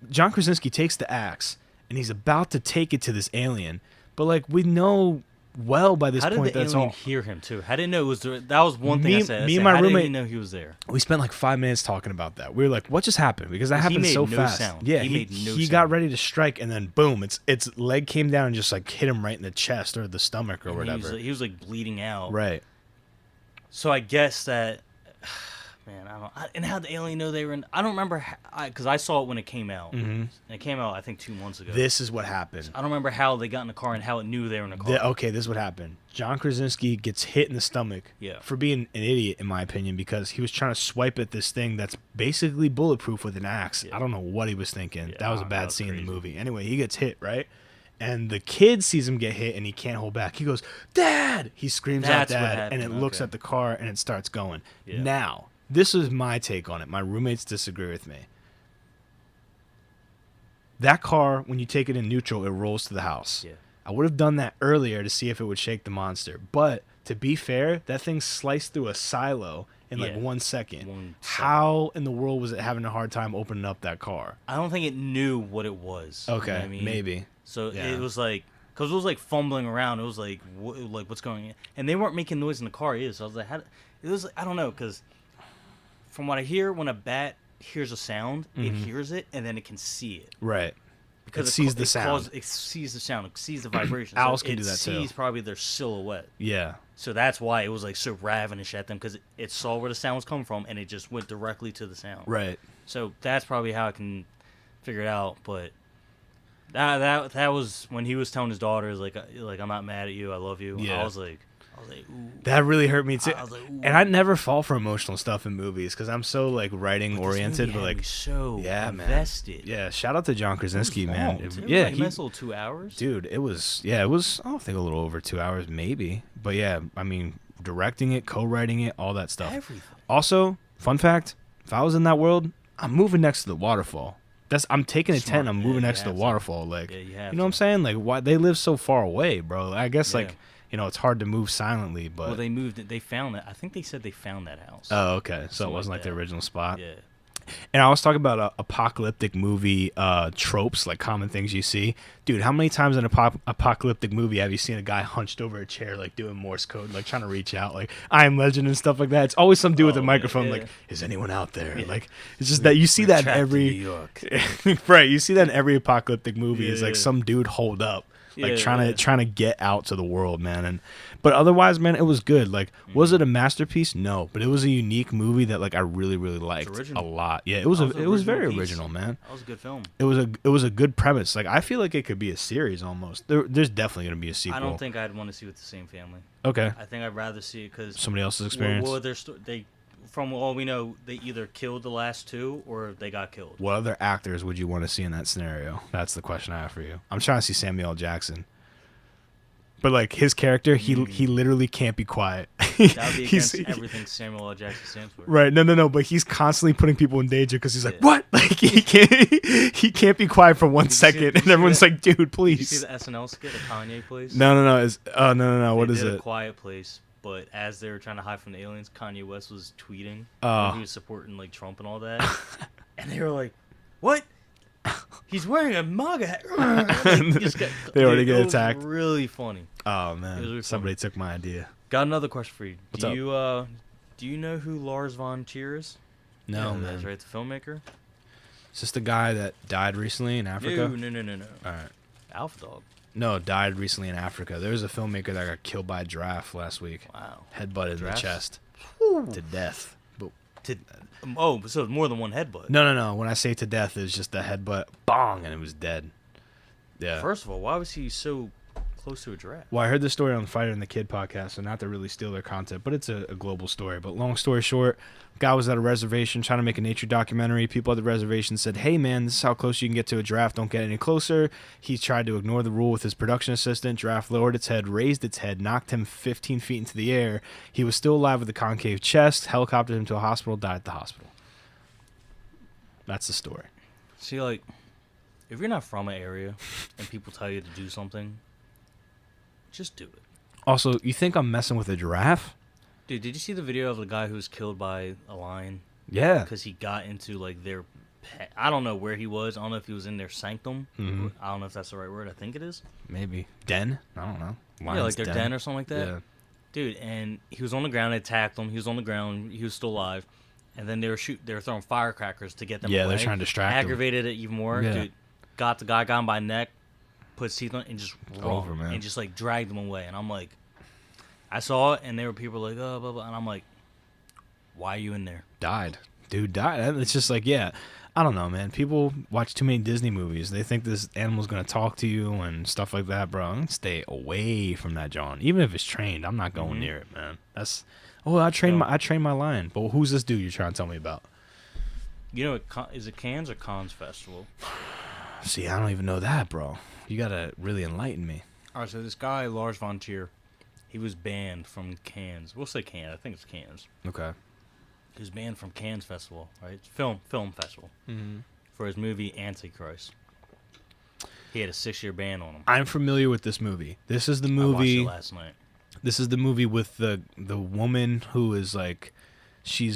John Krasinski takes the axe, and he's about to take it to this alien, but, like, we know well by this point that's all. How did the alien hear him too? I didn't know it was there. That was one thing I said. Me and my roommate, how did he know he was there? We spent like 5 minutes talking about that. We were like, "What just happened?" Because that happened so fast. Sound. Yeah, he made no he sound. got ready to strike, and then boom, its leg came down and just like hit him right in the chest or the stomach or whatever. He was like bleeding out. Right. So I guess that. Man, and how the alien know they were in? I don't remember because I saw it when it came out. Mm-hmm. And it came out, I think, 2 months ago. This is what happened. I don't remember how they got in the car and how it knew they were in the car. Okay, this is what happened. John Krasinski gets hit in the stomach for being an idiot, in my opinion, because he was trying to swipe at this thing that's basically bulletproof with an axe. Yeah. I don't know what he was thinking. That was a bad scene in the movie. Anyway, he gets hit, right? And the kid sees him get hit, and he can't hold back. He goes, "Dad!" He screams out, "Dad!" And it looks at the car, and it starts going. Yeah. Now, this is my take on it. My roommates disagree with me. That car, when you take it in neutral, it rolls to the house. Yeah. I would have done that earlier to see if it would shake the monster. But to be fair, that thing sliced through a silo in like 1 second. How in the world was it having a hard time opening up that car? I don't think it knew what it was. Okay, you know what I mean? Maybe. So it was like, because it was like fumbling around. It was like, what's going on? And they weren't making noise in the car either. So I was like, I don't know, because from what I hear, when a bat hears a sound, it hears it, and then it can see it. Right. Because it sees the sound. It sees the sound. It sees the vibration. Owls can do that too. It sees probably their silhouette. Yeah. So that's why it was like so ravenous at them, because it saw where the sound was coming from, and it just went directly to the sound. Right. So that's probably how I can figure it out. But that was when he was telling his daughters, like I'm not mad at you, I love you. Yeah. I was like, ooh. That really hurt me too. I was like, ooh. And I never fall for emotional stuff in movies because I'm so like writing oriented, but like so invested. Man. Yeah, shout out to John Krasinski, man. Yeah, like a nice little 2 hours. Dude, it was I don't think a little over 2 hours, maybe. But yeah, I mean, directing it, co-writing it, all that stuff. Everything. Also, fun fact: if I was in that world, I'm moving next to the waterfall. I'm taking a tent. I'm moving next to the waterfall. Like, you know what I'm saying? Like, why they live so far away, bro? I guess like. It's hard to move silently, but... Well, they moved it. They found that. I think they said they found that house. Oh, okay. So it wasn't like the original spot? Yeah. And I was talking about apocalyptic movie tropes, like common things you see. Dude, how many times in an apocalyptic movie have you seen a guy hunched over a chair, like doing Morse code, like trying to reach out, like I Am Legend and stuff like that? It's always some dude with a microphone, like, is anyone out there? Yeah. Like, it's just that you see that in every... New York. Right, you see that in every apocalyptic movie. It's like some dude holed up. Like trying to get out to the world, man. But otherwise, man, it was good. Like, was it a masterpiece? No, but it was a unique movie that like I really, really liked a lot. Yeah, it was very original, man. That was a good film. It was a good premise. Like, I feel like it could be a series almost. There's definitely gonna be a sequel. I don't think I'd want to see with the same family. Okay. I think I'd rather see it because somebody else's experience. Well, from all we know, they either killed the last two or they got killed. What other actors would you want to see in that scenario? That's the question I have for you. I'm trying to see Samuel L. Jackson. But, like, his character, he literally can't be quiet. That would be He's- against everything Samuel L. Jackson stands for. Right, no, but he's constantly putting people in danger because he's like, Yeah. what? Like he can't be quiet for 1 Did you see- second, did you and see everyone's that? like, dude, Did you please. see the SNL skit of Kanye Place? No, it's no. What They is did it? A Quiet Place, but as they were trying to hide from the aliens, Kanye West was tweeting. Oh. He was supporting like Trump and all that, and they were like, "What? He's wearing a MAGA hat." Like, just They already dude, get it was attacked. Really funny. Oh It was man, really somebody took my idea. Got another question for you. What's up? Do you know who Lars von Trier is? No, Yeah, man. that's right, the filmmaker. Is this the guy that died recently in Africa? No. All right. Alpha Dog. No, died recently in Africa. There was a filmmaker that got killed by a giraffe last week. Wow. Headbutted in the Giraffes? chest to death. But Oh, so it's more than one headbutt. no. When I say to death, it was just a headbutt, bong, and it was dead. Yeah. First of all, why was he so close to a giraffe? Well, I heard the story on the Fighter and the Kid podcast, so not to really steal their content, but it's a global story. But long story short, guy was at a reservation trying to make a nature documentary. People at the reservation said, hey, man, this is how close you can get to a giraffe. Don't get any closer. He tried to ignore the rule with his production assistant. Giraffe lowered its head, raised its head, knocked him 15 feet into the air. He was still alive with a concave chest, helicoptered him to a hospital, died at the hospital. That's the story. See, like, if you're not from an area and people tell you to do something, just do it. Also, you think I'm messing with a giraffe? Dude, did you see the video of the guy who was killed by a lion? Yeah. Because he got into, like, their pet. I don't know where he was. I don't know if he was in their sanctum. Mhm. I don't know if that's the right word. I think it is. Maybe. Den? I don't know. Yeah, like Lion's their den or something like that. Yeah. Dude, and he was on the ground. They attacked him. He was on the ground. He was still alive. And then they were throwing firecrackers to get them Yeah, away. they're trying to distract him. Aggravated it even more. Yeah. Dude, got the guy, got him by neck, put his teeth on it, and just Over, man. and just like dragged him away. And I'm like, I saw it, and there were people like, oh, blah, blah. And I'm like, why are you in there? Died. Dude died. It's just like, yeah, I don't know, man. People watch too many Disney movies. They think this animal's going to talk to you and stuff like that, bro. I'm going to stay away from that, John. Even if it's trained, I'm not going near it, man. That's, I trained my lion. But who's this dude you're trying to tell me about? You know, is it Cannes or Cannes Festival? See, I don't even know that, bro. You got to really enlighten me. All right, so this guy, Lars von Trier, he was banned from Cannes. We'll say Cannes. I think it's Cannes. Okay. He was banned from Cannes Festival, right? It's film festival, for his movie Antichrist. He had a 6-year ban on him. I'm familiar with this movie. This is the I watched movie. it last night. This is the movie with the woman who is like, she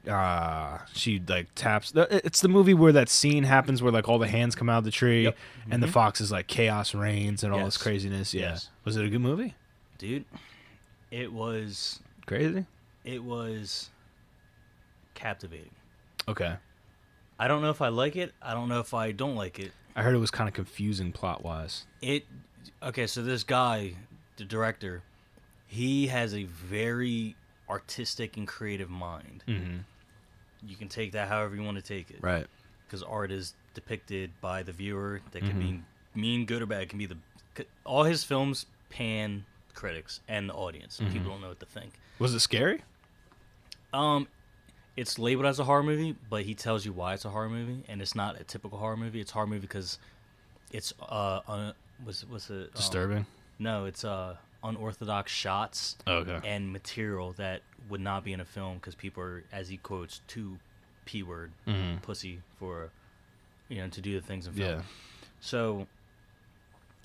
like taps. It's the movie where that scene happens where like all the hands come out of the tree, Yep. and the fox is like chaos reigns and all this Yes. craziness. Yeah, Yes. was it a good movie? Dude, it was Crazy. captivating. Okay, I don't know if I like it. I don't know if I don't like it. I heard it was kind of confusing plot wise. Okay, so this guy, the director, he has a very artistic and creative mind. Mm-hmm. You can take that however you want to take it. Right. Because art is depicted by the viewer. That can Mm-hmm. be mean, good, or bad. It can be all his films pan critics and the audience. Mm-hmm. People don't know what to think. Was it scary? It's labeled as a horror movie, but he tells you why it's a horror movie, and it's not a typical horror movie. It's a horror movie because it's what's it? Disturbing. No, it's unorthodox shots Okay. and material that would not be in a film because people are, as he quotes, too p-word pussy for to do the things in film. Yeah. So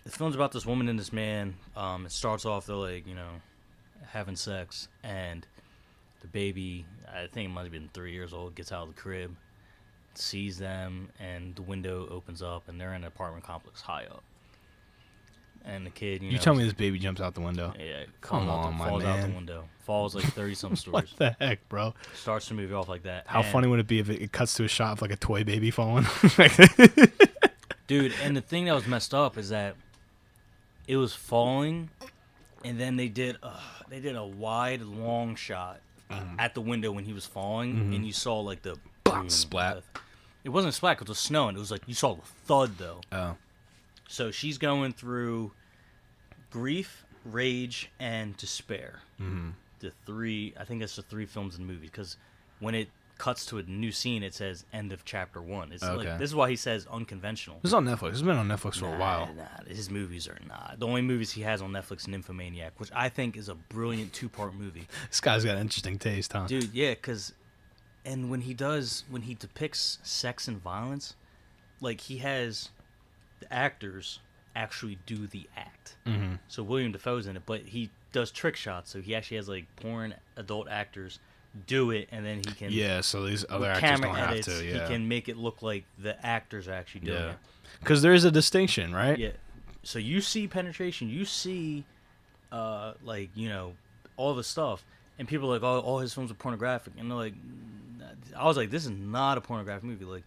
the film's about this woman and this man. It starts off they're like having sex, and the baby, I think it might have been 3 years old, gets out of the crib, sees them, and the window opens up, and they're in an apartment complex high up. And the kid, You tell me this baby jumps out the window. yeah, Come on, my falls out man. the window, falls like 30-some What stories. the heck, bro? Starts the movie off like that. How And- funny would it be if it cuts to a shot of like a toy baby falling? Dude, and the thing that was messed up is that it was falling, and then they did a wide, long shot at the window when he was falling, and you saw like the boom, Splat. It wasn't splat because it was snowing. It was like you saw the thud though. Oh. So she's going through grief, rage, and despair. Mm-hmm. I think that's the 3 films in the movie because when it cuts to a new scene, it says end of chapter 1. It's Okay. like, this is why he says unconventional. This is on Netflix. It's been on Netflix for a while. Nah, his movies are not. The only movies he has on Netflix, Nymphomaniac, which I think is a brilliant 2-part movie. This guy's got interesting taste, huh? Dude, yeah, because, and when he depicts sex and violence, like, he has the actors actually do the act. Mm-hmm. So William Dafoe's in it, but he does trick shots, so he actually has, like, porn adult actors do it, and then he can... Yeah, so these other with actors camera don't edits, have to, yeah. he can make it look like the actors are actually doing Yeah. it. Because there is a distinction, right? Yeah. So you see penetration, you see, like, you know, all the stuff, and people are like, oh, all his films are pornographic, and they're like, I was like, this is not a pornographic movie. Like,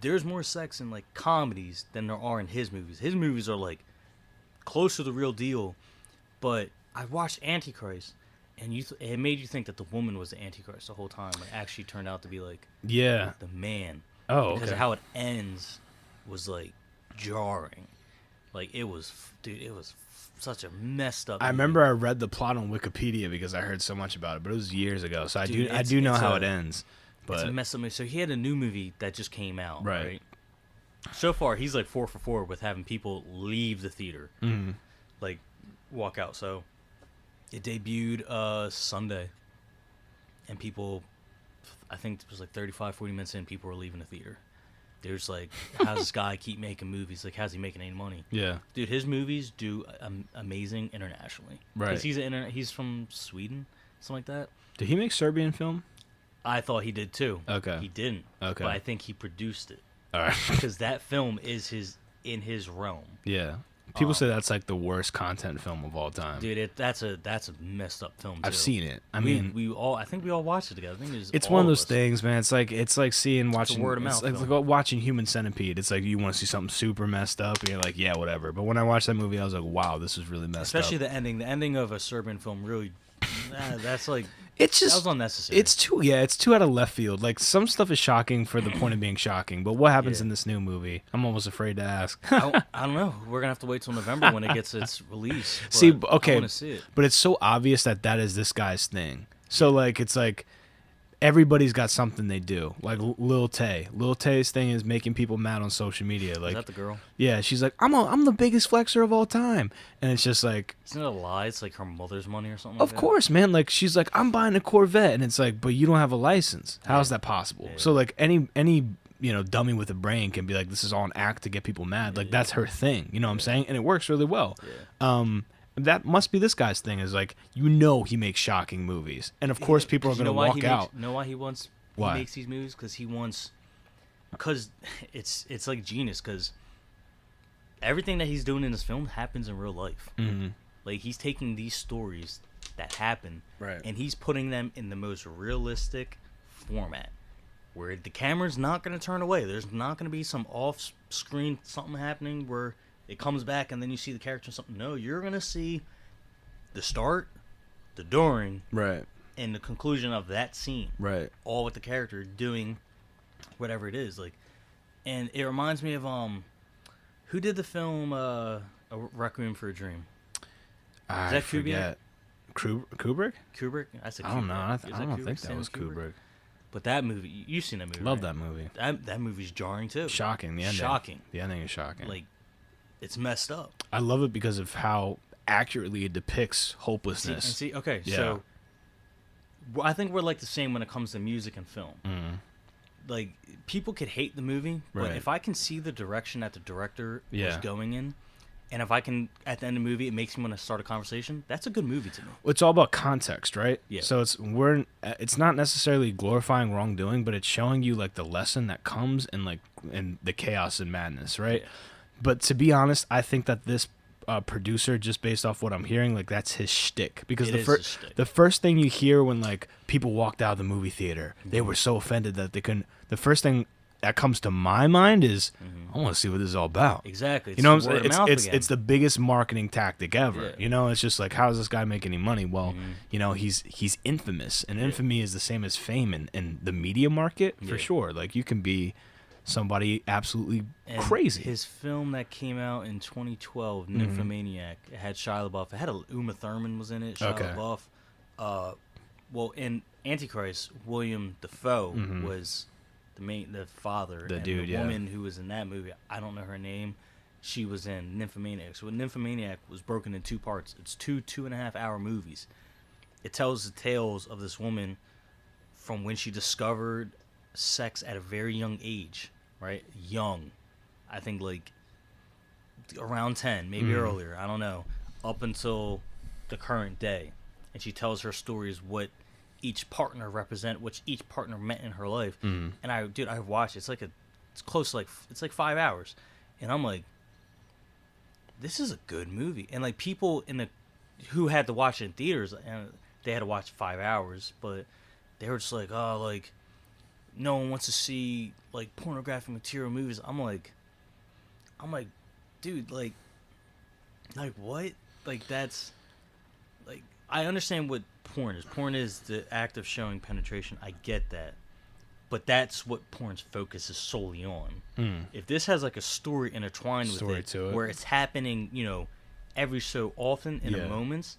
there's more sex in, like, comedies than there are in his movies. His movies are, like, close to the real deal, but I watched Antichrist, and it made you think that the woman was the Antichrist the whole time. Like, actually turned out to be, like, Yeah. the man. Oh, Because okay. of how it ends was, like, jarring. Like, it was such a messed up I movie. remember I read the plot on Wikipedia because I heard so much about it, but it was years ago, so I Dude, do know it's how a- it ends. It's a But messed up movie. So he had a new movie that just came out, Right. right? So far, he's like 4 for 4 with having people leave the theater, mhm. like walk out. So it debuted Sunday, and people, I think it was like 35, 40 minutes in, people were leaving the theater. There's like, how's this guy keep making movies? Like, how's he making any money? Yeah. Dude, his movies do amazing internationally. Right. Because he's from Sweden, something like that. Did he make Serbian film? I thought he did too. Okay. He didn't. Okay. But I think he produced it. All right. Because that film is in his realm. Yeah. People say that's like the worst content film of all time. Dude, that's a messed up film too. I've seen it. I I mean, I think we all watched it together. I think it's all one of of those us. things, man. It's like watching word of it's mouth like film. watching Human Centipede. It's like you want to see something super messed up, and you're like, yeah, whatever. But when I watched that movie, I was like, wow, this is really messed Especially up. the ending. The ending of a Serbian film really, that's like, It's that just was unnecessary. it's too out of left field. Like some stuff is shocking for the point of being shocking, but what happens Yeah. in this new movie? I'm almost afraid to ask. I don't know. We're gonna have to wait till November when it gets its release. but See, okay, I want to see it. but it's so obvious that is this guy's thing. So like it's like everybody's got something they do. Like Lil Tay. Lil Tay's thing is making people mad on social media. Is Like that the girl? yeah, she's like I'm the biggest flexer of all time, and it's just like Isn't it a lie? It's like her mother's money or something. of like that? course, man. Like she's like I'm buying a Corvette, and it's like but you don't have a license. How's that possible? Yeah. So like any dummy with a brain can be like this is all an act to get people mad. Like that's her thing. You know what I'm saying? And it works really well. Yeah. That must be this guy's thing. Is like he makes shocking movies, and of course people are You gonna know why walk out. You know why he wants? Why? He makes these movies because it's like genius. Because everything that he's doing in this film happens in real life. Mm-hmm. Like he's taking these stories that happen, Right. and he's putting them in the most realistic format, where the camera's not going to turn away. There's not going to be some off-screen something happening where it comes back and then you see the character in something. No, you're going to see the start, the during, Right. and the conclusion of that scene, Right. all with the character doing whatever it is. Like, and it reminds me of who did the film A Requiem for a Dream? I that Kubrick? forget. Kubrick? Kubrick? I said I don't know. Kubrick. Is I don't think that Stanley was Kubrick. But that movie, you've seen that movie. Love right? that movie. That movie's jarring too. Shocking. The ending. Shocking. The ending is shocking. Like, it's messed up. I love it because of how accurately it depicts hopelessness. See, okay, Yeah. so I think we're like the same when it comes to music and film. Mm. Like, people could hate the movie, but Right. if I can see the direction that the director was Yeah. going in, and if I can, at the end of the movie, it makes me want to start a conversation, that's a good movie to me. It's all about context, right? Yeah. So it's not necessarily glorifying wrongdoing, but it's showing you like the lesson that comes in the chaos and madness, right? Yeah. But to be honest, I think that this producer, just based off what I'm hearing, like that's his shtick. Because It is his shtick. the first thing you hear when like people walked out of the movie theater, they were so offended that they couldn't. The first thing that comes to my mind is, I want to see what this is all about. Exactly. You know It's what I'm word of saying? mouth It's again. it's the biggest marketing tactic ever. Yeah. You know, it's just like, how does this guy make any money? Well, he's infamous, and infamy is the same as fame in the media market for Yeah. sure. Like you can be somebody absolutely And crazy. His film that came out in 2012, Nymphomaniac, it had Shia LaBeouf. It had Uma Thurman was in it. Shia Okay. LaBeouf. Well, in Antichrist, William Dafoe was the father. The and dude, the yeah. woman who was in that movie, I don't know her name. She was in Nymphomaniac. So Nymphomaniac was broken in 2 parts. It's 2.5 hour movies. It tells the tales of this woman from when she discovered sex at a very young age, right? Young. I think like around 10, maybe earlier. I don't know. Up until the current day. And she tells her stories, what each partner represent, what each partner meant in her life. And I watched it. It's close to it's like 5 hours. And I'm like, this is a good movie. And like people who had to watch it in theaters, and they had to watch 5 hours, but they were just like, oh, like no one wants to see like pornographic material movies. I'm like, dude, like what? Like that's like, I understand what porn is. Porn is the act of showing penetration. I get that. But that's what porn's focus is solely on. If this has like a story intertwined with it, where it's happening, every so often in the moments,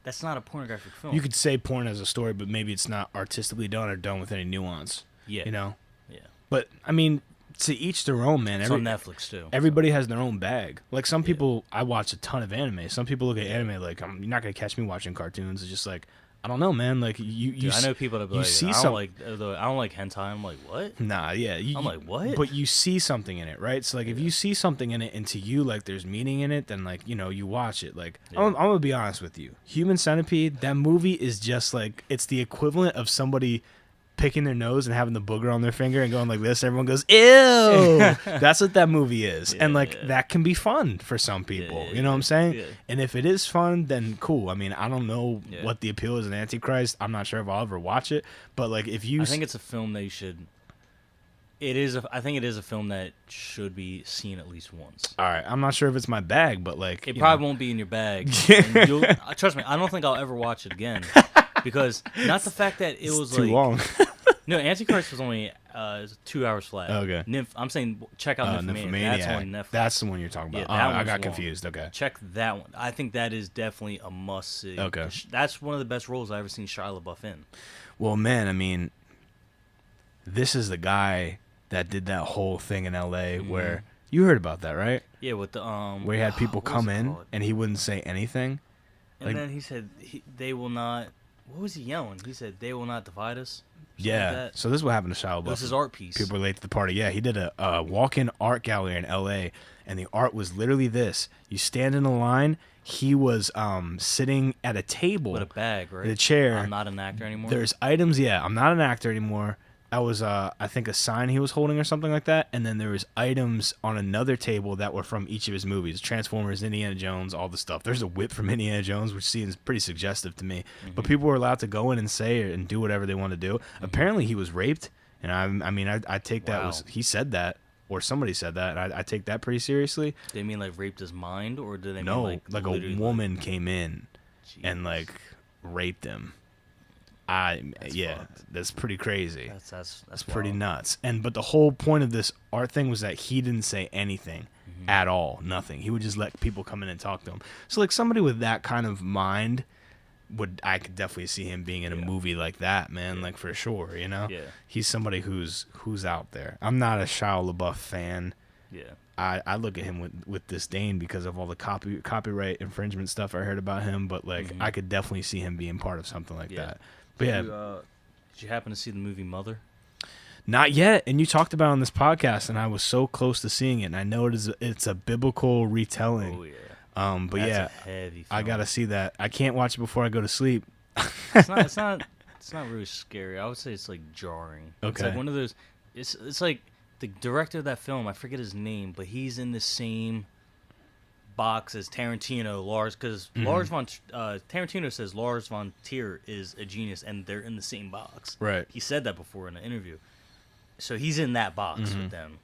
that's not a pornographic film. You could say porn has a story, but maybe it's not artistically done or done with any nuance. Yeah. Yeah. But I mean, to each their own, man. It's on Netflix too. Everybody has their own bag. Like some people, I watch a ton of anime. Some people look at anime like, you're not gonna catch me watching cartoons. It's just like, I don't know, man. Like you I know people that be like, I don't like hentai. I'm like, what? Nah, yeah. I'm like, what? But you see something in it, right? So like, if you see something in it, and to you, like, there's meaning in it, then like, you watch it. Like, I'm gonna be honest with you. Human Centipede, that movie is just like, it's the equivalent of somebody picking their nose and having the booger on their finger and going like this. Everyone goes, ew. That's what that movie is. And like, that can be fun for some people. You know what I'm saying? Yeah. And if it is fun, then cool. I mean, I don't know what the appeal is in Antichrist. I'm not sure if I'll ever watch it. But like, if you... I think it's a film that you should... I think it is a film that should be seen at least once. All right. I'm not sure if it's my bag, but like... It probably won't be in your bag. Trust me, I don't think I'll ever watch it again. Because not the fact that it was too long. No, Antichrist was only 2 hours flat. Okay. I'm saying check out Nymphomaniac. That's on Netflix. That's the one you're talking about. I got confused. Okay. Check that one. I think that is definitely a must-see. Okay. That's one of the best roles I've ever seen Shia LaBeouf in. Well, man, I mean, this is the guy that did that whole thing in L.A. where... You heard about that, right? Yeah, with the... where he had people come in, and he wouldn't say anything. And then he said, they will not... What was he yelling? He said, they will not divide us. Yeah. Like So this is what happened to Shia LaBeouf. It was his art piece. People relate to the party. Yeah, he did a walk-in art gallery in L.A., and the art was literally this. You stand in a line. He was sitting at a table. With a bag, right? The chair. I'm not an actor anymore. There's items. Yeah, I'm not an actor anymore. That was, I think, a sign he was holding or something like that. And then there was items on another table that were from each of his movies. Transformers, Indiana Jones, all the stuff. There's a whip from Indiana Jones, which seems pretty suggestive to me. But people were allowed to go in and say and do whatever they want to do. Apparently, he was raped. And I take that he said that. Or somebody said that. And I take that pretty seriously. They mean like raped his mind? Or do they mean like a woman came in and like raped him. That's pretty crazy. That's pretty nuts. But the whole point of this art thing was that he didn't say anything at all, nothing. He would just let people come in and talk to him. So like somebody with that kind of mind I could definitely see him being in a movie like that, man, like for sure, Yeah. He's somebody who's out there. I'm not a Shia LaBeouf fan. Yeah. I look at him with disdain because of all the copyright infringement stuff I heard about him, but like I could definitely see him being part of something like that. But did you happen to see the movie Mother? Not yet, and you talked about it on this podcast, and I was so close to seeing it. And I know it's a biblical retelling. Oh yeah. But That's a heavy film. I gotta see that. I can't watch it before I go to sleep. It's not really scary. I would say it's like jarring. Okay. It's like one of those. It's like the director of that film. I forget his name, but he's in the same box as Tarantino, Lars, because Tarantino says Lars von Trier is a genius, and they're in the same box. Right. He said that before in an interview. So he's in that box with them.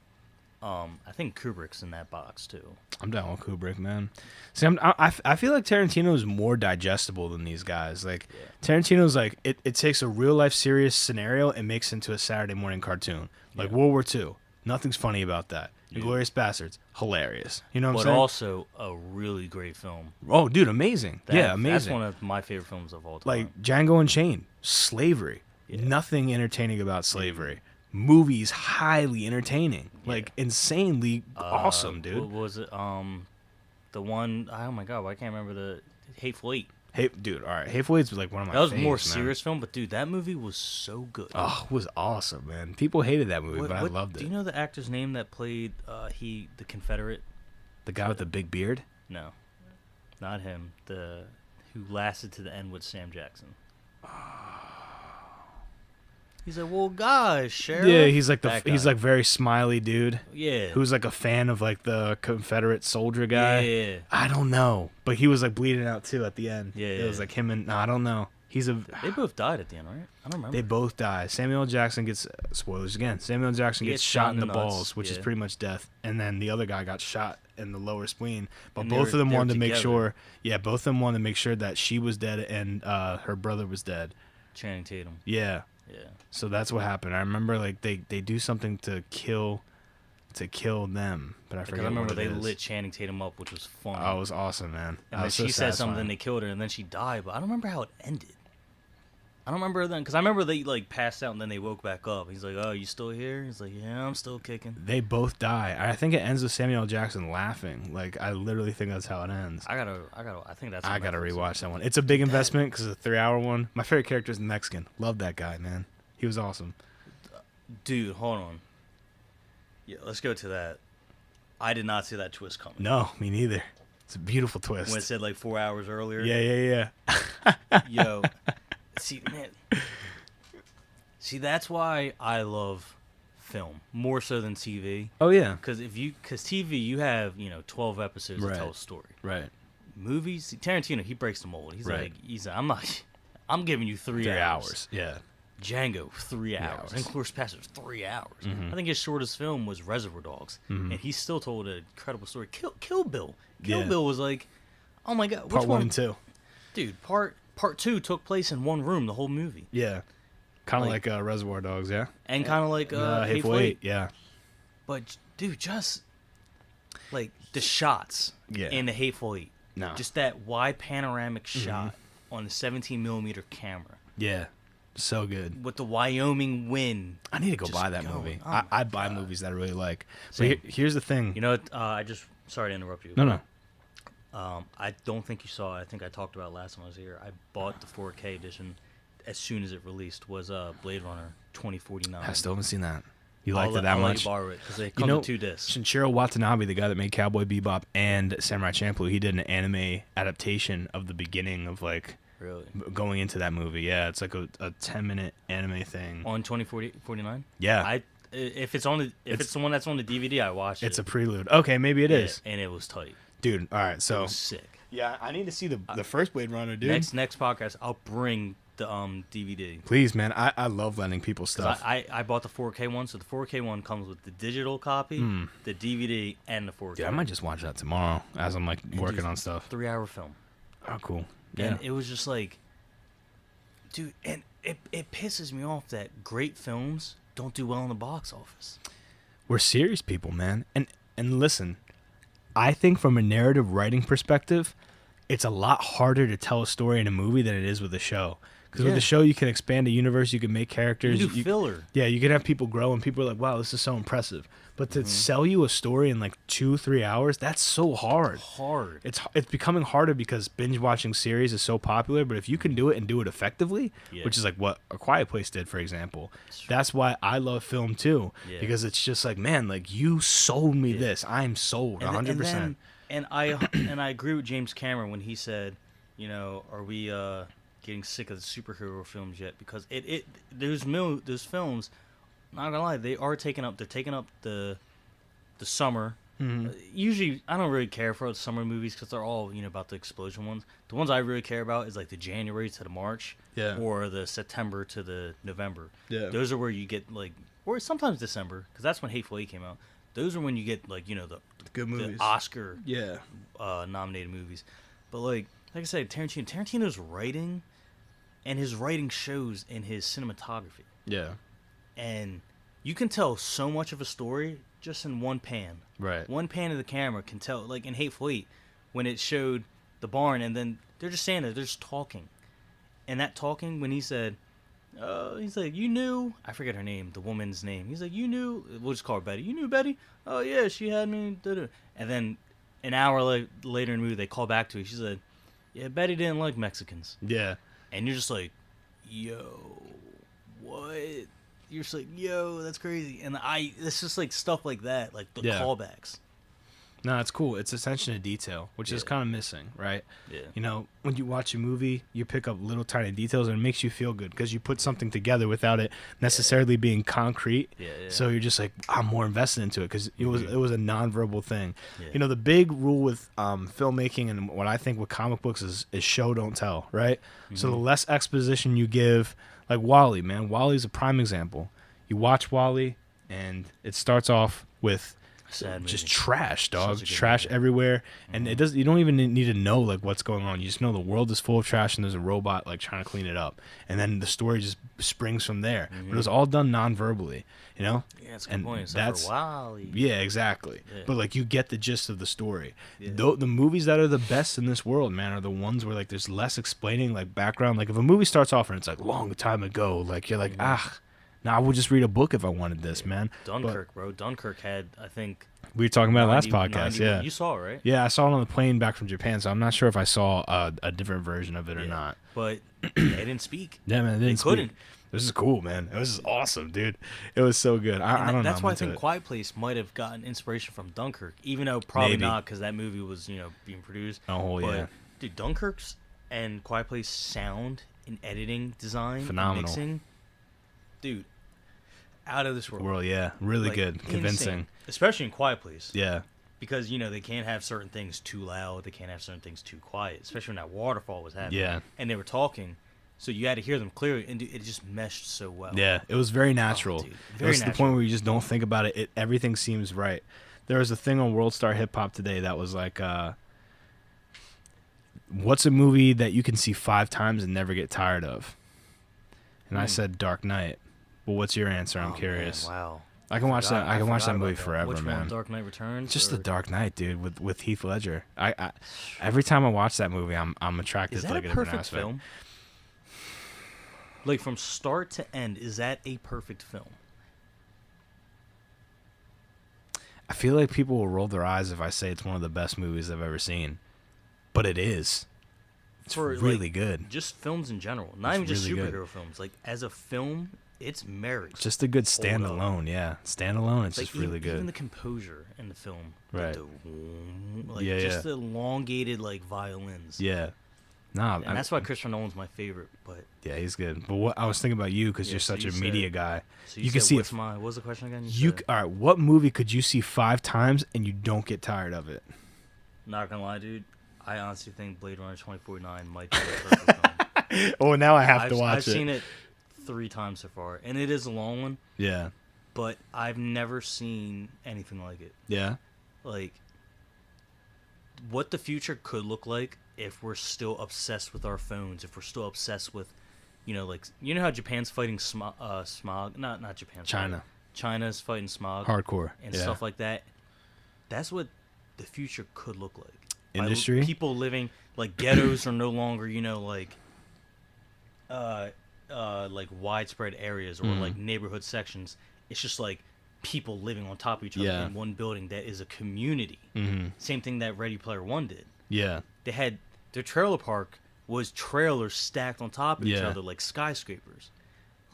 I think Kubrick's in that box too. I'm down with Kubrick, man. See, I feel like Tarantino is more digestible than these guys. Like Tarantino's like it takes a real life serious scenario and makes it into a Saturday morning cartoon, like World War II. Nothing's funny about that. Yeah. Inglourious Bastards, hilarious. You know what I'm But saying? also a really great film. Oh, dude, amazing. Yeah, amazing. That's one of my favorite films of all time. Like Django Unchained, slavery. Yeah. Nothing entertaining about slavery. Movies highly entertaining. Yeah. Like insanely awesome, dude. What was it? The one, oh my god, I can't remember the Hateful Eight. Hey, dude, all right. Hateful Eight's like one of my That was a more faves, man. serious film, but dude, that movie was so good. Oh, it was awesome, man. People hated that movie, but I loved it. Do you know the actor's name that played the Confederate? The guy with the big beard? No, not him. The who lasted to the end with Sam Jackson. He's like, well, gosh, Sheriff. Yeah, he's like That like very smiley dude. Yeah. Who's like a fan of like the Confederate soldier guy. Yeah. I don't know, but he was like bleeding out too at the end. Yeah, It was yeah. like him and I don't know. He's a. They both died at the end, right? I don't remember. They both die. Samuel L. Jackson gets spoilers again. Samuel L. Jackson He gets gets shot in the nuts, balls, which is yeah. pretty much death, and then the other guy got shot in the lower spleen. But And both of them they were wanted to make together. sure. Yeah, both of them wanted to make sure that she was dead and her brother was dead. Channing Tatum. Yeah. Yeah. So that's what happened. I remember like they do something to kill them, but I Because forget I remember what it they is. lit Channing Tatum up, which was fun. Oh, it was awesome, man. and That then was so she said something, satisfying. and they killed her, and then she died. But I don't remember how it ended. I don't remember then, because I remember they like passed out, and then they woke back up. He's like, "Oh, you still here?" He's like, "Yeah, I'm still kicking." They both die. I think it ends with Samuel L. Jackson laughing. Like I literally think that's how it ends. I think that's. I on gotta Netflix. rewatch that one. It's a big investment because it's a 3-hour one. My favorite character is the Mexican. Love that guy, man. He was awesome. Dude, hold on. Yeah, let's go to that. I did not see that twist coming. No, me neither. It's a beautiful twist. When it said like 4 hours earlier. Yeah. Yo, see, man. See, that's why I love film more so than TV. Oh yeah. Because TV, you have 12 episodes Right. to tell a story. Right. Movies, Tarantino, he breaks the mold. He's Right. I'm giving you 3 3 hours. hours. Yeah. Django, 3 hours. hours. Inglourious Basterds, 3 hours. Mhm. I think his shortest film was Reservoir Dogs, Mhm. and he still told an incredible story. Kill Bill. Kill Yeah. Bill was like, oh my god, which Part one one? and two. Dude, part 2 took place in one room, the whole movie, Yeah. Kind of Like- like Reservoir Dogs. Yeah. and kind of like Hateful Eight. Yeah. But dude, just like the shots Yeah. in the Hateful Eight, No. just that wide panoramic Mm-hmm. shot on the 17mm camera Yeah. So good. with the Wyoming wind. I need to go Just buy that going. movie. Oh my I buy movies that I really like. But Same. here's the thing. You know, sorry to interrupt you. No. I don't think you saw it. I think I talked about it last time I was here. I bought the 4K edition as soon as it released. Was Blade Runner 2049. I still haven't seen that. You I'll liked let- it that I'll let much? you borrow it because they come in 2 discs. Shinichiro Watanabe, the guy that made Cowboy Bebop and Samurai Champloo, he did an anime adaptation of the beginning of like Really? going into that movie. Yeah, it's like a 10-minute anime thing. On 2049? Yeah, If it's the one that's on the DVD, I watched it. it's a prelude. Okay, maybe it is, and it was tight. dude. All right, It so was sick. yeah, I need to see the first Blade Runner, dude. Next podcast, I'll bring the DVD. Please, man, I love lending people 'Cause stuff. I bought the 4K one, so the 4K one comes with the digital copy, the DVD, and the 4K. Yeah, I might just watch that tomorrow as I'm like working dude, on stuff. 3-hour film. Oh, cool. Yeah, And it was just like, dude, and it pisses me off that great films don't do well in the box office. we're serious people, man. And listen, I think from a narrative writing perspective, it's a lot harder to tell a story in a movie than it is with a show. Because with Yeah. a show, you can expand a universe, you can make characters. You do filler. Yeah, you can have people grow, and people are like, "Wow, this is so impressive." But to sell you a story in like 2-3 hours, that's so hard. Hard. It's becoming harder because binge watching series is so popular. But if you can do it and do it effectively, Yeah. which is like what A Quiet Place did, for example, that's why I love film too. Yeah. Because it's just like, man, like you sold me this. I'm sold, And then- 100%. And I agree with James Cameron when he said, are we getting sick of the superhero films yet? Because those films, not gonna lie, they're taking up the summer. Mm-hmm. Usually, I don't really care for the summer movies because they're all about the explosion ones. The ones I really care about is like the January to the March, Yeah. or the September to the November. Yeah. Those are where you get like, or sometimes December, because that's when Hateful Eight came out. Those are when you get like the Good movies. the Oscar Yeah. nominated movies. But like I said, Tarantino's writing, and his writing shows in his cinematography. Yeah. And you can tell so much of a story just in one pan. Right. One pan of the camera can tell, like in Hateful Eight, when it showed the barn, and then they're just standing there, they're just talking. And that talking, when he said, he's like, you knew, I forget her name, the woman's name. He's like, you knew, we'll just call her Betty. You knew Betty? Oh, yeah, she had me. Da-da. And then an hour later in the movie, they call back to her. She said, yeah, Betty didn't like Mexicans. Yeah. And you're just like, yo, what? You're just like, yo, that's crazy. And it's just like stuff like that, like the callbacks. No, it's cool. It's attention to detail, which is kind of missing, right? Yeah. You know, when you watch a movie, you pick up little tiny details, and it makes you feel good because you put something together without it necessarily being concrete. Yeah. So you're just like, I'm more invested into it because it was a nonverbal thing. Yeah. You know, the big rule with filmmaking and what I think with comic books is show, don't tell, right? So the less exposition you give, like WALL-E, man. WALL-E's a prime example. You watch WALL-E, and it starts off with just trash, dog. Trash movie. Everywhere, and it does. You don't even need to know like what's going on. You just know the world is full of trash, and there's a robot like trying to clean it up, and then the story just springs from there. But it was all done non-verbally, you know. Yeah, that's a good point. That's WALL-E. Yeah, exactly. Yeah. But like you get the gist of the story. Yeah. The movies that are the best in this world, man, are the ones where like there's less explaining, like background. Like if a movie starts off and it's like long time ago, like you're like I would just read a book if I wanted this, man. Dunkirk, bro. Dunkirk had, I think... We were talking about it last podcast, yeah. You saw it, right? Yeah, I saw it on the plane back from Japan, so I'm not sure if I saw a different version of it or not. But they didn't speak. Yeah, man, they couldn't. This is cool, man. This is awesome, dude. It was so good. I don't know. That's why I think Quiet Place might have gotten inspiration from Dunkirk, even though probably not because that movie was, being produced. Oh, yeah. Dude, Dunkirk's and Quiet Place sound and editing, design, phenomenal. Mixing, dude, out of this world. Yeah, really good, convincing, insane. Especially in Quiet Place. Yeah, because they can't have certain things too loud, they can't have certain things too quiet. Especially when that waterfall was happening. Yeah, and they were talking, so you had to hear them clearly, and it just meshed so well. Yeah, it was very natural. Dude, very natural. The point where you just don't think about it. Everything seems right. There was a thing on World Star Hip Hop today that was like, what's a movie that you can see 5 times and never get tired of? And I said Dark Knight. Well, what's your answer? I'm curious. Man, wow. I can watch that. I can watch that movie forever, Which man. One, Dark Knight Returns? Just The Dark Knight, dude, with Heath Ledger. I every time I watch that movie, I'm attracted to like a different aspect. Film? Like from start to end, is that a perfect film? I feel like people will roll their eyes if I say it's one of the best movies I've ever seen, but it is. It's really good. Just films in general, not even just superhero films. Like as a film, it's merits. Just a good standalone, yeah. Standalone, it's just really good. Even the composure in the film, right? Just the elongated violins. Yeah, nah, and that's why Christopher Nolan's my favorite. But yeah, he's good. But what I was thinking about you because you're such a media guy. So you can see it. What was the question again? All right. What movie could you see 5 times and you don't get tired of it? Not gonna lie, dude. I honestly think Blade Runner 2049 might be the perfect film. Oh, now I have to watch it. I've seen it 3 times so far, and it is a long one. Yeah. But I've never seen anything like it. Yeah. Like, what the future could look like if we're still obsessed with our phones, if we're still obsessed with, you know how Japan's fighting smog? Not Japan. China. China's fighting smog. Hardcore. And stuff like that. That's what the future could look like. Industry? People living, ghettos are no longer, widespread areas or neighborhood sections. It's just people living on top of each other in one building that is a community. Mm-hmm. Same thing that Ready Player One did. Yeah. They had their trailer park was trailers stacked on top of each other like skyscrapers.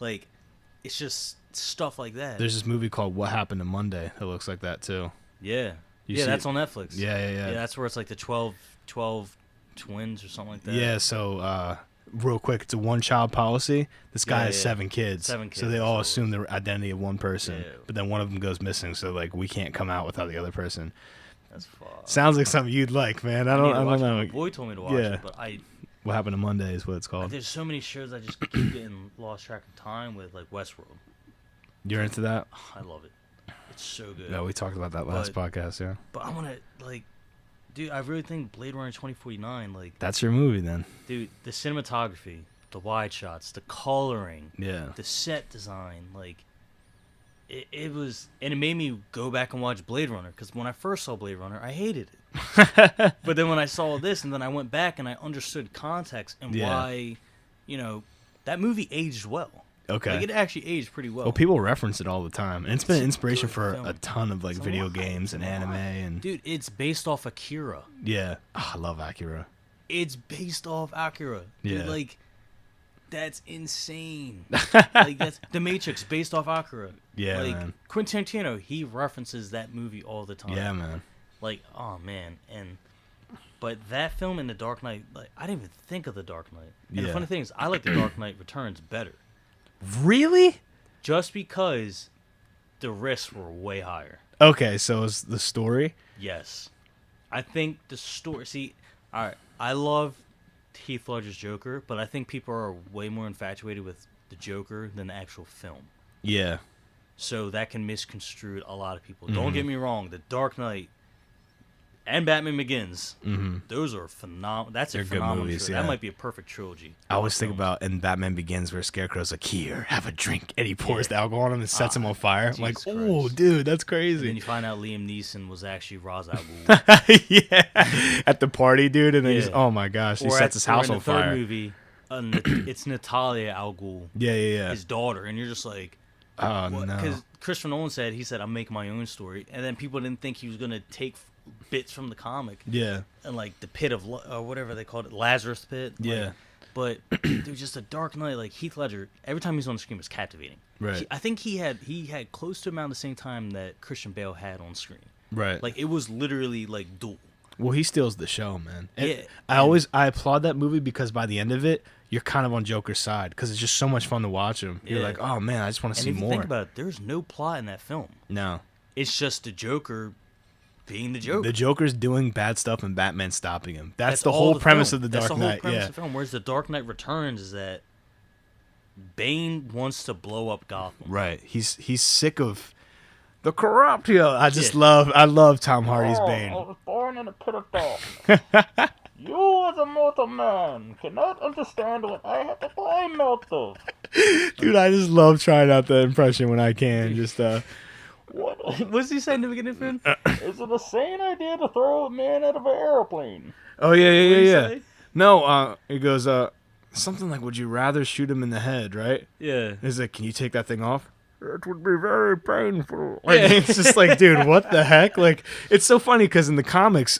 It's just stuff like that. There's this movie called What Happened to Monday that looks like that too. Yeah. That's on Netflix. Yeah. Yeah, that's where it's the 12 twins or something like that. Yeah, so real quick, it's a one-child policy. This guy has 7 kids. 7 kids. So they all assume the identity of one person. Yeah. But then one of them goes missing, so we can't come out without the other person. That's fucked. Sounds like something you'd like, man. I don't know. My boy told me to watch it, but What Happened to Monday is what it's called. There's so many shows I just keep getting lost track of time with, Westworld. You're into that? I love it. It's so good. No, we talked about that last podcast, yeah. But I want to, dude, I really think Blade Runner 2049, that's your movie, then. Dude, the cinematography, the wide shots, the coloring, yeah, the set design, it was, and it made me go back and watch Blade Runner, because when I first saw Blade Runner, I hated it. But then when I saw this, and then I went back and I understood context and why, that movie aged well. Okay. Like, it actually aged pretty well. Well, people reference it all the time, and it's been an inspiration for film. a ton of like video games and anime and. Dude, it's based off Akira. Yeah, I love Akira. It's based off Akira. Dude, Yeah. like, that's insane. Like, that's The Matrix based off Akira. Yeah, like, man. Quentin Tarantino, he references that movie all the time. Yeah, man. Like, oh man, but that film and The Dark Knight, like, I didn't even think of The Dark Knight. And the funny thing is, I like The Dark Knight Returns better. Really? Just because the risks were way higher. Okay, so is the story? Yes. I think the story... See, all right, I love Heath Ledger's Joker, but I think people are way more infatuated with the Joker than the actual film. Yeah. So that can misconstrue a lot of people. Don't get me wrong, The Dark Knight and Batman Begins, those are phenomenal. That's They're a good phenomenal movies, trilogy. yeah. That might be a perfect trilogy. I always think about in Batman Begins where Scarecrow's like, here, have a drink. And he pours the alcohol on him and sets him on fire. I'm like, Jesus oh, Christ. dude, that's And crazy. then you find out Liam Neeson was actually Ra's al Ghul. Yeah. At the party, dude. And then he's, Yeah. oh my gosh, he sets his house in on the third fire. movie, it's Natalia al Ghul, Yeah. his daughter, and you're just like, Oh, no. because Christopher Nolan said, I'm making my own story, and then people didn't think he was gonna take bits from the comic Yeah. and like the pit of or whatever they called it, Lazarus pit. Yeah. But there's just a Dark Knight, like Heath Ledger. Every time he's on the screen was captivating. Right. I think he had close to about the same time that Christian Bale had on screen. Right. Like, it was literally like dual. Well, he steals the show, man. And Yeah, I applaud that movie because by the end of it, you're kind of on Joker's side because it's just so much fun to watch him. You're Yeah. like, oh man, I just want to And see if you more. think about it, there's no plot in that film. No, It's just the Joker being the Joker. the Joker's doing bad stuff and Batman stopping him. That's the all whole premise film. of the That's Dark the whole Knight. premise Yeah, of the film. Whereas the Dark Knight Returns is that Bane wants to blow up Gotham. right. He's sick of the corrupt. I just Yeah. I love Tom Hardy's I Bane. was born in a pit of darkness. You, as a mortal man, cannot understand what I have to find out of. Dude, I just love trying out the impression when I can. Just What What does he say in the beginning of the film? is it a sane idea to throw a man out of an airplane? oh yeah. What did he say? No, it goes something like, would you rather shoot him in the head? Right? Yeah. He's like, can you take that thing off? It would be very painful. Yeah. It's just like, dude, what the heck? Like, it's so funny because in the comics,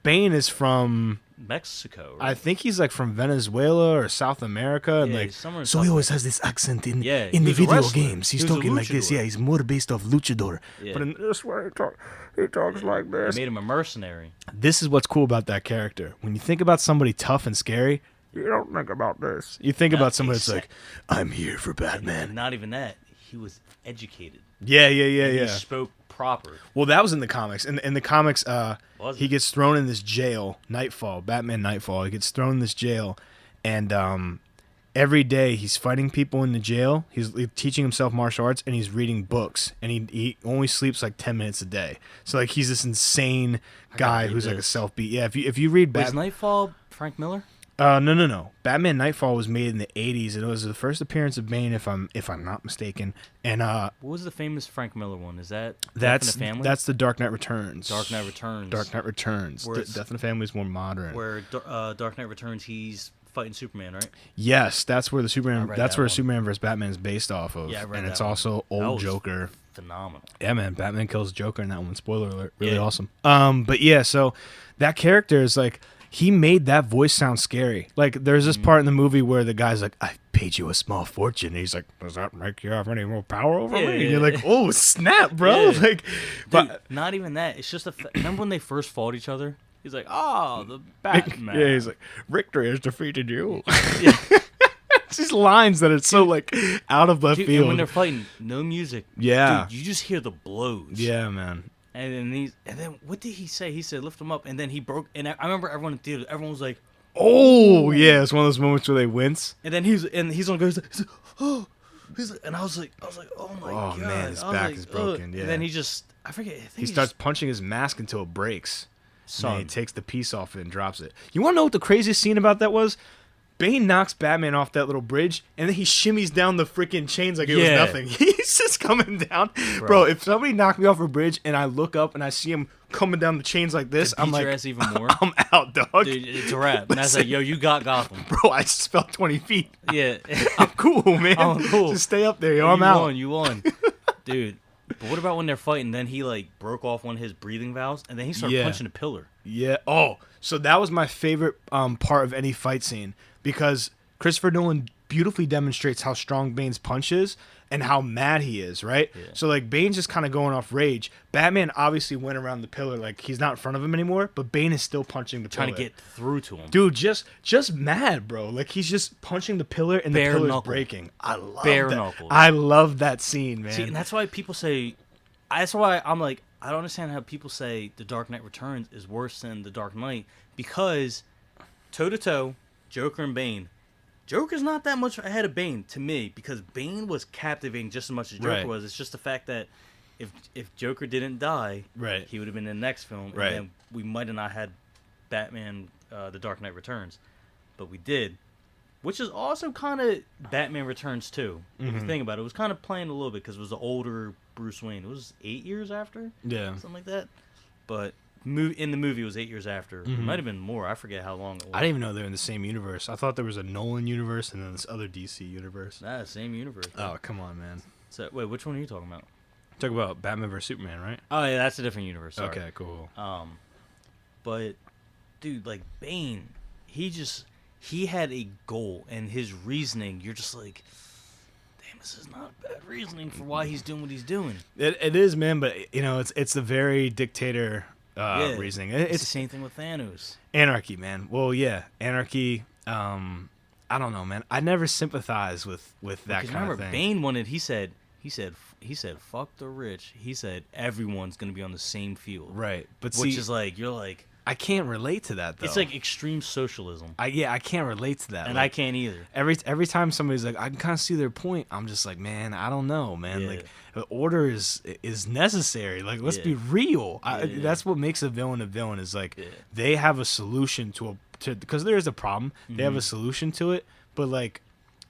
Bane is from, Mexico. I Right? think he's like from Venezuela or South America, and Yeah, like, he's somewhere in so South he always has this accent in Yeah, in he the was a video wrestler. games. He's He was a talking like this. luchador. Yeah, he's more based off luchador. Yeah. But in this way, he talks like They this. made him a mercenary. This is what's cool about that character. When you think about somebody tough and scary, you don't think about this. You think about somebody that's like, I'm here for And Batman. not even that. He was educated. Yeah. He spoke proper. Well, that was in the comics. In the comics, Was he it? gets thrown in this jail, Nightfall, Batman Nightfall. He gets thrown in this jail, and every day he's fighting people in the jail. He's teaching himself martial arts, and he's reading books. And he only sleeps like 10 minutes a day. So like he's this insane guy read who's like a this. self-beat. Yeah, if you read Was Batman, Nightfall Frank Miller? no. Batman Nightfall was made in the 80s, and it was the first appearance of Bane, if I'm not mistaken. And What was the famous Frank Miller one? Is that that's Death in the Family? that's the Dark Knight Returns. Dark Knight Returns. Dark Knight Returns. Where it's- Death in the Family is more modern. Where Dark Knight Returns, he's fighting Superman, right? Yes, that's where the I Superman. read That's that where one. Superman vs. Batman is based off of. Yeah, I read and that it's one. also That old was Joker. Phenomenal. Yeah, man, Batman kills Joker in that one. Spoiler alert. Really Yeah. awesome. But yeah, so that character is like, he made that voice sound scary. Like, there's this part in the movie where the guy's like, I paid you a small fortune. And he's like, does that make you have any more power over me? And you're like, oh, snap, bro. Yeah. Like, Dude, but not even that. It's just remember when they first fought each other? He's like, oh, the Batman. yeah, he's like, victory has defeated you. Yeah. It's these lines that are so like out of left Dude, field. and when they're fighting, no music. Yeah. Dude, you just hear the blows. Yeah, man. And then what did he say? He said, lift him up. And then he broke. And I remember everyone in the theater, everyone was like, Oh, yeah. It's one of those moments where they wince. and then he's on goes, he's like, oh. He's like, and I was like, oh my god. Man, his I was back like, is broken. ugh. Yeah. And then he just, I forget. I think He starts just, punching his mask until it breaks. And then son. he takes the piece off it and drops it. You want to know what the craziest scene about that was? Bane knocks Batman off that little bridge, and then he shimmies down the freaking chains like it was Yeah. nothing. He's just coming down. Bro, if somebody knocked me off a bridge and I look up and I see him coming down the chains like this, To I'm beat like, your ass even more. I'm out, dog. Dude, it's a wrap. And I was like, yo, you got Gotham. Bro, I just fell 20 feet. Yeah. I'm cool, man. I'm cool. Just stay up there, yo. I'm out. You won. Dude. But what about when they're fighting? Then he, like, broke off one of his breathing valves, and then he started punching a pillar. Yeah. Oh, so that was my favorite part of any fight scene because Christopher Nolan beautifully demonstrates how strong Bane's punch is and how mad he is, right? Yeah. So, like, Bane's just kind of going off rage. Batman obviously went around the pillar, like, he's not in front of him anymore, but Bane is still punching the pillar. Trying to get through to him. Dude, just mad, bro. Like, he's just punching the pillar and Bare the pillar's knuckle. breaking. I love Bare that. knuckle. I love that scene, man. See, and that's why people say... That's why I'm like, I don't understand how people say The Dark Knight Returns is worse than The Dark Knight, because toe-to-toe, Joker and Bane... Joker's not that much ahead of Bane to me, because Bane was captivating just as much as Joker Right. was. It's just the fact that if Joker didn't die, Right. he would have been in the next film, Right. and then we might have not had Batman, The Dark Knight Returns, but we did, which is also kind of Batman Returns too. If you think about it, it was kind of playing a little bit because it was the older Bruce Wayne. It was 8 years after, Yeah. something like that, but in the movie it was 8 years after. It might have been more. I forget how long it was. I didn't even know they were in the same universe. I thought there was a Nolan universe and then this other DC universe. Nah, same universe. Bro. Oh, come on, man. So wait, which one are you talking about? Talk about Batman vs Superman, right? Oh yeah, that's a different universe. Sorry. Okay, cool. But dude, like Bane, he had a goal, and his reasoning, you're just like, damn, this is not bad reasoning for why he's doing what he's doing. It is, man, but you know, it's the very dictator reasoning. It's the It's same thing with Thanos. anarchy, man. Well, yeah, anarchy. I don't know, man. I never sympathize with that Because kind remember, of thing. Bane wanted. He said, fuck the rich. He said everyone's gonna be on the same field. Right, but Which see, is like, you're like, I can't relate to that though. it's like extreme socialism, I can't relate to that. and Like, I can't either. every time somebody's like, I can kind of see their point. I'm just like, man, I don't know, man. Yeah. Like, the order is necessary. Like, let's be real. Yeah. That's what makes a villain a villain. Is like Yeah. they have a solution to because there is a problem. They Mm-hmm. have a solution to it, but like,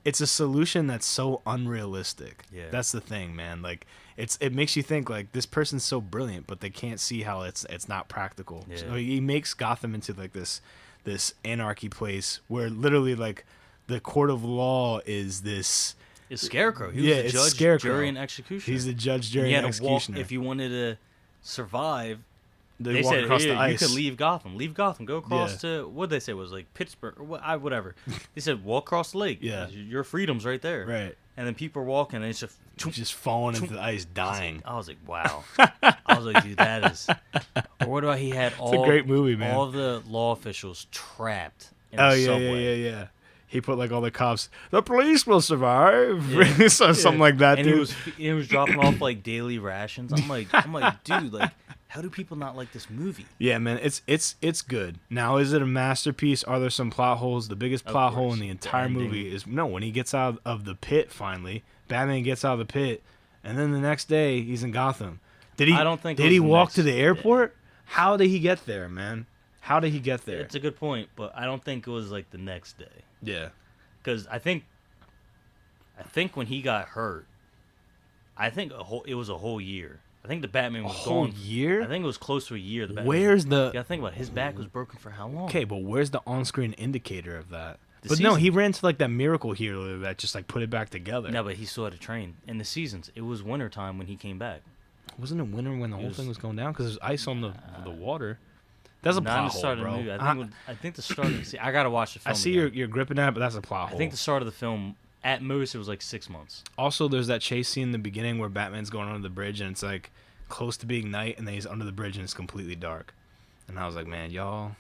it's a solution that's so unrealistic. Yeah. That's the thing, man. Like, it makes you think like this person's so brilliant, but they can't see how it's not practical. Yeah. So he makes Gotham into like this anarchy place where literally like the court of law is this. It's Scarecrow. He was Yeah, the it's judge, Scarecrow. jury, and executioner. He's the judge, And jury, you and had to walk executioner. if you wanted to survive. They They walk said, across "Here, the ice. you could leave Gotham. Leave Gotham. Go across Yeah. to what they say was like Pittsburgh or whatever." They said, "Walk across the lake. Yeah. Your freedom's right there." Right. And then people are walking, and it's Just falling into the ice, dying. I was like, wow. I was like, dude, that is. Or what about he had all? a great movie, man. All of the law officials trapped in Oh the yeah, subway. yeah. He put like all the cops. The police will survive. Something like that, And dude. he was dropping off like daily rations. I'm like, dude, like, how do people not like this movie? Yeah, man, it's good. Now, is it a masterpiece? Are there some plot holes? The biggest Of plot hole course. in the The entire ending. movie is when he gets out of the pit. Finally, Batman gets out of the pit, and then the next day he's in Gotham. Did he? I don't think it Did was he the walk next to the day. airport? How did he get there, man? How did he get there? It's a good point, but I don't think it was like the next day. Yeah. Because I think when he got hurt, it was a whole year. I think the Batman was whole gone. year? I think it was close to a year. The Batman Where's You the gotta think about it. His back was broken for how long? okay? But where's the on-screen indicator of that? The But no, season. he ran to like that miracle healer that just like put it back together. No, but he still had to train. In the seasons, it was wintertime when he came back. Wasn't it winter when the whole was- thing was going down? Because there's ice on the water. That's a Not in plot the hole, start of bro. the movie. I think the start of I gotta watch the film. I see again. you're gripping that, but that's a plot I hole. think the start of the film, at most, it was like 6 months. Also, there's that chase scene in the beginning where Batman's going under the bridge and it's like close to being night, and then he's under the bridge and it's completely dark. And I was like, man, y'all,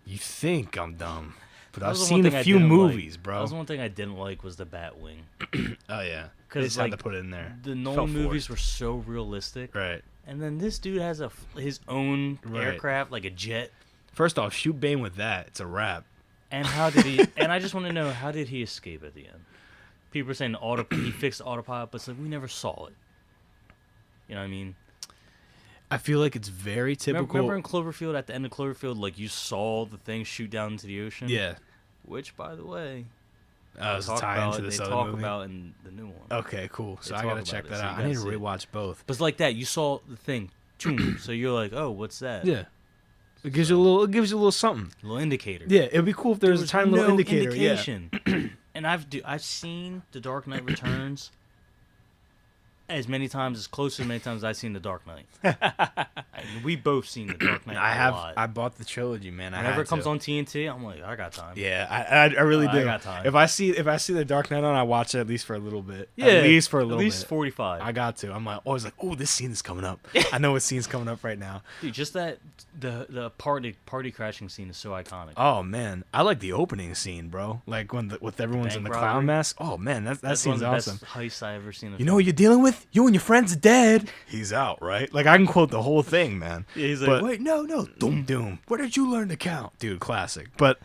you think I'm dumb, but That I've was the one seen thing a I few didn't movies, like. bro. That was the one thing I didn't like was the Batwing. Oh yeah, they 'Cause, just had like, to put it in there. The Felt Nolan movies forced. were so realistic. Right. And then this dude has his own Right. aircraft, like a jet. First off, shoot Bane with that. It's a wrap. And how did he? And I just want to know, how did he escape at the end? People are saying he fixed the autopilot, but it's like we never saw it. You know what I mean? I feel like it's very typical. Remember in Cloverfield, at the end of Cloverfield, like you saw the thing shoot down into the ocean? Yeah. which, by the way, It's a tie into this they other talk movie? about in the new one. Okay, cool. So They I talk gotta about check it, that so you out. I gotta need to see it. rewatch both. But it's like that. You saw the thing, choom, so you're like, oh, what's that? Yeah, it gives you a little. It gives you a little something. A little indicator. Yeah, it'd be cool if there was a tiny little indicator. Indication. And I've seen The Dark Knight Returns as many times, as close to as many times as I've seen The Dark Knight. We both seen The Dark Knight a lot. I bought the trilogy, man. Whenever it comes on TNT, I'm like, I got time. Yeah, I really do. I got time. If I see the Dark Knight on, I watch it at least for a little bit. Yeah, at least for a little bit. At least 45. I got to. I'm like, always like, oh, this scene is coming up. I know what scene's coming up right now. Dude, just that the party crashing scene is so iconic. Oh man, I like the opening scene, bro. Like when with everyone's in the Bank clown robbery? mask. Oh man, that That's scene's one of the awesome. best heists I ever seen. You know what you're dealing with? You and your friends are dead. He's out, right? Like I can quote the whole thing, man. Yeah, he's like, But- wait, no, Doom doom. Where did you learn to count, dude? Classic. But,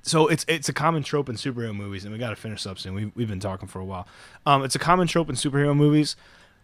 so it's a common trope in superhero movies, and we got to finish up soon. We've been talking for a while. It's a common trope in superhero movies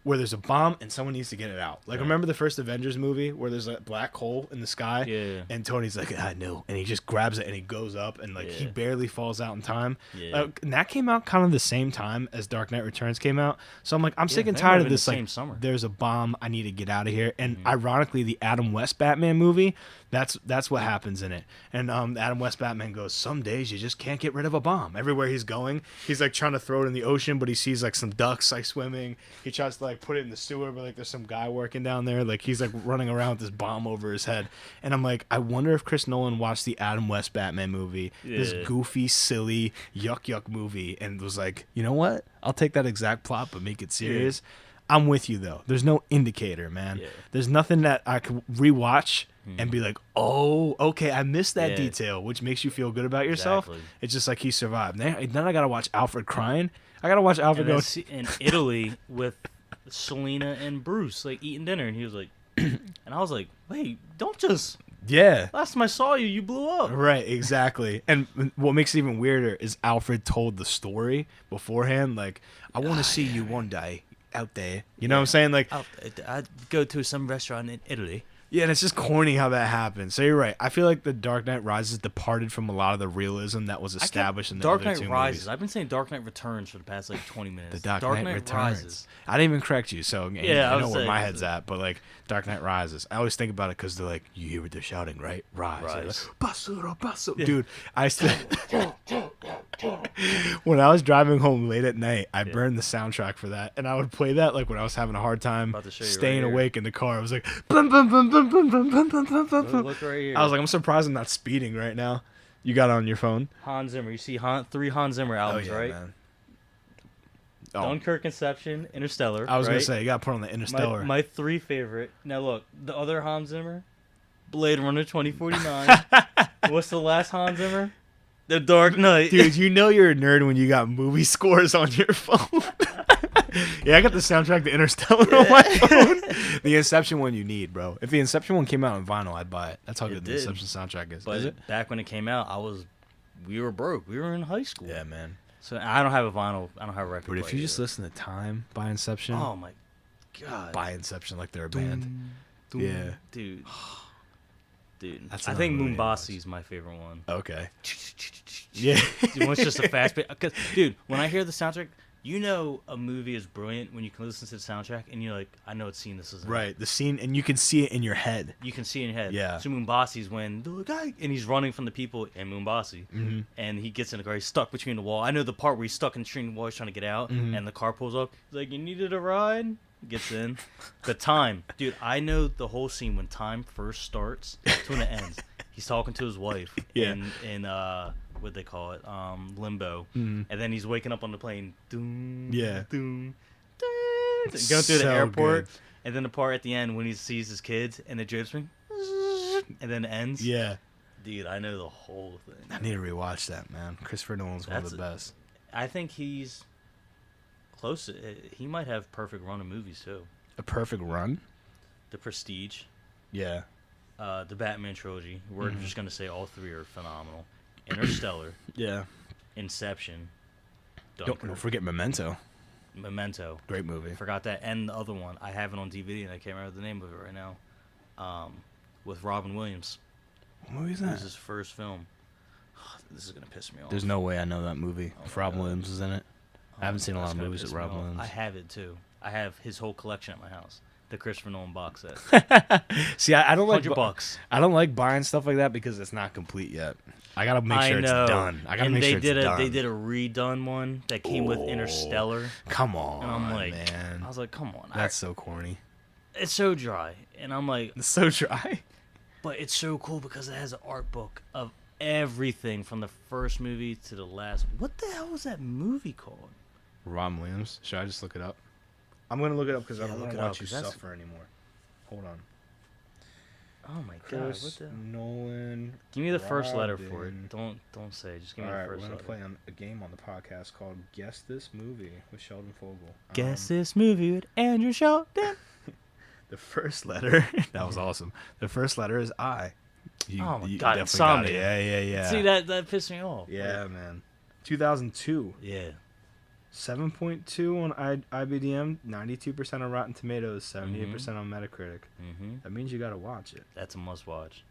where there's a bomb and someone needs to get it out. Like, Right. remember the first Avengers movie where there's a black hole in the sky? Yeah. And Tony's like, I know. And he just grabs it and he goes up and, like, he Yeah. barely falls out in time. Yeah. And that came out kind of the same time as Dark Knight Returns came out. So I'm like, I'm sick and they tired might of have been this, the like, same summer. there's a bomb, I need to get out of here. And Mm-hmm. ironically, the Adam West Batman movie, that's what happens in it. And the Adam West Batman goes, some days you just can't get rid of a bomb. Everywhere he's going, he's like trying to throw it in the ocean, but he sees like some ducks like swimming. He tries to like put it in the sewer, but like there's some guy working down there. Like he's like running around with this bomb over his head. And I'm like, I wonder if Chris Nolan watched the Adam West Batman movie, this Yeah. goofy, silly, yuck movie, and was like, you know what? I'll take that exact plot, but make it serious. I'm with you though. There's no indicator, man. Yeah. There's nothing that I could rewatch and be like, oh, okay, I missed that Yeah. detail, which makes you feel good about yourself. Exactly. It's just like he survived. Then I gotta watch Alfred crying. I gotta watch Alfred And go. then in Italy with Selena and Bruce like eating dinner, and he was like, and I was like, wait, don't just. Yeah. Last time I saw you, you blew up. Right, exactly. And what makes it even weirder is Alfred told the story beforehand. Like, I want to see you one day out there. You know what I'm saying? Like, I'd go to some restaurant in Italy. yeah, and it's just corny how that happened. So you're right. I feel like The Dark Knight Rises departed from a lot of the realism that was established in the Dark other Knight two Rises. movies. I've been saying Dark Knight Returns for the past like 20 minutes. The Dark Knight Returns. Rises. I didn't even correct you, so Yeah, I I know was where my saying- head's at. But like Dark Knight Rises, I always think about it because they're like, you hear what they're shouting, right? Rise, Rise. Like, basura, basura. Dude. I still when I was driving home late at night, I burned the soundtrack for that, and I would play that like when I was having a hard time About to show you right staying here. awake in the car. I was like, bum, bum, bum, bum, bum, bum, bum, bum, bum, bum, bum. Look right here. I was like, I'm surprised I'm not speeding right now. You got it on your phone? Hans Zimmer. You see three Hans Zimmer albums, right? man. Oh, Dunkirk, Inception, Interstellar. I was gonna right? say you got to put on the Interstellar. My three favorite. Now look, the other Hans Zimmer, Blade Runner 2049. What's the last Hans Zimmer? The Dark Knight. Dude, you know you're a nerd when you got movie scores on your phone. Yeah, I got the soundtrack to Interstellar on my phone. The Inception one you need, bro. If the Inception one came out on vinyl, I'd buy it. That's how It good the did. Inception soundtrack is. But Is it? back when it came out, we were broke. We were in high school. Yeah, man. So I don't have a vinyl. I don't have a record. But if player you just either. listen to Time by Inception, Oh my god. buy Inception like they're a band. Doom, Yeah. Dude. Dude. That's I think another movie to watch. Moonbasi is my favorite one. Okay. Yeah. Dude, it's just a fast beat. Cause, dude, when I hear the soundtrack, you know a movie is brilliant when you can listen to the soundtrack and you're like, I know what scene this is in. Right. The scene, and you can see it in your head. You can see it in your head. Yeah. So Moonbasi's when the guy and he's running from the people in Moonbasi, and he gets in the car. He's stuck between the wall. I know the part where he's stuck in the wall. He's trying to get out, and the car pulls up. He's like, "You needed a ride." Gets in. The Time, dude. I know the whole scene when Time first starts to when it ends. He's talking to his wife Yeah. in what they call it, limbo, and then he's waking up on the plane. Doom, Yeah. doom, doom, going through the So airport. good. And then the part at the end when he sees his kids and the drip swing, and then it ends. Yeah. Dude, I know the whole I thing. need to rewatch that, man. Christopher Nolan's one of the That's- best. I think he's close. He might have perfect run of movies too. A perfect run? The Prestige, Yeah. the Batman trilogy. We're just gonna say all three are phenomenal. Interstellar, Yeah. Inception, Don't Dunkirk, forget Memento. Memento. Great movie. Forgot that, and the other one I have it on DVD and I can't remember the name of it right now. With Robin Williams. What movie is It that? was his first film. This is gonna piss me off. There's no way I know that movie. Oh If my Rob God. Williams is in it. I haven't seen a lot That's of gonna movies with piss me Rob off. Williams. I have it too. I have his whole collection at my house. The Christopher Nolan box set. See, I don't like $100. I don't like buying stuff like that because it's not complete yet. I gotta make sure I know. it's done. I gotta and make they sure did it's a done. they did a redone one that came with Oh. Interstellar. Come on, And I'm like, man. I was like, come on. That's so corny. It's so dry. And I'm like, It's so dry. but it's so cool because it has an art book of everything from the first movie to the last. What the hell was that movie called? Rob Williams. Should I just look it up? I'm gonna look it up because I Yeah, don't look want it to up, watch you 'cause that's- suffer anymore. Hold on. Oh my god! What Chris the? Nolan. Give me the first letter for Robin. it. Don't say. Just give All me right, the we're 1st gonna letter. play a game on the podcast called Guess This Movie with Sheldon Fogle. Guess this movie with Andrew Sheldon. The first letter. That was awesome. The first letter is I. Oh my you God, definitely insomnia. got it. Yeah. See that pissed me off. Yeah, man. 2002. Yeah. 7.2 on IBDM, 92% on Rotten Tomatoes, 78% on Metacritic. Mm-hmm. That means you gotta watch it. That's a must watch.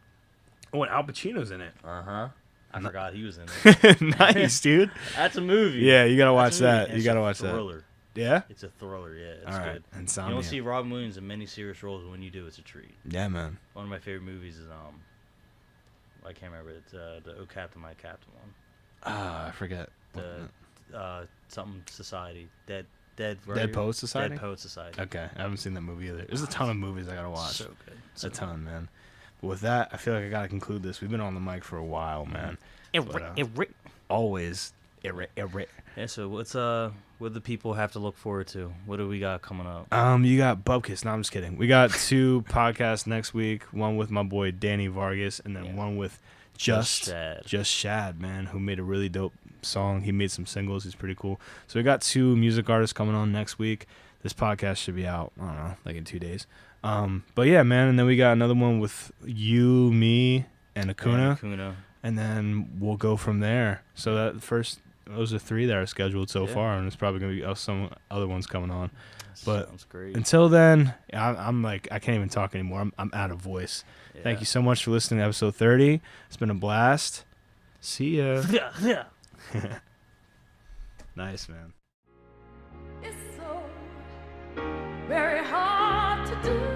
Oh, and Al Pacino's in it. Uh huh. I forgot he was in it. Nice, dude. That's a movie. Yeah, you gotta watch That's a movie, that. and You it's gotta a watch that. thriller. Yeah? It's a thriller. Yeah, it's All right. good. Insomnia. You don't see Robin Williams in many serious roles. When you do, it's a treat. Yeah, man. One of my favorite movies is I can't remember. It's the Oh Captain, My Captain one. Ah, I forget. The something Society. Dead Dead Poets Society? Dead Poets Society. Okay, I haven't seen that movie either. There's a ton of movies I gotta watch. So good. So a ton, man. But with that, I feel like I gotta conclude this. We've been on the mic for a while, man. Always. Yeah. So what do the people have to look forward to? What do we got coming up? You got Bubkiss. No, I'm just kidding. We got 2 podcasts next week. One with my boy Danny Vargas, and then one with Just Shad, man, who made a really dope song. He made some singles. He's pretty cool. So we got 2 music artists coming on next week. This podcast should be out, I don't know, like in 2 days. But yeah, man, and then we got another one with you, me, and Acuna. And then we'll go from there. So those are 3 that are scheduled so far, and there's probably gonna be some other ones coming on. But sounds great. Until then, I'm like, I can't even talk anymore. I'm out of voice. Yeah. Thank you so much for listening to episode 30. It's been a blast. See ya. Nice, man. It's so very hard to do.